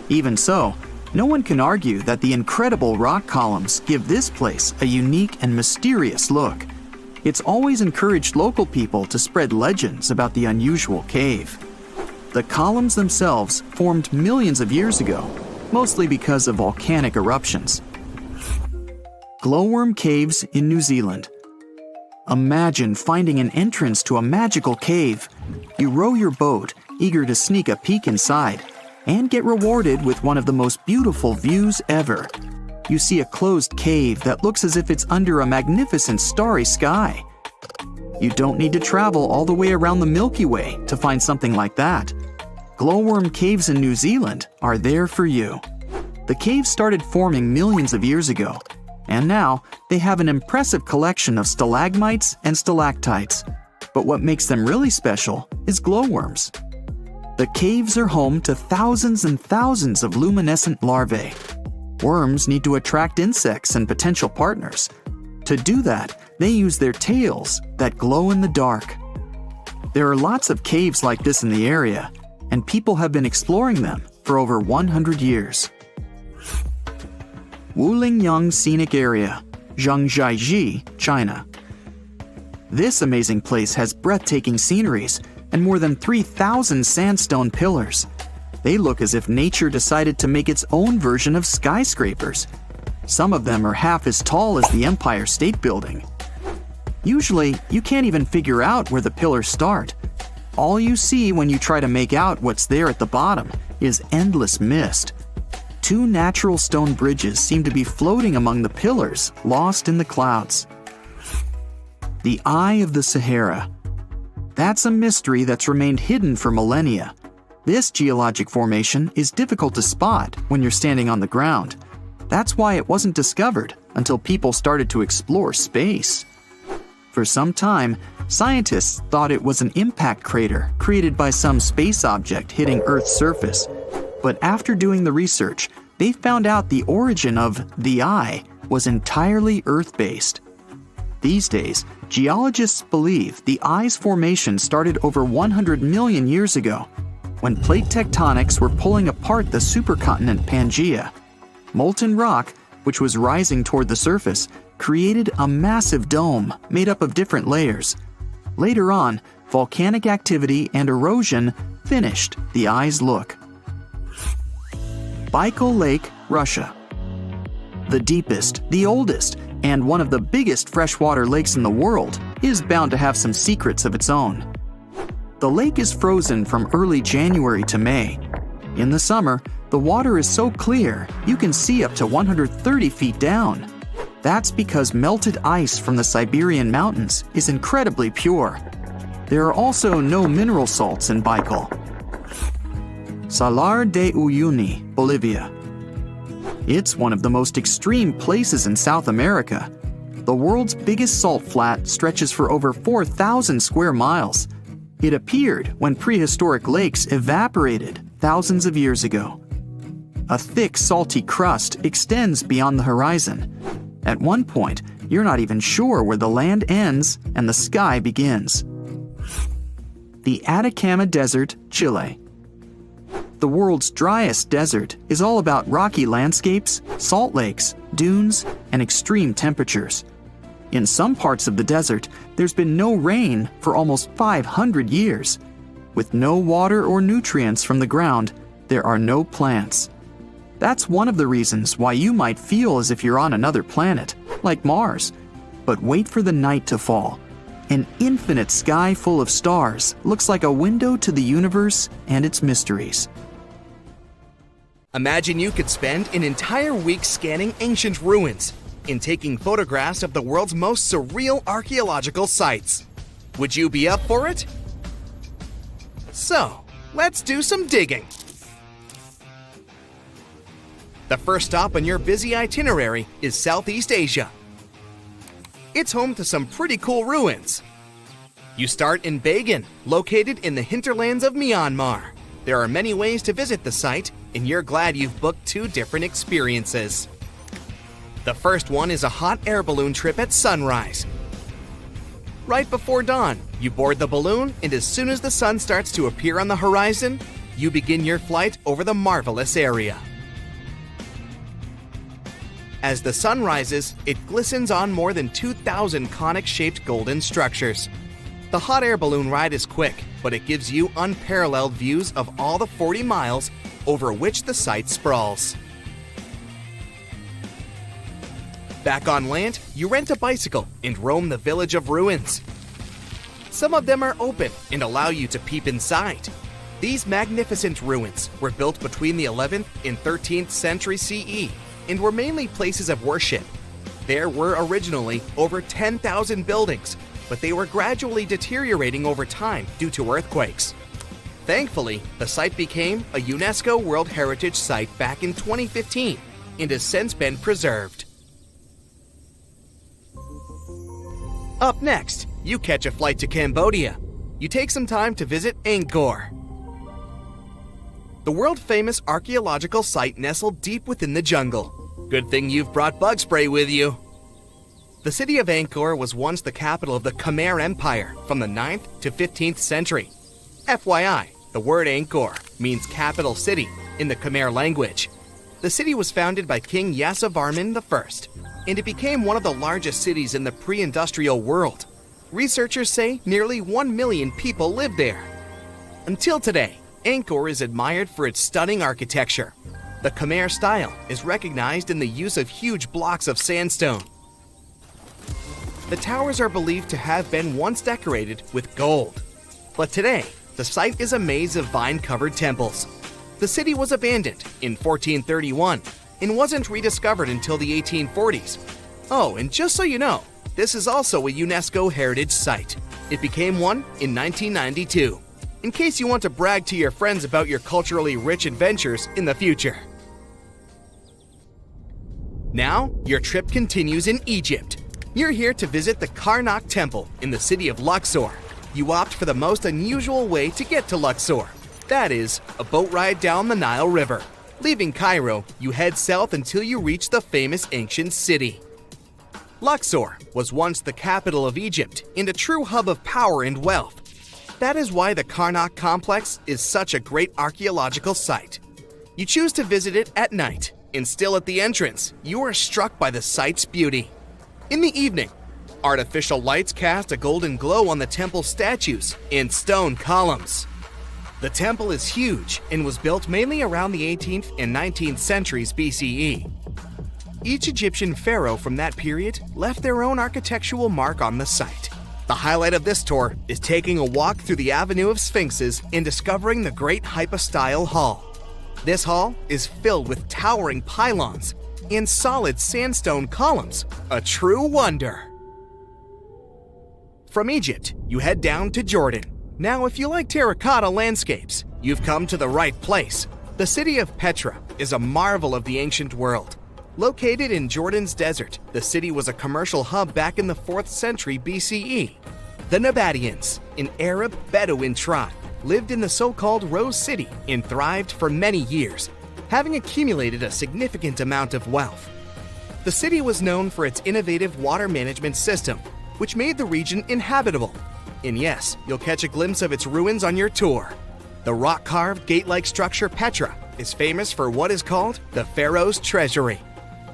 Even so, no one can argue that the incredible rock columns give this place a unique and mysterious look. It's always encouraged local people to spread legends about the unusual cave. The columns themselves formed millions of years ago, mostly because of volcanic eruptions. Glowworm caves in New Zealand. Imagine finding an entrance to a magical cave. You row your boat, eager to sneak a peek inside, and get rewarded with one of the most beautiful views ever. You see a closed cave that looks as if it's under a magnificent starry sky. You don't need to travel all the way around the Milky Way to find something like that. Glowworm caves in New Zealand are there for you. The caves started forming millions of years ago, and now they have an impressive collection of stalagmites and stalactites. But what makes them really special is glowworms. The caves are home to thousands and thousands of luminescent larvae. Worms need to attract insects and potential partners. To do that, they use their tails that glow in the dark. There are lots of caves like this in the area, and people have been exploring them for over 100 years. Wulingyang Scenic Area, Zhangjiajie, China. This amazing place has breathtaking sceneries and more than 3,000 sandstone pillars. They look as if nature decided to make its own version of skyscrapers. Some of them are half as tall as the Empire State Building. Usually, you can't even figure out where the pillars start. All you see when you try to make out what's there at the bottom is endless mist. 2 natural stone bridges seem to be floating among the pillars, lost in the clouds. The Eye of the Sahara. That's a mystery that's remained hidden for millennia. This geologic formation is difficult to spot when you're standing on the ground. That's why it wasn't discovered until people started to explore space. For some time, scientists thought it was an impact crater created by some space object hitting Earth's surface. But after doing the research, they found out the origin of the eye was entirely Earth-based. These days, Geologists believe the I's formation started over 100 million years ago, when plate tectonics were pulling apart the supercontinent Pangaea. Molten rock, which was rising toward the surface, created a massive dome made up of different layers. Later on, volcanic activity and erosion finished the I's look. Baikal Lake, Russia. The deepest, the oldest, and one of the biggest freshwater lakes in the world is bound to have some secrets of its own. The lake is frozen from early January to May. In the summer, the water is so clear you can see up to 130 feet down. That's because melted ice from the Siberian mountains is incredibly pure. There are also no mineral salts in Baikal. Salar de Uyuni, Bolivia. It's one of the most extreme places in South America. The world's biggest salt flat stretches for over 4,000 square miles. It appeared when prehistoric lakes evaporated thousands of years ago. A thick, salty crust extends beyond the horizon. At one point, you're not even sure where the land ends and the sky begins. The Atacama Desert, Chile. The world's driest desert is all about rocky landscapes, salt lakes, dunes, and extreme temperatures. In some parts of the desert, there's been no rain for almost 500 years. With no water or nutrients from the ground, there are no plants. That's one of the reasons why you might feel as if you're on another planet, like Mars. But wait for the night to fall. An infinite sky full of stars looks like a window to the universe and its mysteries. Imagine you could spend an entire week scanning ancient ruins and taking photographs of the world's most surreal archaeological sites. Would you be up for it? So, let's do some digging. The first stop on your busy itinerary is Southeast Asia. It's home to some pretty cool ruins. You start in Bagan, located in the hinterlands of Myanmar. There are many ways to visit the site, and you're glad you've booked 2 different experiences. The first one is a hot air balloon trip at sunrise. Right before dawn, you board the balloon, and as soon as the sun starts to appear on the horizon, you begin your flight over the marvelous area. As the sun rises, it glistens on more than 2,000 conic-shaped golden structures. The hot air balloon ride is quick, but it gives you unparalleled views of all the 40 miles over which the site sprawls. Back on land, you rent a bicycle and roam the village of ruins. Some of them are open and allow you to peep inside. These magnificent ruins were built between the 11th and 13th century CE and were mainly places of worship. There were originally over 10,000 buildings, but they were gradually deteriorating over time due to earthquakes. Thankfully, the site became a UNESCO World Heritage Site back in 2015 and has since been preserved. Up next, you catch a flight to Cambodia. You take some time to visit Angkor. The world-famous archaeological site nestled deep within the jungle. Good thing you've brought bug spray with you. The city of Angkor was once the capital of the Khmer Empire from the 9th to 15th century. FYI, the word Angkor means capital city in the Khmer language. The city was founded by King Yasovarman I, and it became one of the largest cities in the pre-industrial world. Researchers say nearly 1 million people live there. Until today, Angkor is admired for its stunning architecture. The Khmer style is recognized in the use of huge blocks of sandstone. The towers are believed to have been once decorated with gold. But today, the site is a maze of vine-covered temples. The city was abandoned in 1431 and wasn't rediscovered until the 1840s. Oh, and just so you know, this is also a UNESCO Heritage Site. It became one in 1992, in case you want to brag to your friends about your culturally rich adventures in the future. Now, your trip continues in Egypt. You're here to visit the Karnak Temple in the city of Luxor. You opt for the most unusual way to get to Luxor. That is, a boat ride down the Nile River. Leaving Cairo, you head south until you reach the famous ancient city. Luxor was once the capital of Egypt and a true hub of power and wealth. That is why the Karnak complex is such a great archaeological site. You choose to visit it at night, and still at the entrance, you are struck by the site's beauty. In the evening, artificial lights cast a golden glow on the temple statues and stone columns. The temple is huge and was built mainly around the 18th and 19th centuries BCE. Each Egyptian pharaoh from that period left their own architectural mark on the site. The highlight of this tour is taking a walk through the Avenue of Sphinxes and discovering the Great Hypostyle Hall. This hall is filled with towering pylons and solid sandstone columns, a true wonder. From Egypt, you head down to Jordan. Now, if you like terracotta landscapes, you've come to the right place. The city of Petra is a marvel of the ancient world. Located in Jordan's desert, the city was a commercial hub back in the 4th century BCE. The Nabateans, an Arab Bedouin tribe, lived in the so-called Rose City and thrived for many years, having accumulated a significant amount of wealth. The city was known for its innovative water management system, which made the region inhabitable. And yes, you'll catch a glimpse of its ruins on your tour. The rock-carved gate-like structure Petra is famous for what is called the Pharaoh's Treasury.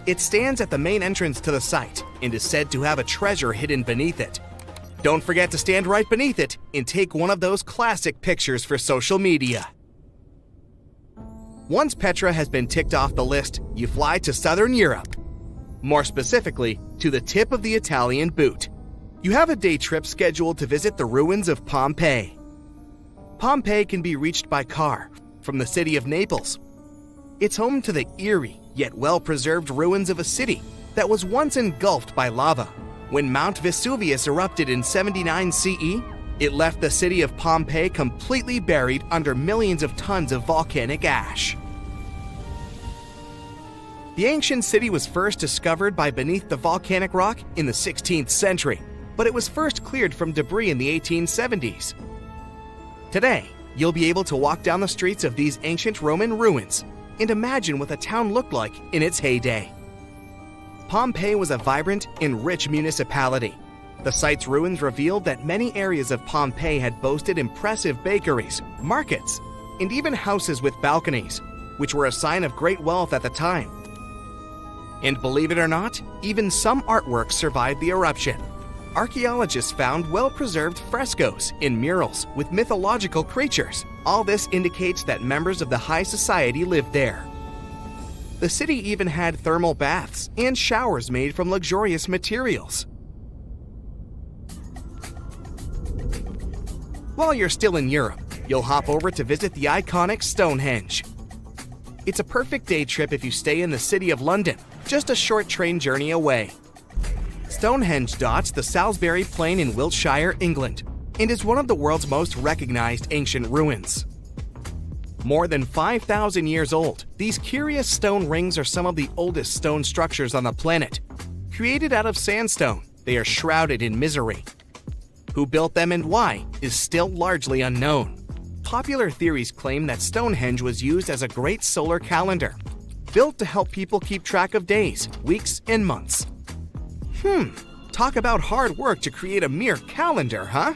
It stands at the main entrance to the site and is said to have a treasure hidden beneath it. Don't forget to stand right beneath it and take one of those classic pictures for social media. Once Petra has been ticked off the list, you fly to southern Europe. More specifically, to the tip of the Italian boot. You have a day trip scheduled to visit the ruins of Pompeii. Pompeii can be reached by car from the city of Naples. It's home to the eerie yet well-preserved ruins of a city that was once engulfed by lava. When Mount Vesuvius erupted in 79 CE, it left the city of Pompeii completely buried under millions of tons of volcanic ash. The ancient city was first discovered by beneath the volcanic rock in the 16th century, but it was first cleared from debris in the 1870s. Today, you'll be able to walk down the streets of these ancient Roman ruins and imagine what the town looked like in its heyday. Pompeii was a vibrant and rich municipality. The site's ruins revealed that many areas of Pompeii had boasted impressive bakeries, markets, and even houses with balconies, which were a sign of great wealth at the time. And believe it or not, even some artworks survived the eruption. Archaeologists found well-preserved frescoes and murals with mythological creatures. All this indicates that members of the high society lived there. The city even had thermal baths and showers made from luxurious materials. While you're still in Europe, you'll hop over to visit the iconic Stonehenge. It's a perfect day trip if you stay in the city of London, just a short train journey away. Stonehenge dots the Salisbury Plain in Wiltshire, England, and is one of the world's most recognized ancient ruins. More than 5,000 years old, these curious stone rings are some of the oldest stone structures on the planet. Created out of sandstone, they are shrouded in misery. Who built them and why is still largely unknown. Popular theories claim that Stonehenge was used as a great solar calendar, built to help people keep track of days, weeks, and months. Talk about hard work to create a mere calendar, huh?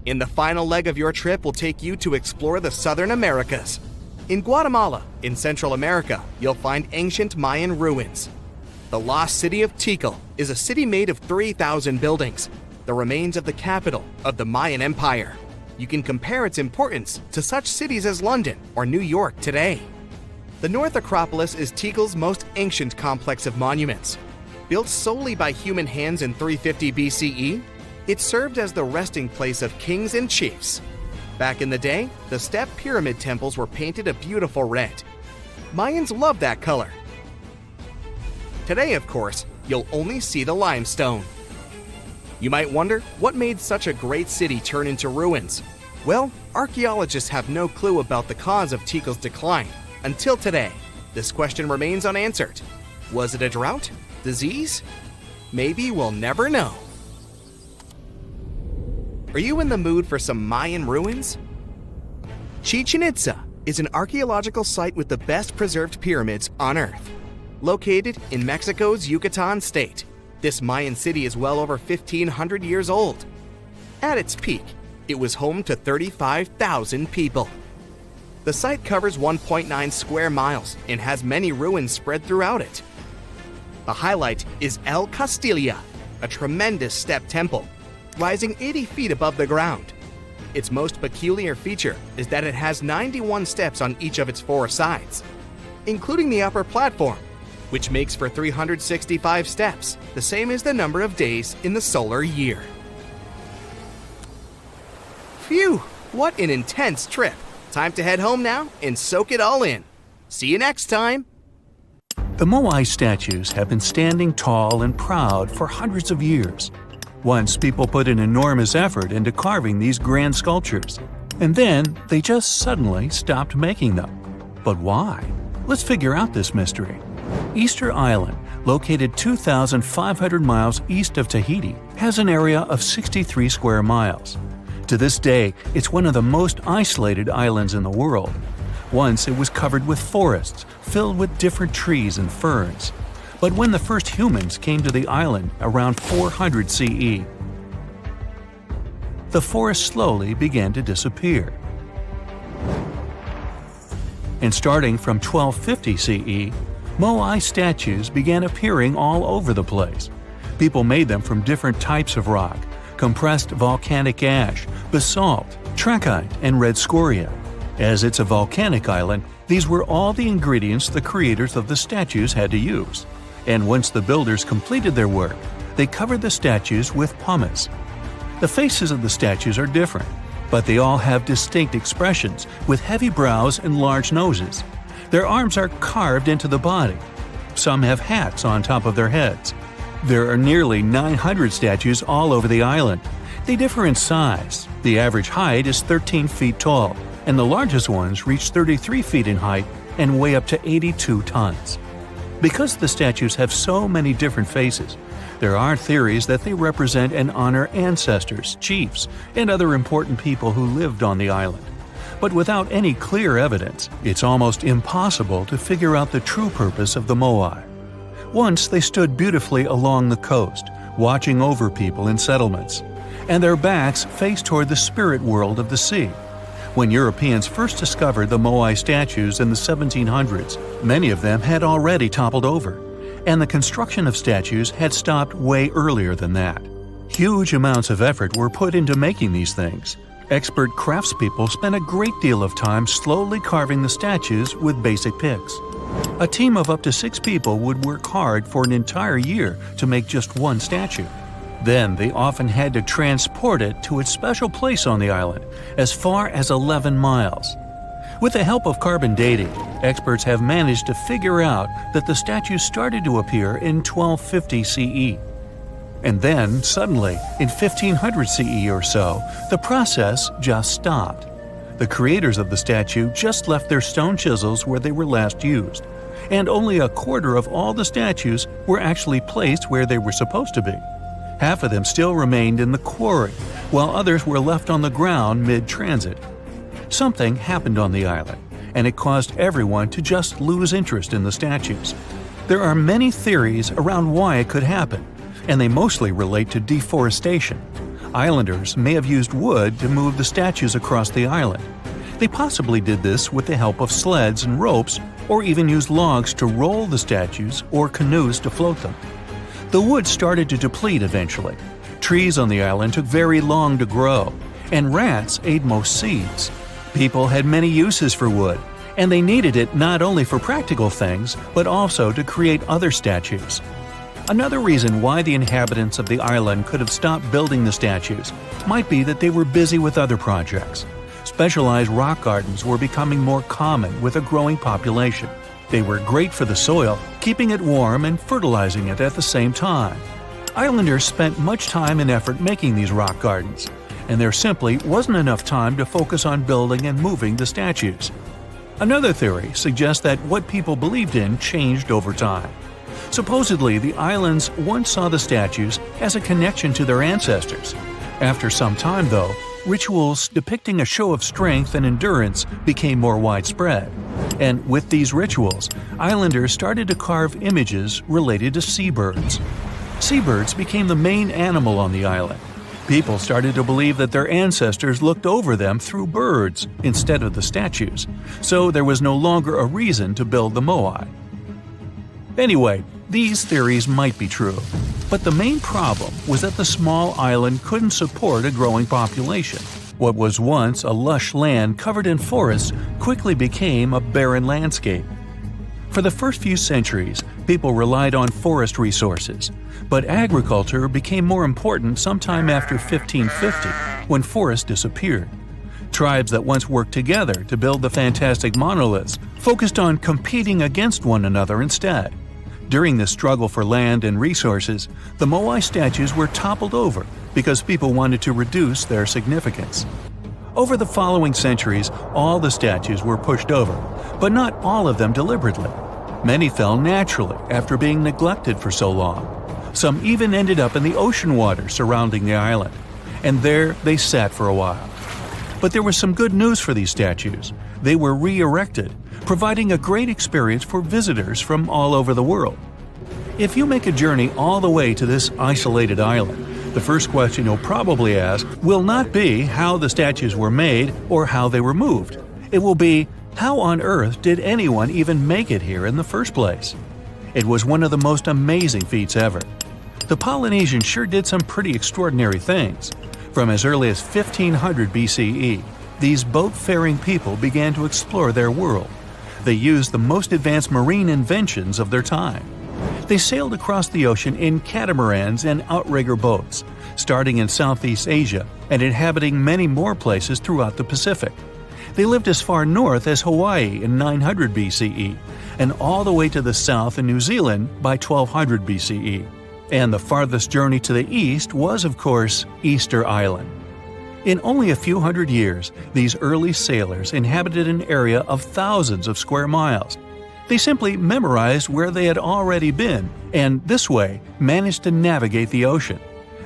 In the final leg of your trip will take you to explore the Southern Americas. In Guatemala, in Central America, you'll find ancient Mayan ruins. The lost city of Tikal is a city made of 3,000 buildings, the remains of the capital of the Mayan Empire. You can compare its importance to such cities as London or New York today. The North Acropolis is Tikal's most ancient complex of monuments. Built solely by human hands in 350 BCE, it served as the resting place of kings and chiefs. Back in the day, the step pyramid temples were painted a beautiful red. Mayans loved that color. Today, of course, you'll only see the limestone. You might wonder what made such a great city turn into ruins. Well, archaeologists have no clue about the cause of Tikal's decline. Until today, this question remains unanswered. Was it a drought? Disease? Maybe we'll never know. Are you in the mood for some Mayan ruins? Chichen Itza is an archaeological site with the best preserved pyramids on Earth. located in Mexico's Yucatan state. This Mayan city is well over 1,500 years old. At its peak, it was home to 35,000 people. The site covers 1.9 square miles and has many ruins spread throughout it. The highlight is El Castilla, a tremendous step temple, rising 80 feet above the ground. Its most peculiar feature is that it has 91 steps on each of its 4 sides, including the upper platform, which makes for 365 steps, the same as the number of days in the solar year. Phew, what an intense trip. Time to head home now and soak it all in. See you next time. The Moai statues have been standing tall and proud for hundreds of years. Once people put an enormous effort into carving these grand sculptures, and then they just suddenly stopped making them. But why? Let's figure out this mystery. Easter Island, located 2,500 miles east of Tahiti, has an area of 63 square miles. To this day, it's one of the most isolated islands in the world. Once it was covered with forests, filled with different trees and ferns. But when the first humans came to the island around 400 CE, the forest slowly began to disappear. And starting from 1250 CE, Moai statues began appearing all over the place. People made them from different types of rock: compressed volcanic ash, basalt, trachyte, and red scoria. As it's a volcanic island, these were all the ingredients the creators of the statues had to use. And once the builders completed their work, they covered the statues with pumice. The faces of the statues are different, but they all have distinct expressions with heavy brows and large noses. Their arms are carved into the body. Some have hats on top of their heads. There are nearly 900 statues all over the island. They differ in size. The average height is 13 feet tall, and the largest ones reach 33 feet in height and weigh up to 82 tons. Because the statues have so many different faces, there are theories that they represent and honor ancestors, chiefs, and other important people who lived on the island. But without any clear evidence, it's almost impossible to figure out the true purpose of the Moai. Once they stood beautifully along the coast, watching over people in settlements, and their backs faced toward the spirit world of the sea. When Europeans first discovered the Moai statues in the 1700s, many of them had already toppled over, and the construction of statues had stopped way earlier than that. Huge amounts of effort were put into making these things. Expert craftspeople spent a great deal of time slowly carving the statues with basic picks. A team of up to 6 people would work hard for an entire year to make just one statue. Then they often had to transport it to its special place on the island, as far as 11 miles. With the help of carbon dating, experts have managed to figure out that the statues started to appear in 1250 CE. And then, suddenly, in 1500 CE or so, the process just stopped. The creators of the statue just left their stone chisels where they were last used, and only a quarter of all the statues were actually placed where they were supposed to be. Half of them still remained in the quarry, while others were left on the ground mid-transit. Something happened on the island, and it caused everyone to just lose interest in the statues. There are many theories around why it could happen, and they mostly relate to deforestation. Islanders may have used wood to move the statues across the island. They possibly did this with the help of sleds and ropes, or even used logs to roll the statues or canoes to float them. The wood started to deplete eventually. Trees on the island took very long to grow, and rats ate most seeds. People had many uses for wood, and they needed it not only for practical things, but also to create other statues. Another reason why the inhabitants of the island could have stopped building the statues might be that they were busy with other projects. Specialized rock gardens were becoming more common with a growing population. They were great for the soil, keeping it warm and fertilizing it at the same time. Islanders spent much time and effort making these rock gardens, and there simply wasn't enough time to focus on building and moving the statues. Another theory suggests that what people believed in changed over time. Supposedly, the islands once saw the statues as a connection to their ancestors. After some time, though, rituals depicting a show of strength and endurance became more widespread. And with these rituals, islanders started to carve images related to seabirds. Seabirds became the main animal on the island. People started to believe that their ancestors looked over them through birds instead of the statues, so there was no longer a reason to build the moai. Anyway, these theories might be true, but the main problem was that the small island couldn't support a growing population. What was once a lush land covered in forests quickly became a barren landscape. For the first few centuries, people relied on forest resources, but agriculture became more important sometime after 1550, when forests disappeared. Tribes that once worked together to build the fantastic monoliths focused on competing against one another instead. During this struggle for land and resources, the moai statues were toppled over because people wanted to reduce their significance. Over the following centuries, all the statues were pushed over, but not all of them deliberately. Many fell naturally after being neglected for so long. Some even ended up in the ocean water surrounding the island, and there they sat for a while. But there was some good news for these statues. They were re-erected, providing a great experience for visitors from all over the world. If you make a journey all the way to this isolated island, the first question you'll probably ask will not be how the statues were made or how they were moved. It will be, how on earth did anyone even make it here in the first place? It was one of the most amazing feats ever. The Polynesians sure did some pretty extraordinary things. From as early as 1500 BCE, these boat-faring people began to explore their world. They used the most advanced marine inventions of their time. They sailed across the ocean in catamarans and outrigger boats, starting in Southeast Asia and inhabiting many more places throughout the Pacific. They lived as far north as Hawaii in 900 BCE and all the way to the south in New Zealand by 1200 BCE. And the farthest journey to the east was, of course, Easter Island. In only a few hundred years, these early sailors inhabited an area of thousands of square miles. They simply memorized where they had already been and, this way, managed to navigate the ocean.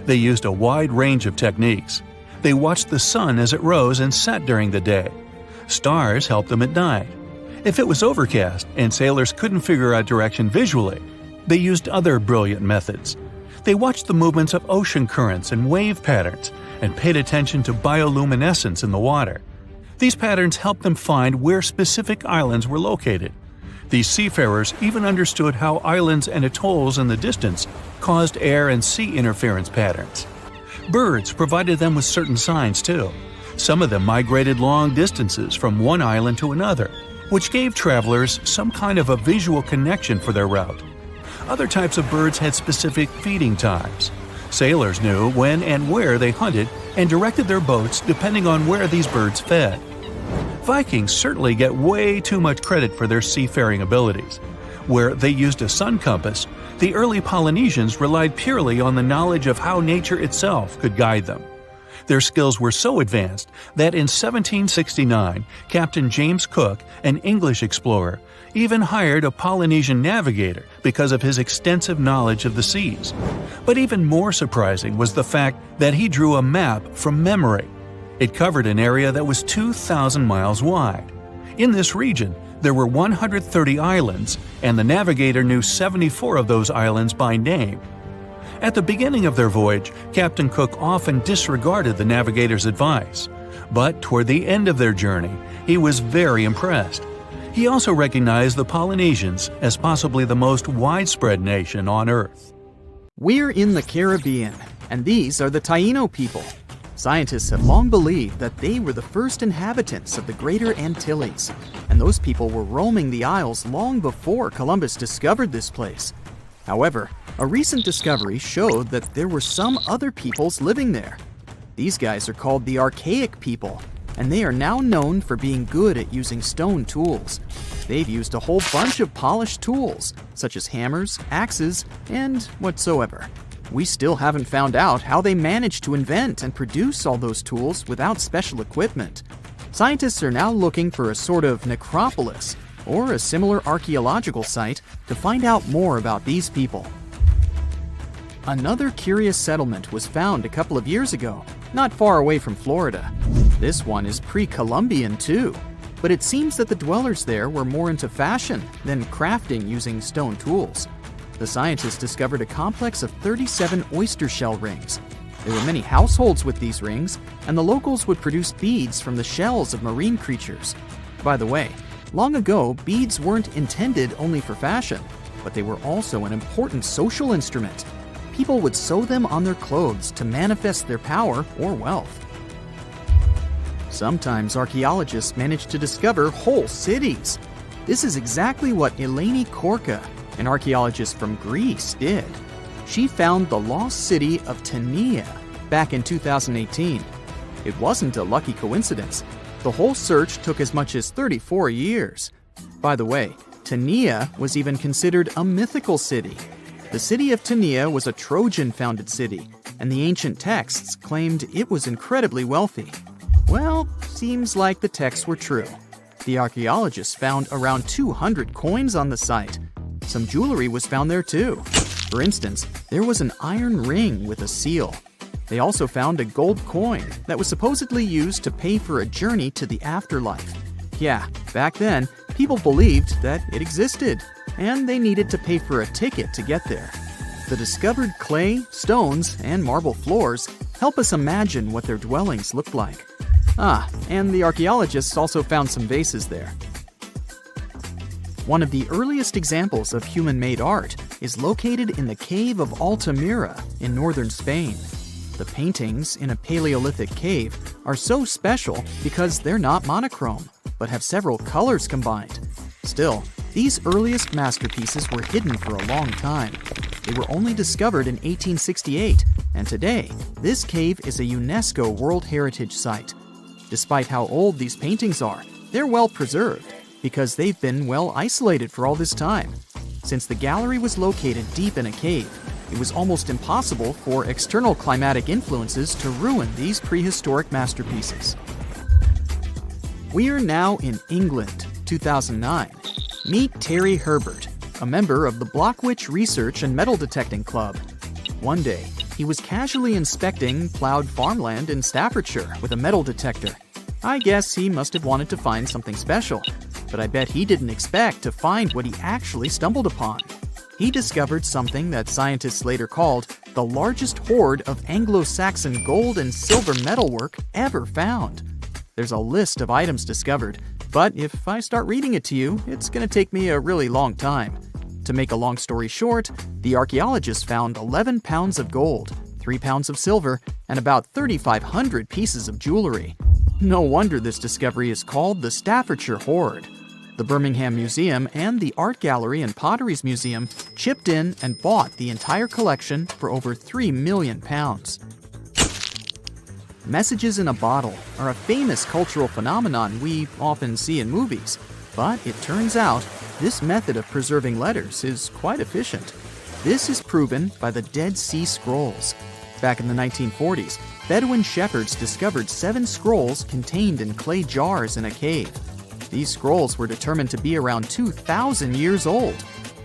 They used a wide range of techniques. They watched the sun as it rose and set during the day. Stars helped them at night. If it was overcast and sailors couldn't figure out direction visually, they used other brilliant methods. They watched the movements of ocean currents and wave patterns and paid attention to bioluminescence in the water. These patterns helped them find where specific islands were located. These seafarers even understood how islands and atolls in the distance caused air and sea interference patterns. Birds provided them with certain signs too. Some of them migrated long distances from one island to another, which gave travelers some kind of a visual connection for their route. Other types of birds had specific feeding times. Sailors knew when and where they hunted and directed their boats depending on where these birds fed. Vikings certainly get way too much credit for their seafaring abilities. Where they used a sun compass, the early Polynesians relied purely on the knowledge of how nature itself could guide them. Their skills were so advanced that in 1769, Captain James Cook, an English explorer, even hired a Polynesian navigator because of his extensive knowledge of the seas. But even more surprising was the fact that he drew a map from memory. It covered an area that was 2,000 miles wide. In this region, there were 130 islands, and the navigator knew 74 of those islands by name. At the beginning of their voyage, Captain Cook often disregarded the navigator's advice. But toward the end of their journey, he was very impressed. He also recognized the Polynesians as possibly the most widespread nation on Earth. We're in the Caribbean, and these are the Taino people. Scientists have long believed that they were the first inhabitants of the Greater Antilles, and those people were roaming the Isles long before Columbus discovered this place. However, a recent discovery showed that there were some other peoples living there. These guys are called the archaic people, and they are now known for being good at using stone tools. They've used a whole bunch of polished tools, such as hammers, axes, and whatsoever. We still haven't found out how they managed to invent and produce all those tools without special equipment. Scientists are now looking for a sort of necropolis, or a similar archaeological site, to find out more about these people. Another curious settlement was found a couple of years ago. not far away from Florida. This one is pre-Columbian too, but it seems that the dwellers there were more into fashion than crafting using stone tools. The scientists discovered a complex of 37 oyster shell rings. There were many households with these rings, and the locals would produce beads from the shells of marine creatures. By the way, long ago, beads weren't intended only for fashion, but they were also an important social instrument. People would sew them on their clothes to manifest their power or wealth. Sometimes archaeologists manage to discover whole cities. This is exactly what Eleni Korka, an archaeologist from Greece, did. She found the lost city of Tania back in 2018. It wasn't a lucky coincidence. The whole search took as much as 34 years. By the way, Tania was even considered a mythical city. The city of Tania was a Trojan-founded city, and the ancient texts claimed it was incredibly wealthy. Well, seems like the texts were true. The archaeologists found around 200 coins on the site. Some jewelry was found there too. For instance, there was an iron ring with a seal. They also found a gold coin that was supposedly used to pay for a journey to the afterlife. Yeah, back then, people believed that it existed, and they needed to pay for a ticket to get there. The discovered clay, stones, and marble floors help us imagine what their dwellings looked like. And the archaeologists also found some vases there. One of the earliest examples of human-made art is located in the cave of Altamira in northern Spain. The paintings in a Paleolithic cave are so special because they're not monochrome, but have several colors combined. Still, these earliest masterpieces were hidden for a long time. They were only discovered in 1868, and today, this cave is a UNESCO World Heritage Site. Despite how old these paintings are, they're well preserved because they've been well isolated for all this time. Since the gallery was located deep in a cave, it was almost impossible for external climatic influences to ruin these prehistoric masterpieces. We're now in England, 2009. Meet Terry Herbert, a member of the Blockwitch Research and Metal Detecting Club. One day, he was casually inspecting plowed farmland in Staffordshire with a metal detector. I guess he must have wanted to find something special, but I bet he didn't expect to find what he actually stumbled upon. He discovered something that scientists later called the largest hoard of Anglo-Saxon gold and silver metalwork ever found. There's a list of items discovered, but if I start reading it to you, it's going to take me a really long time. To make a long story short, the archaeologists found 11 pounds of gold, 3 pounds of silver, and about 3,500 pieces of jewelry. No wonder this discovery is called the Staffordshire Hoard. The Birmingham Museum and the Art Gallery and Potteries Museum chipped in and bought the entire collection for over £3 million. Messages in a bottle are a famous cultural phenomenon we often see in movies, but it turns out this method of preserving letters is quite efficient. This is proven by the Dead Sea Scrolls. Back in the 1940s, Bedouin shepherds discovered 7 scrolls contained in clay jars in a cave. These scrolls were determined to be around 2,000 years old.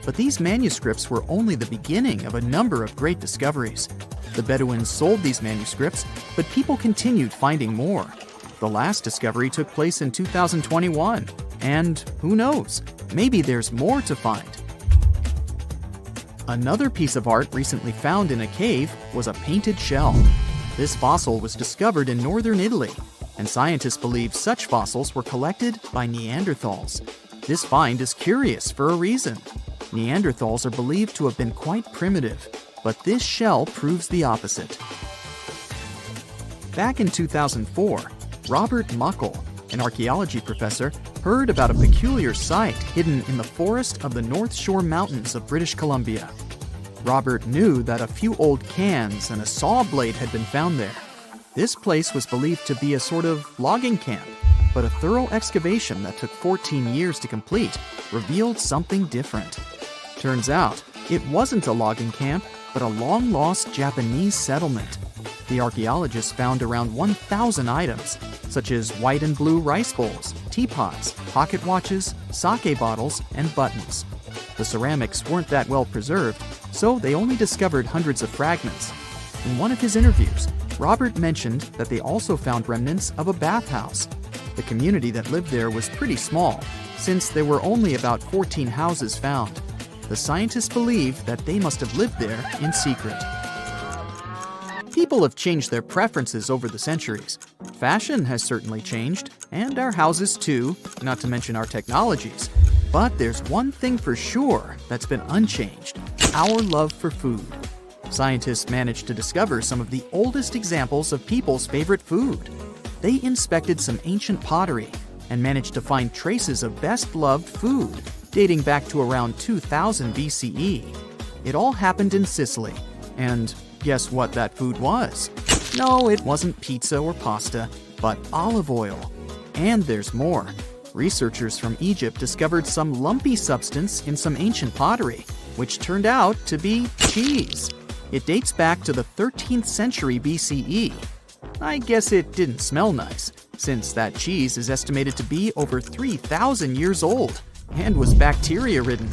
But these manuscripts were only the beginning of a number of great discoveries. The Bedouins sold these manuscripts, but people continued finding more. The last discovery took place in 2021, and who knows, maybe there's more to find. Another piece of art recently found in a cave was a painted shell. This fossil was discovered in northern Italy, and scientists believe such fossils were collected by Neanderthals. This find is curious for a reason. Neanderthals are believed to have been quite primitive, but this shell proves the opposite. Back in 2004, Robert Muckle, an archaeology professor, heard about a peculiar site hidden in the forest of the North Shore Mountains of British Columbia. Robert knew that a few old cans and a saw blade had been found there. This place was believed to be a sort of logging camp, but a thorough excavation that took 14 years to complete revealed something different. Turns out, it wasn't a logging camp, but a long-lost Japanese settlement. The archaeologists found around 1,000 items, such as white and blue rice bowls, teapots, pocket watches, sake bottles, and buttons. The ceramics weren't that well preserved, so they only discovered hundreds of fragments. In one of his interviews, Robert mentioned that they also found remnants of a bathhouse. The community that lived there was pretty small, since there were only about 14 houses found. The scientists believe that they must have lived there in secret. People have changed their preferences over the centuries. Fashion has certainly changed, and our houses too, not to mention our technologies. But there's one thing for sure that's been unchanged: our love for food. Scientists managed to discover some of the oldest examples of people's favorite food. They inspected some ancient pottery and managed to find traces of best-loved food dating back to around 2000 BCE. It all happened in Sicily, and guess what that food was? No, it wasn't pizza or pasta, but olive oil. And there's more. Researchers from Egypt discovered some lumpy substance in some ancient pottery, which turned out to be cheese. It dates back to the 13th century BCE. I guess it didn't smell nice, since that cheese is estimated to be over 3,000 years old and was bacteria-ridden.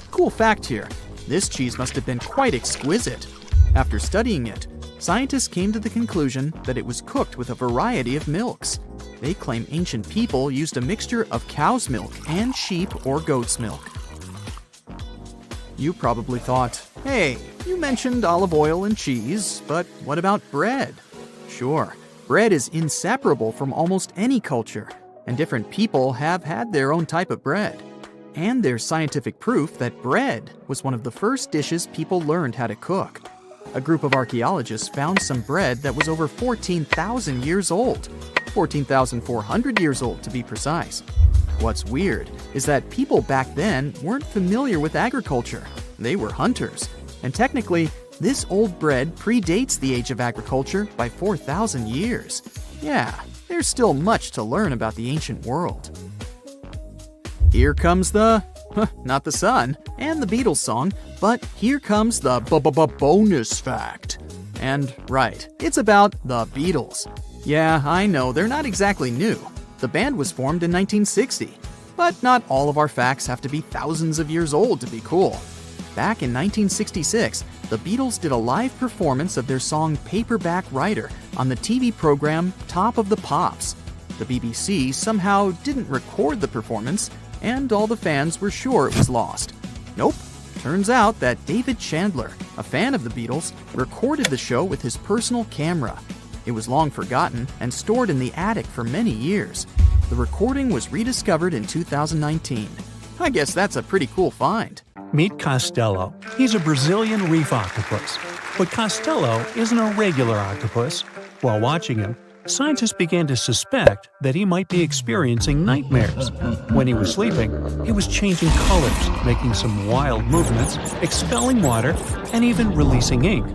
Cool fact here, this cheese must have been quite exquisite. After studying it, scientists came to the conclusion that it was cooked with a variety of milks. They claim ancient people used a mixture of cow's milk and sheep or goat's milk. You probably thought, hey, you mentioned olive oil and cheese, but what about bread? Sure, bread is inseparable from almost any culture, and different people have had their own type of bread. And there's scientific proof that bread was one of the first dishes people learned how to cook. A group of archaeologists found some bread that was over 14,000 years old. 14,400 years old to be precise. What's weird is that people back then weren't familiar with agriculture. They were hunters. And technically, this old bread predates the age of agriculture by 4,000 years. Yeah, there's still much to learn about the ancient world. Here comes not the sun, and the Beatles song, but here comes the bonus fact. And right, it's about the Beatles. Yeah, I know, they're not exactly new. The band was formed in 1960. But not all of our facts have to be thousands of years old to be cool. Back in 1966, the Beatles did a live performance of their song Paperback Writer on the TV program Top of the Pops. The BBC somehow didn't record the performance, and all the fans were sure it was lost. Nope. Turns out that David Chandler, a fan of the Beatles, recorded the show with his personal camera. It was long forgotten and stored in the attic for many years. The recording was rediscovered in 2019. I guess that's a pretty cool find. Meet Costello. He's a Brazilian reef octopus. But Costello isn't a regular octopus. While watching him, scientists began to suspect that he might be experiencing nightmares. When he was sleeping, he was changing colors, making some wild movements, expelling water, and even releasing ink.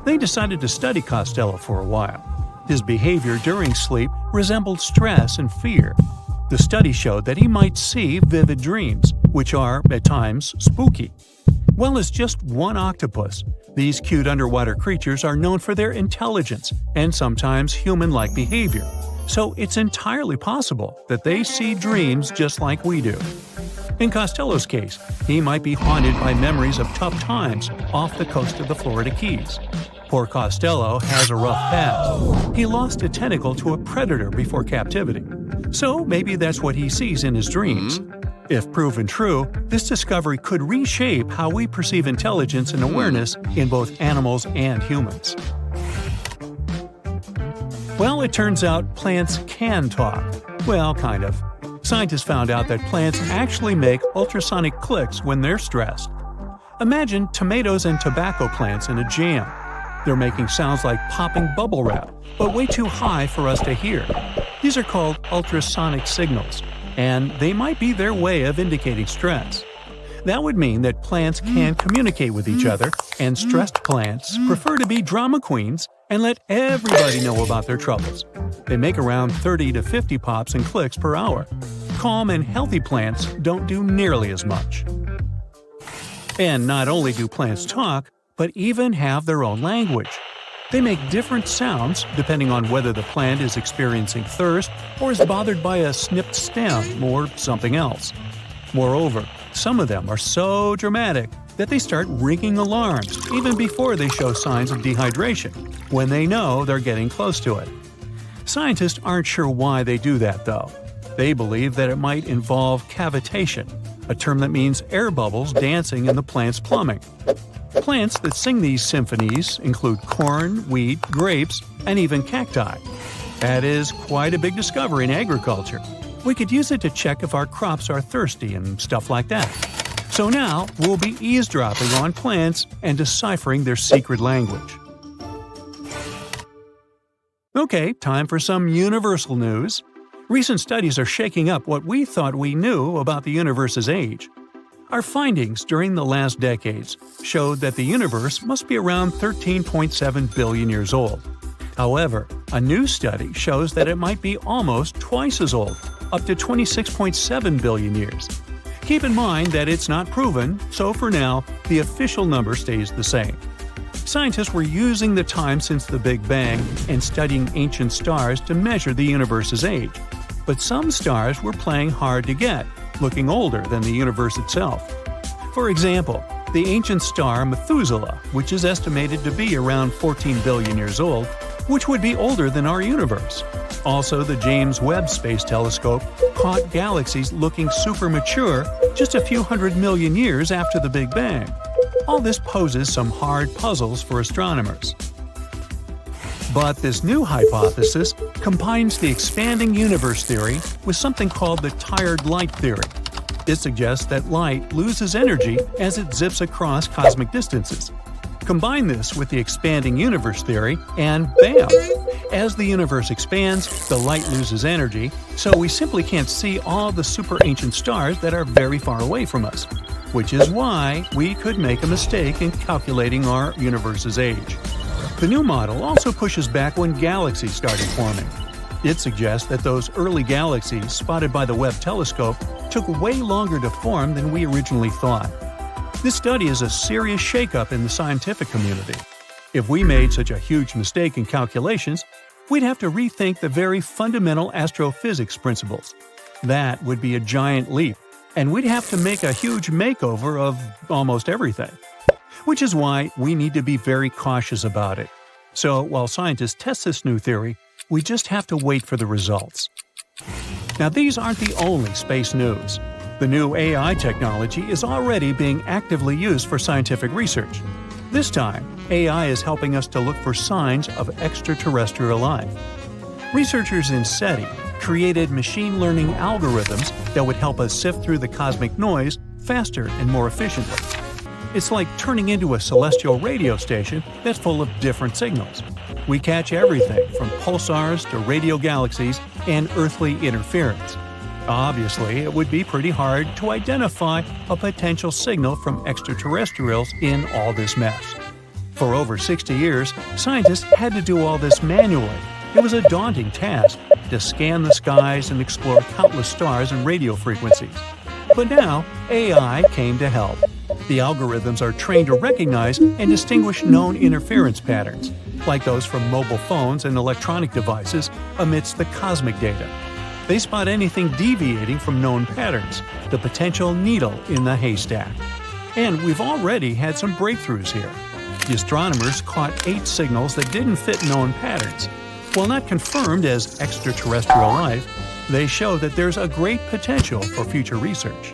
They decided to study Costello for a while. His behavior during sleep resembled stress and fear. The study showed that he might see vivid dreams, which are, at times, spooky. Well, as just one octopus, these cute underwater creatures are known for their intelligence and sometimes human-like behavior, so it's entirely possible that they see dreams just like we do. In Costello's case, he might be haunted by memories of tough times off the coast of the Florida Keys. Poor Costello has a rough past. He lost a tentacle to a predator before captivity, so maybe that's what he sees in his dreams. If proven true, this discovery could reshape how we perceive intelligence and awareness in both animals and humans. Well, it turns out plants can talk. Well, kind of. Scientists found out that plants actually make ultrasonic clicks when they're stressed. Imagine tomatoes and tobacco plants in a jam. They're making sounds like popping bubble wrap, but way too high for us to hear. These are called ultrasonic signals, and they might be their way of indicating stress. That would mean that plants can communicate with each other, and stressed plants prefer to be drama queens and let everybody know about their troubles. They make around 30 to 50 pops and clicks per hour. Calm and healthy plants don't do nearly as much. And not only do plants talk, but even have their own language. They make different sounds depending on whether the plant is experiencing thirst or is bothered by a snipped stem or something else. Moreover, some of them are so dramatic that they start ringing alarms even before they show signs of dehydration, when they know they're getting close to it. Scientists aren't sure why they do that, though. They believe that it might involve cavitation, a term that means air bubbles dancing in the plant's plumbing. Plants that sing these symphonies include corn, wheat, grapes, and even cacti. That is quite a big discovery in agriculture. We could use it to check if our crops are thirsty and stuff like that. So now we'll be eavesdropping on plants and deciphering their secret language. Okay, time for some universal news. Recent studies are shaking up what we thought we knew about the universe's age. Our findings during the last decades showed that the universe must be around 13.7 billion years old. However, a new study shows that it might be almost twice as old, up to 26.7 billion years. Keep in mind that it's not proven, so for now, the official number stays the same. Scientists were using the time since the Big Bang and studying ancient stars to measure the universe's age. But some stars were playing hard to get, looking older than the universe itself. For example, the ancient star Methuselah, which is estimated to be around 14 billion years old, which would be older than our universe. Also, the James Webb Space Telescope caught galaxies looking super mature just a few hundred million years after the Big Bang. All this poses some hard puzzles for astronomers. But this new hypothesis combines the expanding universe theory with something called the tired light theory. It suggests that light loses energy as it zips across cosmic distances. Combine this with the expanding universe theory, and bam! As the universe expands, the light loses energy, so we simply can't see all the super ancient stars that are very far away from us, which is why we could make a mistake in calculating our universe's age. The new model also pushes back when galaxies started forming. It suggests that those early galaxies spotted by the Webb telescope took way longer to form than we originally thought. This study is a serious shakeup in the scientific community. If we made such a huge mistake in calculations, we'd have to rethink the very fundamental astrophysics principles. That would be a giant leap, and we'd have to make a huge makeover of almost everything. Which is why we need to be very cautious about it. So while scientists test this new theory, we just have to wait for the results. Now, these aren't the only space news. The new AI technology is already being actively used for scientific research. This time, AI is helping us to look for signs of extraterrestrial life. Researchers in SETI created machine learning algorithms that would help us sift through the cosmic noise faster and more efficiently. It's like turning into a celestial radio station that's full of different signals. We catch everything from pulsars to radio galaxies and earthly interference. Obviously, it would be pretty hard to identify a potential signal from extraterrestrials in all this mess. For over 60 years, scientists had to do all this manually. It was a daunting task to scan the skies and explore countless stars and radio frequencies. But now, AI came to help. The algorithms are trained to recognize and distinguish known interference patterns, like those from mobile phones and electronic devices, amidst the cosmic data. They spot anything deviating from known patterns, the potential needle in the haystack. And we've already had some breakthroughs here. The astronomers caught 8 signals that didn't fit known patterns. While not confirmed as extraterrestrial life, they show that there's a great potential for future research.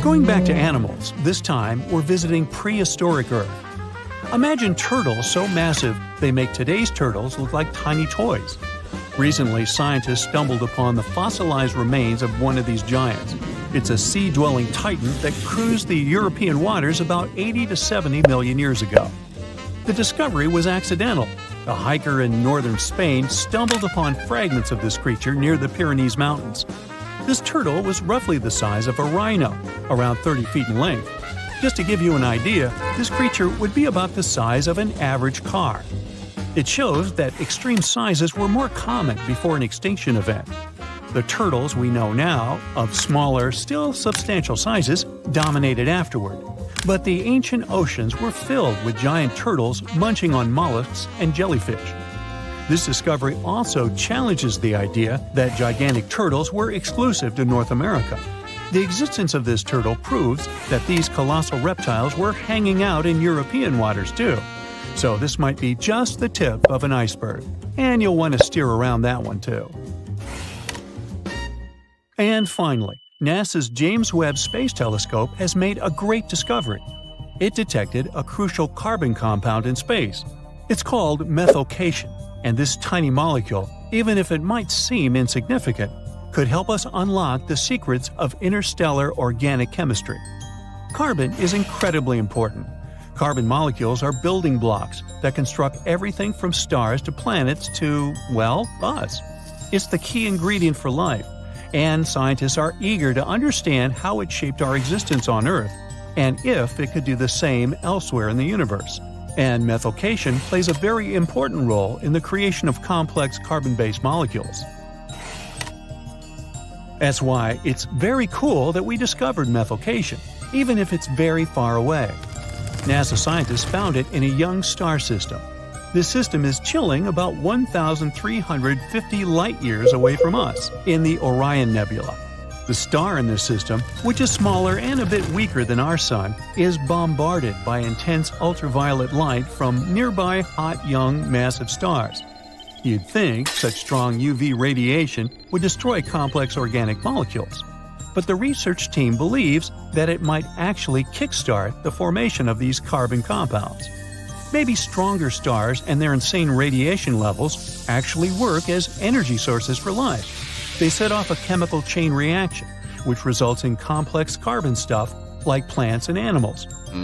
Going back to animals, this time we're visiting prehistoric Earth. Imagine turtles so massive they make today's turtles look like tiny toys. Recently, scientists stumbled upon the fossilized remains of one of these giants. It's a sea-dwelling titan that cruised the European waters about 80 to 70 million years ago. The discovery was accidental. A hiker in northern Spain stumbled upon fragments of this creature near the Pyrenees Mountains. This turtle was roughly the size of a rhino, around 30 feet in length. Just to give you an idea, this creature would be about the size of an average car. It shows that extreme sizes were more common before an extinction event. The turtles we know now, of smaller, still substantial sizes, dominated afterward. But the ancient oceans were filled with giant turtles munching on mollusks and jellyfish. This discovery also challenges the idea that gigantic turtles were exclusive to North America. The existence of this turtle proves that these colossal reptiles were hanging out in European waters too. So this might be just the tip of an iceberg, and you'll want to steer around that one too. And finally, NASA's James Webb Space Telescope has made a great discovery. It detected a crucial carbon compound in space. It's called methylcation, and this tiny molecule, even if it might seem insignificant, could help us unlock the secrets of interstellar organic chemistry. Carbon is incredibly important. Carbon molecules are building blocks that construct everything from stars to planets to, well, us. It's the key ingredient for life, and scientists are eager to understand how it shaped our existence on Earth, and if it could do the same elsewhere in the universe. And methylcation plays a very important role in the creation of complex carbon-based molecules. That's why it's very cool that we discovered methylcation, even if it's very far away. NASA scientists found it in a young star system. This system is chilling about 1,350 light-years away from us, in the Orion Nebula. The star in this system, which is smaller and a bit weaker than our Sun, is bombarded by intense ultraviolet light from nearby hot, young, massive stars. You'd think such strong UV radiation would destroy complex organic molecules. But the research team believes that it might actually kickstart the formation of these carbon compounds. Maybe stronger stars and their insane radiation levels actually work as energy sources for life. They set off a chemical chain reaction, which results in complex carbon stuff like plants and animals.